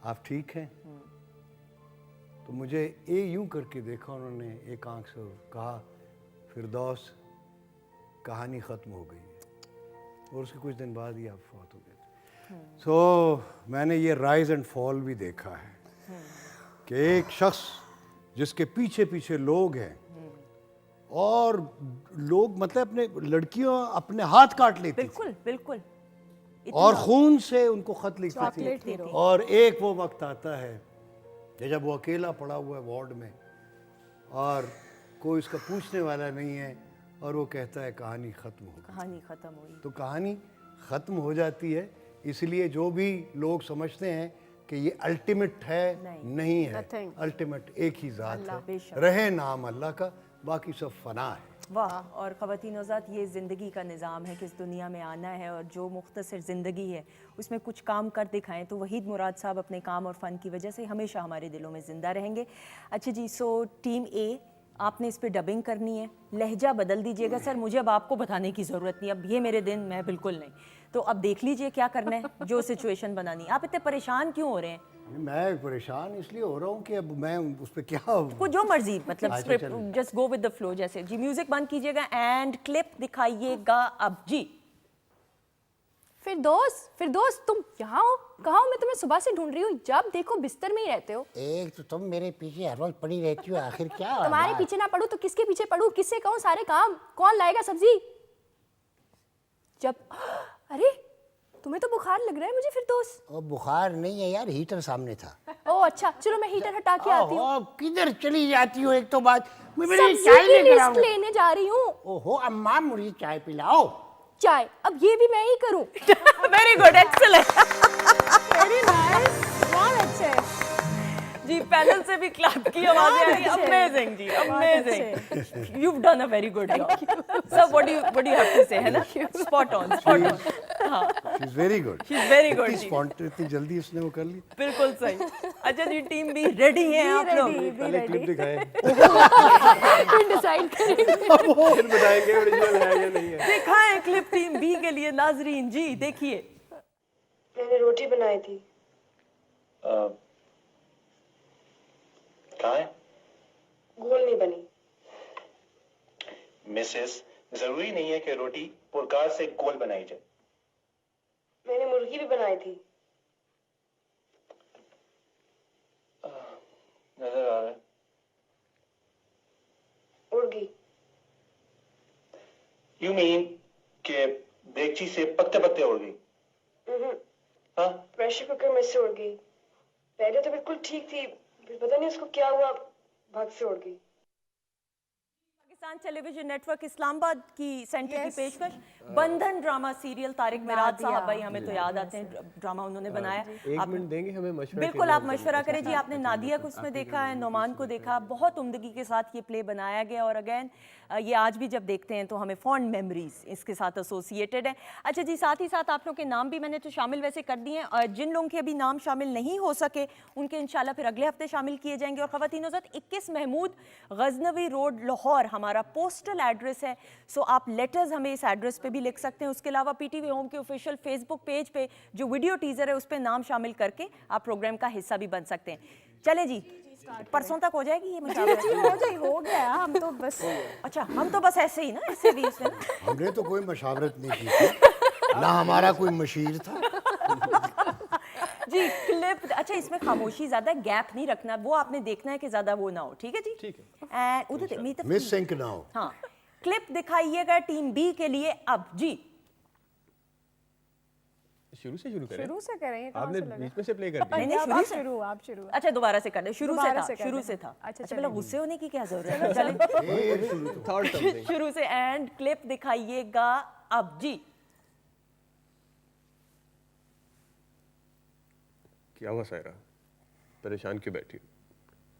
आप ठीक हैं? तो मुझे ये यूं करके देखा उन्होंने एक आंख से, कहा फिरदौस कहानी ख़त्म हो गई। और उसके कुछ दिन बाद ही आप फौत हो गए थे। सो मैंने ये राइज एंड फॉल भी देखा है कि एक शख्स जिसके पीछे पीछे लोग हैं और लोग मतलब अपने लड़कियों अपने हाथ काट लेती बिल्कुल बिल्कुल, और खून से उनको खत लिखती थी। और एक वो वक्त आता है कि जब वो अकेला पड़ा हुआ है वार्ड में और कोई उसका पूछने वाला नहीं है और वो कहता है कहानी ख़त्म हो गई। कहानी ख़त्म हुई तो कहानी ख़त्म हो जाती है। इसलिए जो भी लोग समझते हैं कि ये अल्टीमेट है, नहीं है। अल्टीमेट एक ही ज़ात है, रहे नाम अल्लाह का, बाकी सब फना है। वाह। और ख़वातीन हज़रात, ये ज़िंदगी का निज़ाम है कि इस दुनिया में आना है और जो मुख्तसर ज़िंदगी है उसमें कुछ काम कर दिखाएं। तो वहीद मुराद साहब अपने काम और फ़न की वजह से हमेशा हमारे दिलों में ज़िंदा रहेंगे। अच्छा जी, सो टीम ए, आपने इस पे डबिंग करनी है, लहजा बदल दीजिएगा। सर मुझे अब आपको बताने की ज़रूरत नहीं, अब ये मेरे दिन, मैं बिल्कुल नहीं। तो अब देख लीजिए क्या करना है, जो सिचुएशन बनानी है। आप इतने परेशान क्यों हो रहे हैं? मैं परेशान इसलिए हो रहा हूँ कि अब मैं उस पर क्या को जो मर्जी, मतलब script, just go with the flow. जैसे जी म्यूजिक बंद कीजिएगा एंड क्लिप दिखाइएगा अब जी। फिरदौस तुम यहाँ हो? कहाँ हो? मैं तुम्हें सुबह से ढूंढ रही हूँ, जब देखो बिस्तर में ही रहते हो। एक तो तुम मेरे पीछे हर वक्त पड़ी रहती हो, आखिर क्या तुम्हारे पीछे ना पड़ू तो किसके पीछे पड़ू? किससे कहूँ सारे काम? कौन लाएगा सब्जी? जब अरे तुम्हें तो बुखार लग रहा है मुझे फिरदौस। और बुखार नहीं है यार, हीटर सामने था। ओ अच्छा, चलो मैं हीटर हटा के आती हूँ। किधर चली जाती हो? एक तो बात, मैं चाय लेने जा रही हूँ। ओहो अम्मा, मुझे चाय पिलाओ। चाय अब ये भी मैं ही करूँ? Very good, excellent, very nice, बहुत अच्छे जी। पैनल से भी क्लैप की आवाजें आ रही हैं। अमेजिंग जी, amazing, you have done a very good job. Sir what do you have to say, है ना? Spot on, spot on. हां, she is very good, she is very good. इतनी जल्दी उसने वो कर ली, बिल्कुल सही। अच्छा जी, टीम भी रेडी हैं आप लोग? पहले क्लिप दिखाएं, फिर डिसाइड करेंगे, फिर बताएंगे ओरिजिनल है या नहीं है। दिखाएं क्लिप टीम बी के लिए। नाजरीन जी देखिए, मैंने रोटी बनाई थी। कहाँ है? गोल नहीं बनी। मिसेस, जरूरी नहीं है कि रोटी पुरकार से गोल बनाई जाए। मैंने मुर्गी भी बनाई थी। नजर आ रहा है। उड़ गई। यू मीन कि देगची से पत्ते पत्ते उड़ गई? हाँ? प्रेशर कुकर में से उड़ गई। पहले तो बिल्कुल ठीक थी, फिर पता नहीं उसको क्या हुआ, भाग से उड़ गई। पाकिस्तान टेलीविजन नेटवर्क इस्लामाबाद की सेंटर की पेशकश, बंधन ड्रामा सीरियल। तारिक मिराज साहब भाई हमें तो याद आते हैं, ड्रामा उन्होंने बनाया। एक मिनट देंगे हमें मशवरा? बिल्कुल, आप मशवरा करें जी। आपने नादिया को उसमें देखा है, नोमान को देखा, बहुत उम्दगी के साथ ये प्ले बनाया गया और अगेन ये आज भी जब देखते हैं तो हमें फॉन्ड मेमोरीज इसके साथ एसोसिएटेड है। अच्छा जी, साथ ही साथ आप लोग के नाम भी मैंने तो शामिल वैसे कर दिए हैं, और जिन लोगों के अभी नाम शामिल नहीं हो सके उनके इंशाल्लाह फिर अगले हफ्ते शामिल किए जाएंगे। और ख़वातीन हज़रात, 21 महमूद गजनवी रोड लाहौर हमारा पोस्टल एड्रेस है। सो आप लेटर्स हमें इस एड्रेस पे भी लिख सकते हैं। उसके अलावा PTV होम के ऑफिशियल फेसबुक पेज पे जो वीडियो टीजर है उस पर नाम शामिल करके आप प्रोग्राम का हिस्सा भी बन सकते हैं। चले जी, परसों तक हो जाएगी ये जी, हो गया। हम तो बस, अच्छा हम तो बस ऐसे ही ना, ऐसे भी उसने ना, हमने तो कोई मशावरत नहीं की थी, ना हमारा कोई मशीर था जी। क्लिप, अच्छा इसमें खामोशी ज्यादा, गैप नहीं रखना, वो आपने देखना है कि ज्यादा वो ना हो, ठीक है जी? ठीक है। एंड उधर मिस सिंक ना हो। हाँ, क्लिप दिखाइएगा टीम बी के लिए अब जी। शुरू से शुरू करें। शुरू से करें, कहाँ आपने से लगा? बीच में से प्ले कर दिया। नहीं नहीं, आप शुरू से। आप शुरू। अच्छा दोबारा से कर दे, शुरू से दोबारा था, से कर शुरू दें। से था। अच्छा, अच्छा मतलब चलिए। गुस्से होने की क्या जरूरत है, चलिए थॉट समथिंग। शुरू से एंड क्लिप दिखाइएगा अब जी। क्या हुआ सायरा, परेशान क्यों बैठी हो?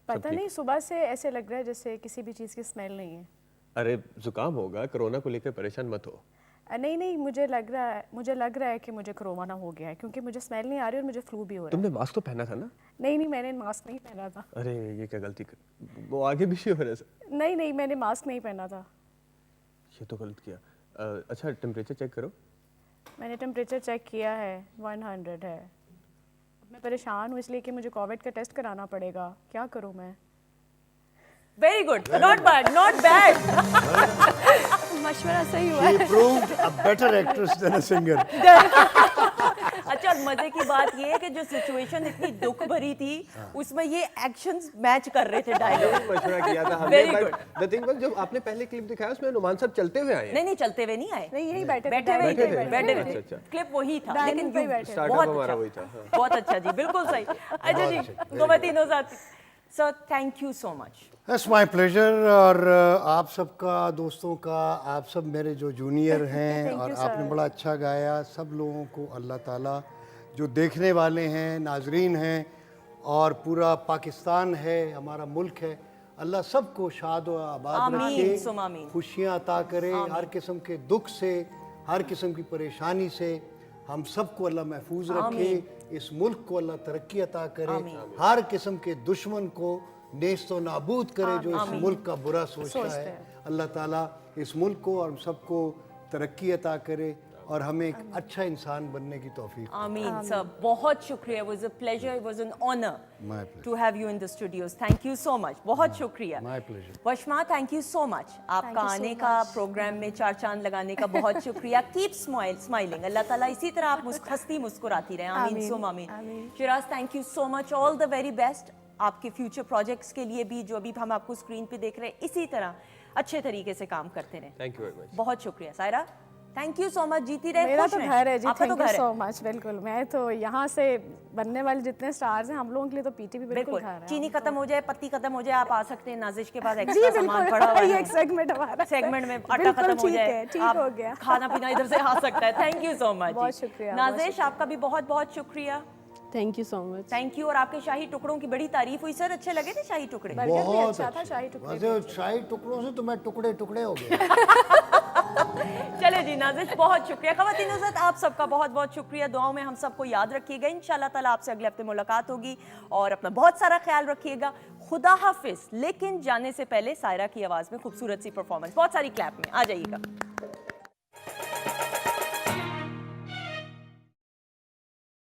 पता नहीं, सुबह से ऐसे लग रहा है जैसे किसी भी चीज़ की स्मेल नहीं है। अरे जुकाम होगा, कोरोना को लेकर परेशान मत हो। नहीं नहीं, मुझे लग रहा है कि मुझे कोरोना हो गया है, क्योंकि मुझे स्मेल नहीं आ रही और मुझे फ्लू भी हो रहा तुमने मास्क तो पहना था ना? है। नहीं, मैंने मास्क नहीं पहना था। अरे ये क्या गलती कर, वो आगे भी हो रहा है। नहीं, मैंने मास्क नहीं पहना था। ये तो गलत किया। अच्छा टेम्परेचर चेक करो। मैंने टेम्परेचर चेक किया है, 100 है। मैं परेशान हूँ इसलिए कि मुझे कोविड का टेस्ट कराना पड़ेगा। क्या करूँ मैं? Very good, not bad, not bad. मशवरा सही हुआ She है। proved a better actress than a singer. अच्छा और मजे की बात ये है कि जो सिचुएशन इतनी दुख भरी थी उसमें ये एक्शंस मैच कर रहे थे डायलॉग। मशवरा किया था हमने, Very but good. The thing was जब आपने पहले क्लिप दिखाया उसमें नुमान साहब चलते हुए आए। नहीं चलते हुए नहीं आए, नहीं, यही बैठे बैठे हुए बैठे थे। बैठे अच्छा, हुए अच्छा। क्लिप वही था, डाइनिंग लेकिन पे ही you- बैठे थे। स्टार्टअप बहुत हमारा अच्छा, वही था। हाँ। बहुत अच्छा जी, बिल्कुल सही। अच्छा जी, गोमतीनो साहब sir thank you so much. That's my pleasure। और आप सबका, दोस्तों का, आप सब मेरे जो जूनियर हैं Thank और you, आपने sir। बड़ा अच्छा गाया। सब लोगों को अल्लाह ताला, जो देखने वाले हैं, नाजरीन हैं और पूरा पाकिस्तान है, हमारा मुल्क है, अल्लाह सबको शाद व आबाद आमीन, सुम आमीन। रखे, खुशियाँ अता करे। हर किस्म के दुख से, हर किस्म की परेशानी से हम सबको अल्लाह महफूज रखे। इस मुल्क को अल्लाह तरक्की अता करे। हर किस्म के दुश्मन को नेस्तो नाबूद करे जो इस मुल्क का बुरा सोचता है। अल्लाह ताला इस मुल्क को और हम सबको तरक्की अता करे और हमें एक अच्छा इंसान बनने की तौफीक। आमीन सर, बहुत शुक्रिया। It was a pleasure, it was an honour My pleasure. To have you in the studios. Thank you so much, बहुत शुक्रिया। My pleasure. Washma thank you so much, आपका आने का, प्रोग्राम में चार चांद लगाने का बहुत शुक्रिया। कीप स्माइलिंग, अल्लाह ताला इसी तरह आप हंसती मुस्कुराती रहें। आमीन सुम आमीन। Siraj thank you so much, all the very best आपके फ्यूचर प्रोजेक्ट्स के लिए भी, जो अभी हम आपको स्क्रीन पे देख रहे हैं, इसी तरह अच्छे तरीके से काम करते रहें। Thank you very much. बहुत शुक्रिया Saira, thank you so much. जीती रहे, मेरा खुश तो रहें। घर है जी, आपका तो थैंक यू घर है। So much. बिल्कुल, मैं तो यहाँ से बनने वाले जितने स्टार्स हैं हम लोगों के लिए तो पीटी भी बिल्कुल बिल्कुल, खा रहा है। चीनी खत्म हो जाए, पत्ती खत्म हो जाए, आप आ सकते हैं नाजिश के पास, जी एक्स्ट्रा सामान पड़ा हुआ बिल्कुल, ये है एक सेगमेंट हमारा सेगमेंट में, आटा बिल्कुल खत्म हो ठीक जाए, है, ठीक आप हो गया। खाना पीना इधर से आ सकता है। Thank you so much. बहुत शुक्रिया, नाजिश आपका भी बहुत बहुत शुक्रिया। Thank you so much. Thank you. और आपके शाही टुकड़ों की बड़ी तारीफ हुई सर, अच्छे लगे थे शाही टुकड़े? बर्गर भी अच्छा था, शाही टुकड़े भी वैसे शाही टुकड़ों से तो मैं टुकड़े टुकड़े हो गए। चले जी नाजिश, बहुत शुक्रिया। ख़वातीनो ज़ात आप सबका बहुत बहुत शुक्रिया। दुआओं में हम सबको याद रखिएगा। इंशाल्लाह ताला आपसे अगले हफ्ते मुलाकात होगी और अपना बहुत सारा ख्याल रखिएगा। खुदा हाफिज। लेकिन जाने से पहले सायरा की आवाज़ में खूबसूरत सी परफॉर्मेंस, बहुत सारी क्लैप में आ जाइएगा।